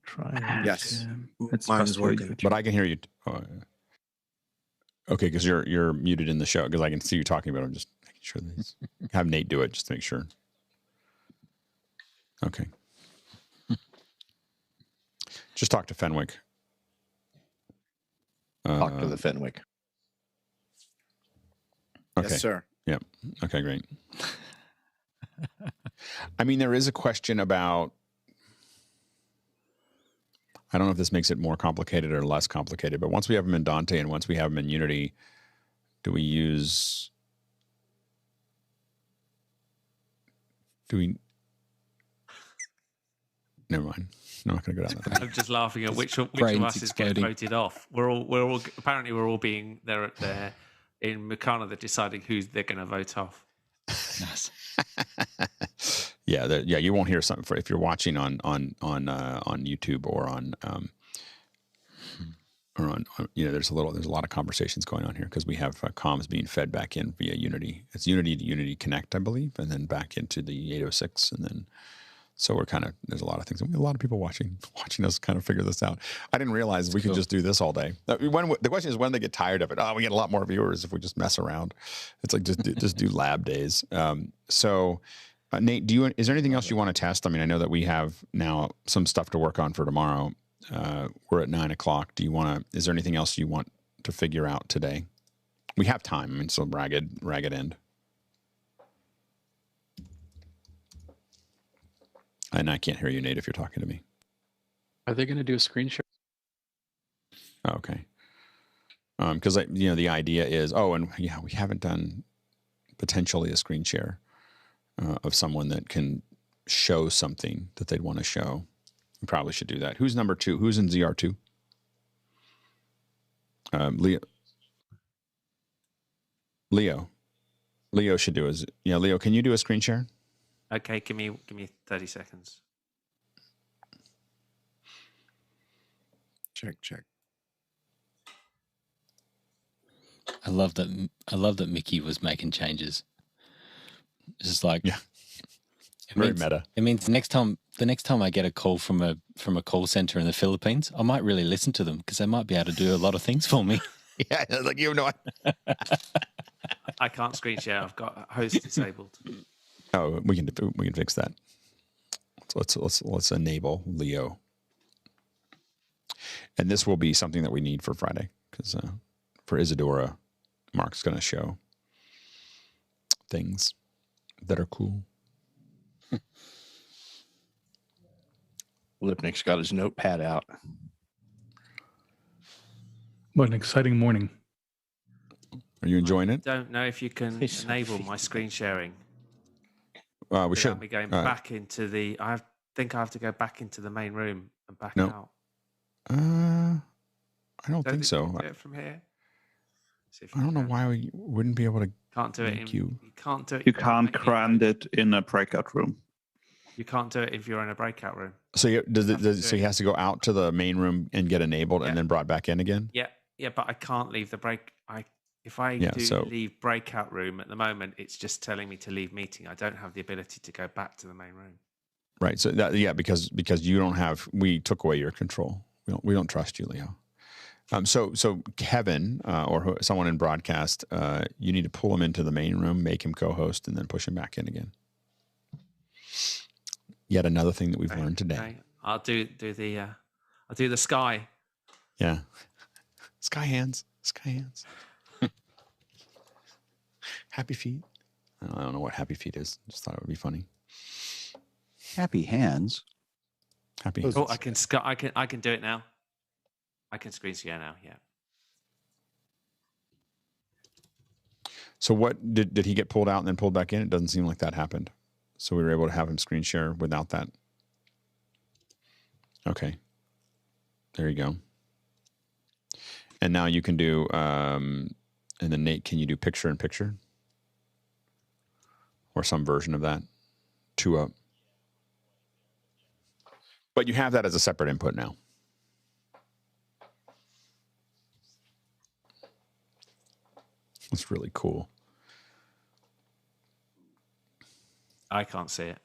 Try. Yes, mine's working. But I can hear you. Okay, because you're muted in the show because I can see you talking about it. I'm just making sure these. Have Nate do it just to make sure. Okay. Just talk to Fenwick. Talk to the Fenwick. Okay. Yes, sir. Yep. Okay, great. I mean, there is a question about, I don't know if this makes it more complicated or less complicated, but once we have them in Dante and once we have them in Unity, do we, never mind. I'm not going to go down that. I'm just laughing at which of us is getting voted off. We're all apparently we're all being there in Mukana. They're deciding who they're going to vote off. Nice. Yeah, you won't hear something if you're watching on YouTube or on there's a lot of conversations going on here because we have comms being fed back in via Unity. It's Unity to Unity Connect, I believe, and then back into the 806, and then so we're kind of there's a lot of things. We have a lot of people watching us kind of figure this out. I didn't realize we could just do this all day. The question is when they get tired of it. Oh, we get a lot more viewers if we just mess around. It's like just do lab days. Nate, is there anything else you want to test? I mean, I know that we have now some stuff to work on for tomorrow. We're at 9:00. Is there anything else you want to figure out today? We have time. I mean, so ragged end. And I can't hear you, Nate, if you're talking to me. Are they going to do a screen share? Okay. Because the idea is, we haven't done potentially a screen share of someone that can show something that they'd want to show. We probably should do that. Who's number 2? Who's in ZR2? Leo should do his. Yeah, Leo, can you do a screen share? Okay, give me 30 seconds. Check. I love that Mickey was making changes. It's just like very meta. It means the next time I get a call from a call center in the Philippines, I might really listen to them because they might be able to do a lot of things for me. Yeah, like you know. I can't screen share. I've got host disabled. Oh, we can fix that. Let's enable Leo, and this will be something that we need for Friday because for Isadora, Mark's going to show things that are cool. Lipnick's got his notepad out. What an exciting morning. Are you enjoying it? I don't know if you can enable my screen sharing. We should. Be going back into the. I think I have to go back into the main room and back out. I don't think so. Do it from here. I don't know why we wouldn't be able to. Can't do it. You can't do it. You can't grant it in a breakout room. You can't do it if you're in a breakout room. So so he has to go out to the main room and get enabled and then brought back in again. Yeah, but I can't leave the break. If I leave breakout room at the moment, it's just telling me to leave meeting. I don't have the ability to go back to the main room. Right. So because you don't have, we took away your control. We don't trust you, Leo. So Kevin or someone in broadcast, you need to pull him into the main room, make him co-host, and then push him back in again. Yet another thing that we've learned today. Okay. I'll do the sky. Yeah. Sky hands. Happy feet. I don't know what happy feet is. Just thought it would be funny. Happy hands. Happy hands. Oh, I can do it now. I can screen share now. Yeah. So what did he get pulled out and then pulled back in? It doesn't seem like that happened. So we were able to have him screen share without that. Okay. There you go. And now you can do, and then Nate, can you do picture in picture? or some version of that to a. But you have that as a separate input now. It's really cool. I can't see it.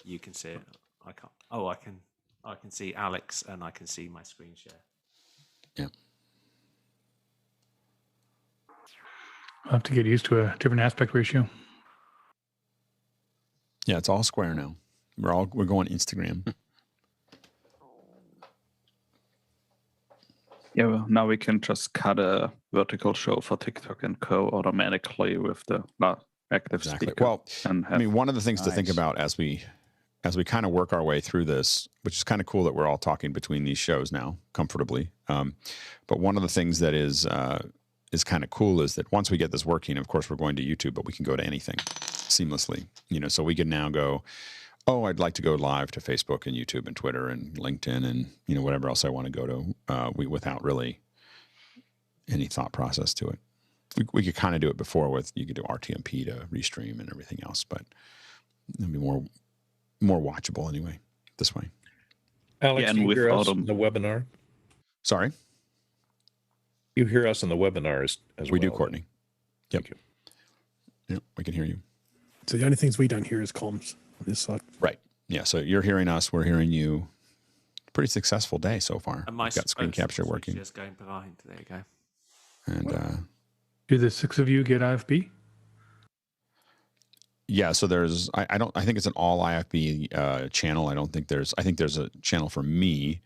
You can see it. I can't. Oh, I can. I can see Alex, and I can see my screen share. Yeah. I'll have to get used to a different aspect ratio. Yeah, it's all square now. We're going Instagram. Yeah, well, now we can just cut a vertical show for TikTok and Co. automatically with the active speaker. Well, and I mean, one of the things to think about as we kind of work our way through this, which is kind of cool that we're all talking between these shows now comfortably. But one of the things that is kind of cool is that once we get this working, of course, we're going to YouTube, but we can go to anything seamlessly. So we can now go, oh, I'd like to go live to Facebook and YouTube and Twitter and LinkedIn and whatever else I want to go to, without really any thought process to it. We could kind of do it before with, you could do RTMP to restream and everything else, but it'd be more watchable anyway this way. Alex, do you hear us in the webinar? Sorry? You hear us in the webinar as well? We do, Courtney. Yep. Thank you. Yep, we can hear you. So the only things we don't hear is comms on this side. Right. Yeah, so you're hearing us, we're hearing you. Pretty successful day so far. And my We've got screen capture working. Just going behind. There you go. And do the 6 of you get IFB? Yeah, so there's I think it's an all IFB channel. I think there's a channel for me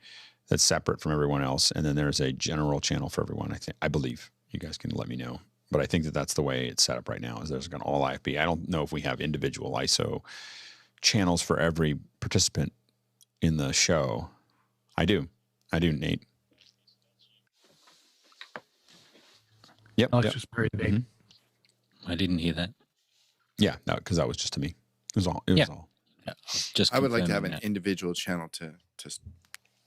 that's separate from everyone else, and then there's a general channel for everyone. I believe. You guys can let me know, but I think that's the way it's set up right now. Is there's an all IFB. I don't know if we have individual ISO channels for every participant in the show. I do, Nate. Yep. Alex just buried Nate. Mm-hmm. I didn't hear that. Yeah, no, because that was just to me. It was all. It was all. Just I would like to have confirming an that. individual channel to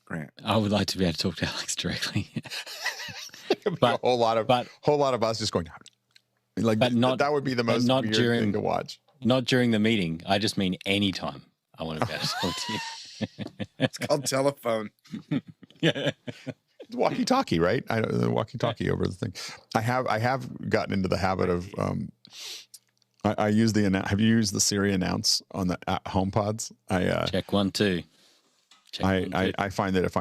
Grant. I would like to be able to talk to Alex directly. But a whole lot of us just going like, but not, that would be the most not weird during, thing to watch. Not during the meeting. I just mean anytime I want to be able to talk to you. It's called telephone. Yeah. Walkie-talkie, right? The walkie-talkie over the thing. I have gotten into the habit of I use have you used the Siri announce on the HomePods? Check 1 2. I find that if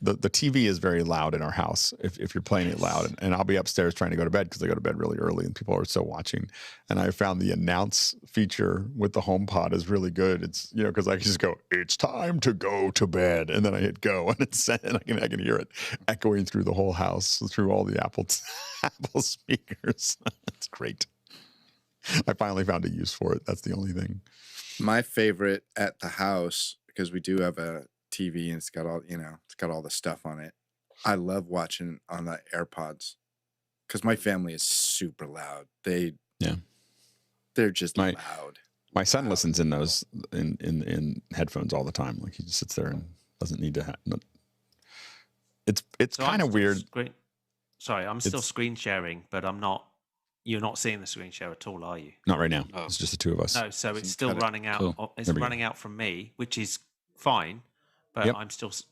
the TV is very loud in our house, if you're playing it loud, and I'll be upstairs trying to go to bed because I go to bed really early and people are still watching, and I found the announce feature with the HomePod is really good. It's because I can just go, it's time to go to bed, and then I hit go, and I can hear it echoing through the whole house through all the Apple speakers. It's great. I finally found a use for it. That's the only thing. My favorite at the house, because we do have a TV and it's got all the stuff on it. I love watching on the AirPods because my family is super loud. They're just loud. My son listens in those in headphones all the time. Like he just sits there and doesn't need to have. It's kind of weird. Sorry, I'm still screen sharing, but I'm not. You're not seeing the screen share at all, are you? Not right now. It's just the two of us. No, so it's still running out. Cool. It's running out from me, which is fine, but Yep.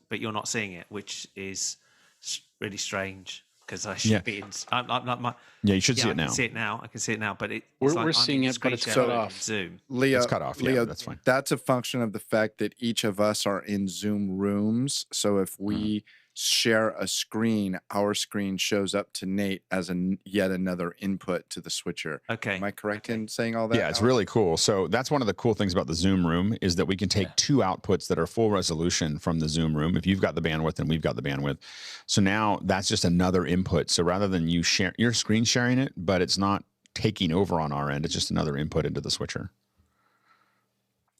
but you're not seeing it, which is really strange because I should be in. You should see it I now. can see it now. I can see it now, but we're seeing it, but it's cut off. Zoom. Leo, It's cut off. Yeah, that's fine. That's a function of the fact that each of us are in Zoom rooms. So if we share a screen, our screen shows up to Nate as yet another input to the switcher. Okay. Am I correct in saying all that? Yeah, it's really cool. So that's one of the cool things about the Zoom room is that we can take two outputs that are full resolution from the Zoom room. If you've got the bandwidth and we've got the bandwidth. So now that's just another input. So rather than you're screen sharing it, but it's not taking over on our end. It's just another input into the switcher.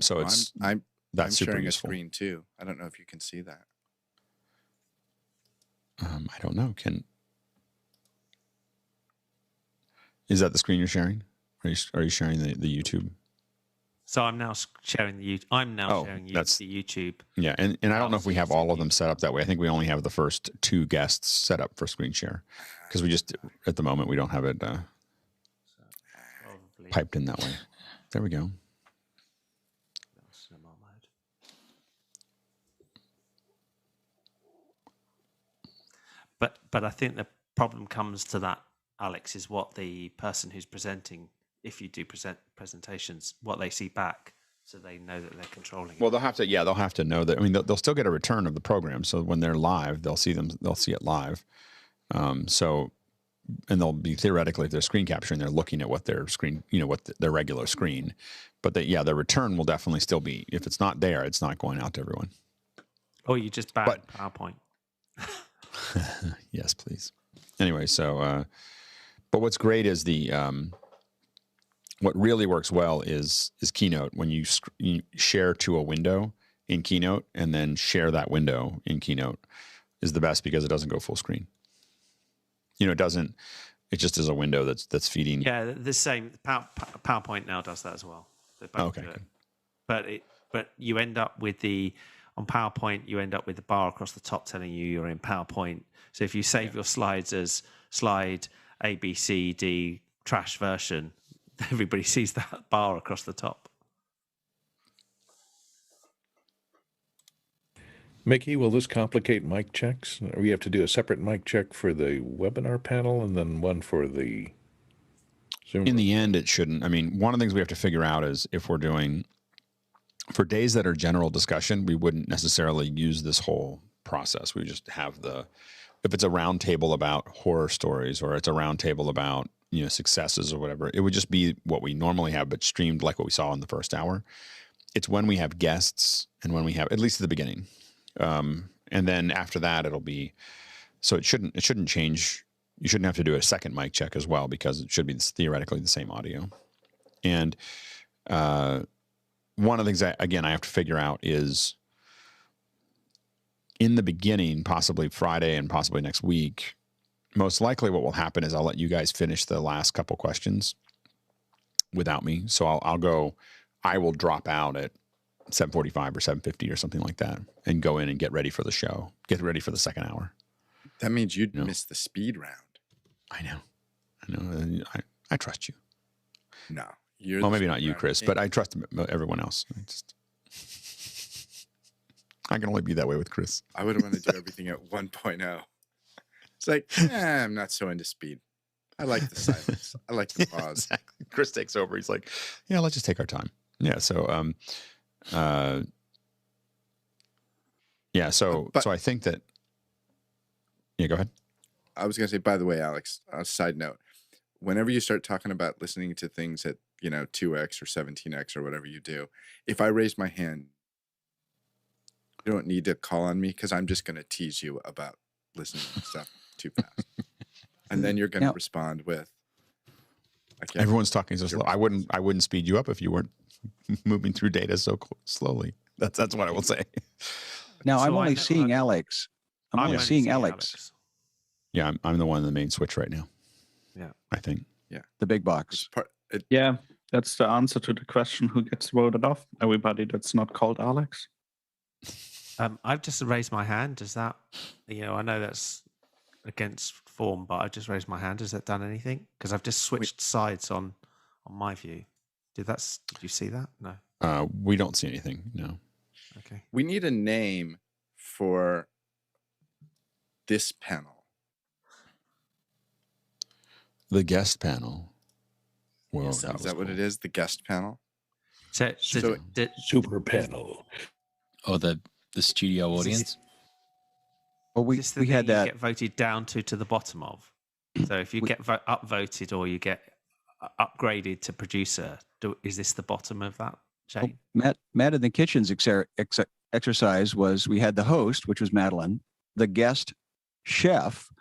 So I'm that's super sharing useful. a screen too. I don't know if you can see that. I don't know. Is that the screen you're sharing? Are you sharing the YouTube? So I'm now sharing the YouTube. I'm now sharing that's the YouTube. Yeah, and I don't know if we have all of them set up that way. I think we only have the first two guests set up for screen share because we just at the moment we don't have it. piped in that way. There we go. But I think the problem comes to that, Alex, is what the person who's presenting, if you do presentations, what they see back, so they know that they're controlling it. Well, they'll have to know that. I mean, they'll still get a return of the program. So when they're live, they'll see it live. And they'll be theoretically, if they're screen capturing, they're looking at what their screen, their regular screen. But their return will definitely still be. If it's not there, it's not going out to everyone. Or you just ban PowerPoint. Yes, please. Anyway, so, but what's great is what really works well is Keynote. When you share to a window in Keynote and then share that window in Keynote is the best because it doesn't go full screen. It doesn't. It just is a window that's feeding. Yeah, the same. PowerPoint now does that as well. Okay. But you end up with on PowerPoint, you end up with the bar across the top telling you you're in PowerPoint. So if you save your slides as slide A, B, C, D, trash version, everybody sees that bar across the top. Mickey, will this complicate mic checks? Or we have to do a separate mic check for the webinar panel and then one for the Zoom? In the end, it shouldn't. I mean, one of the things we have to figure out is if we're doing, for days that are general discussion, we wouldn't necessarily use this whole process. We just have if it's a round table about horror stories or it's a round table about, successes or whatever, it would just be what we normally have, but streamed like what we saw in the first hour. It's when we have guests and when we have, at least at the beginning. And then after that, it'll be, so it shouldn't change. You shouldn't have to do a second mic check as well, because it should be theoretically the same audio. And, one of the things I have to figure out is in the beginning, possibly Friday and possibly next week, most likely what will happen is I'll let you guys finish the last couple questions without me. So I will drop out at 7:45 or 7:50 or something like that and go in and get ready for the show, get ready for the second hour. That means you'd miss the speed round. I know. I trust you. No. Well, maybe not you, Chris, but I trust everyone else. I can only be that way with Chris. I would want to do everything at 1.0. It's like, I'm not so into speed. I like the silence. I like the pause. Exactly. Chris takes over. He's like, yeah, let's just take our time. Yeah. So, so I think that, yeah, go ahead. I was going to say, by the way, Alex, a side note, whenever you start talking about listening to things at 2x or 17x or whatever you do, if I raise my hand, you don't need to call on me because I'm just going to tease you about listening to stuff too fast. And then you're going to respond with, everyone's talking so slow. I wouldn't speed you up if you weren't moving through data so slowly. That's what I will say. Now I'm only seeing Alex. I'm only seeing Alex. Yeah, I'm the one in the main switch right now. Yeah, I think. Yeah, the big box. Yeah, that's the answer to the question: who gets voted off? Everybody that's not called Alex. I've just raised my hand. Does that, I know that's against form, but I just raised my hand. Has that done anything? Because I've just switched sides on my view. Did you see that? No. We don't see anything. No. Okay. We need a name for this panel. The guest panel. Well, is that what it is? The guest panel? So super panel. Or the studio audience. Well, we had that. You get voted down to the bottom of. So if you get upvoted or you get upgraded to producer, is this the bottom of that chain? Well, Matt in the kitchen's exercise was we had the host, which was Madeline, the guest chef.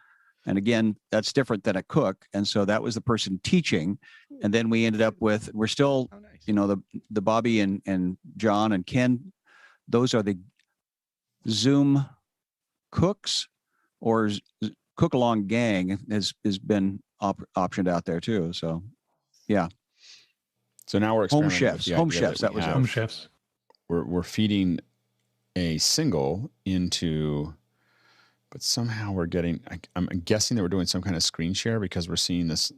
And again, that's different than a cook. And so that was the person teaching. And then we ended up with, we're still, the Bobby and John and Ken, those are the Zoom cooks, or cook along gang has been optioned out there too. So, yeah. So now we're home chefs. Home chefs. That was home chefs. We're feeding a single into, but somehow we're getting. I'm guessing that we're doing some kind of screen share because we're seeing this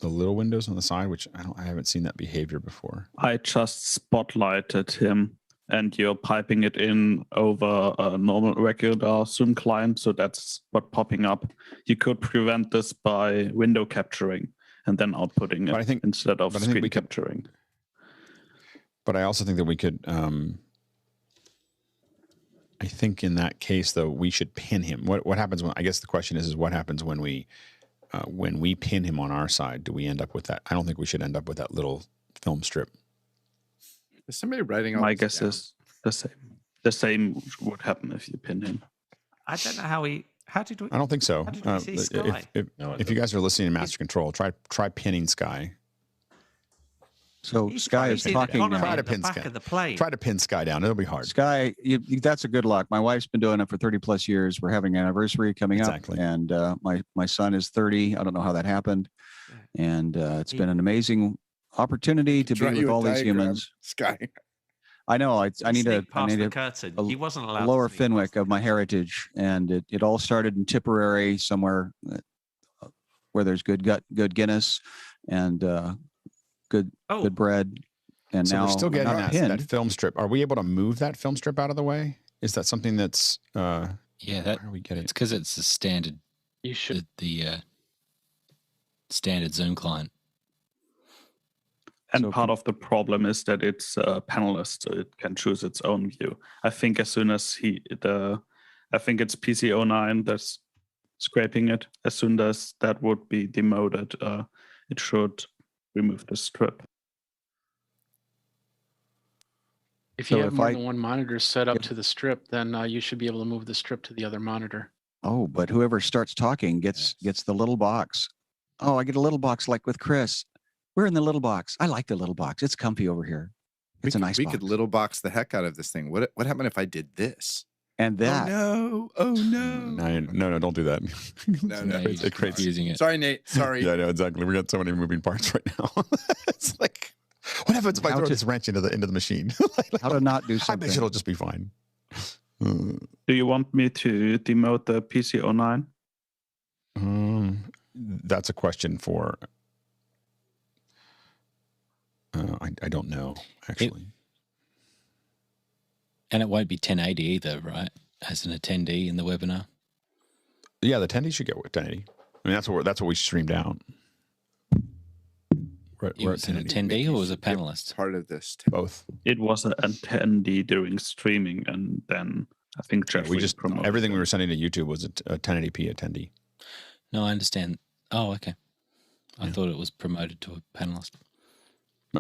little windows on the side, which I haven't seen that behavior before. I just spotlighted him, and you're piping it in over a normal regular Zoom client, so that's what popping up. You could prevent this by window capturing and then outputting it instead of screen capturing. But I also think that we could. I think in that case, though, we should pin him. What happens when? I guess the question is what happens when we pin him on our side? Do we end up with that? I don't think we should end up with that little film strip. Is somebody writing all My this guess down? is the same. The same would happen if you pin him. I don't know how we. How did we? I don't think so. How did we see Sky? If you guys are listening to Master Control, try pinning Sky. So Sky is talking now. Try to pin Sky. Try to pin Sky down. It'll be hard. Sky, that's a good luck. My wife's been doing it for 30 plus years. We're having an anniversary coming up, and my son is 30. I don't know how that happened, and it's been an amazing opportunity to be with all these humans. Sky. I know. I need a curtain. He wasn't allowed lower to sneak Fenwick of my heritage, and it all started in Tipperary, somewhere where there's good Guinness and good bread. And so now we're still getting that pinned. film strip. Are we able to move that film strip out of the way? Is that something that's? Yeah, that. Where are we getting? It's because it's the standard. You should the standard Zoom client. And part of the problem is that it's a panelist, so it can choose its own view. I think as soon as I think it's PC09 that's scraping it. As soon as that would be demoted, it should remove the strip. If you have more than one monitor set up to the strip, then you should be able to move the strip to the other monitor. Oh, but whoever starts talking gets the little box. Oh, I get a little box like with Chris. We're in the little box. I like the little box. It's comfy over here. It's a nice box. We could little box the heck out of this thing. What happened if I did this? And that. Oh no! No, don't do that. No, It's crazy. Sorry, Nate. Sorry. Yeah, no, exactly. We got so many moving parts right now. It's like, what happens if I throw this wrench into the machine? How to not do something? I bet it'll just be fine. Do you want me to demote the PC09? That's a question for. I don't know, actually. And it won't be 1080 either, right? As an attendee in the webinar. Yeah, the attendees should get 1080. I mean, that's what we streamed out. Was it an attendee or was it a panelist? Part of this. Both. It was an attendee during streaming, and then I think Jeffrey promoted everything we were sending to YouTube was a 1080p attendee. No, I understand. Oh, okay. I thought it was promoted to a panelist.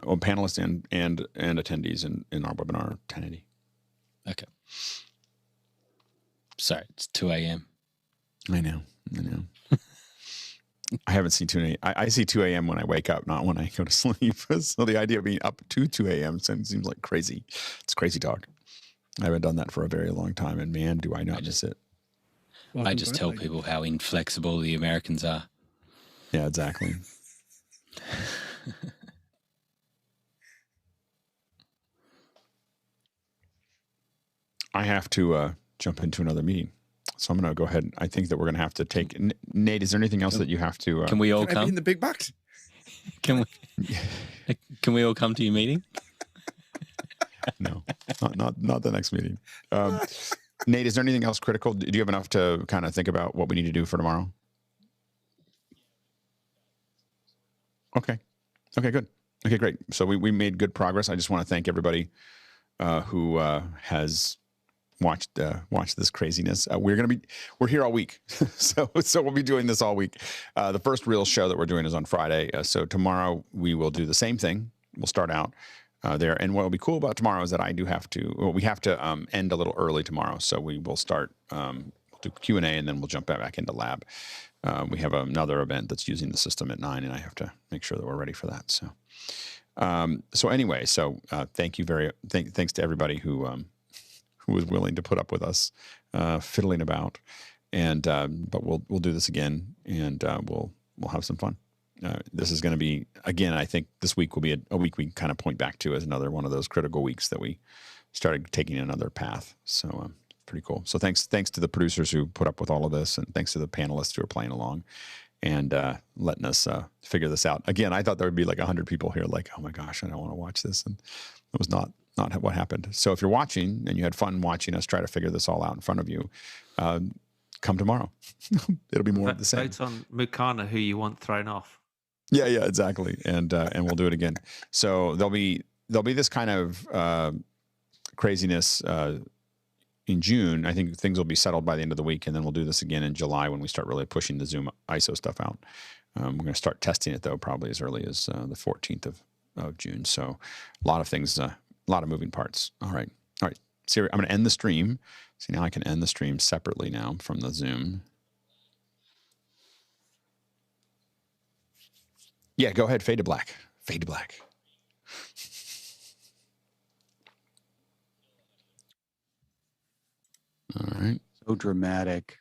Well, panelists and attendees in our webinar 1080. Okay. Sorry, it's 2 a.m. I know. I haven't seen 2 a.m. I see 2 a.m. when I wake up, not when I go to sleep. So the idea of being up to 2 a.m. seems like crazy. It's crazy talk. I haven't done that for a very long time, and man, do I not miss it. I just tell people how inflexible the Americans are. Yeah, exactly. I have to jump into another meeting. So I'm going to go ahead. I think that we're going to have to take... Nate, is there anything else that you have to... Can we all come? I be in the big box? Can we all come to your meeting? No, not the next meeting. Nate, is there anything else critical? Do you have enough to kind of think about what we need to do for tomorrow? Okay, good. Okay, great. So we made good progress. I just want to thank everybody who has watched this craziness. We're here all week, so we'll be doing this all week. The first real show that we're doing is on Friday. So tomorrow we will do the same thing. We'll start out there, and what will be cool about tomorrow is that we have to end a little early tomorrow. So we will start do Q&A, and then we'll jump back into lab. We have another event that's using the system at 9, and I have to make sure that we're ready for that. So anyway, thank you thanks to everybody who was willing to put up with us fiddling about, and but we'll do this again, and we'll have some fun. This is going to be, again, I think this week will be a week we kind of point back to as another one of those critical weeks that we started taking another path. So pretty cool. So thanks to the producers who put up with all of this, and thanks to the panelists who are playing along. and letting us figure this out. Again, I thought there would be like 100 people here like, oh my gosh, I don't want to watch this. And it was not what happened. So if you're watching and you had fun watching us try to figure this all out in front of you, come tomorrow. It'll be more of the same. Vote on Mukana who you want thrown off. Yeah, exactly. And we'll do it again. So there'll be this kind of craziness in June. I think things will be settled by the end of the week, and then we'll do this again in July when we start really pushing the Zoom ISO stuff out. We're going to start testing it though, probably as early as the 14th of June. So a lot of things, a lot of moving parts. All right. Siri, I'm going to end the stream. See, now I can end the stream separately now from the Zoom. Yeah, go ahead. Fade to black. Fade to black. All right. So dramatic.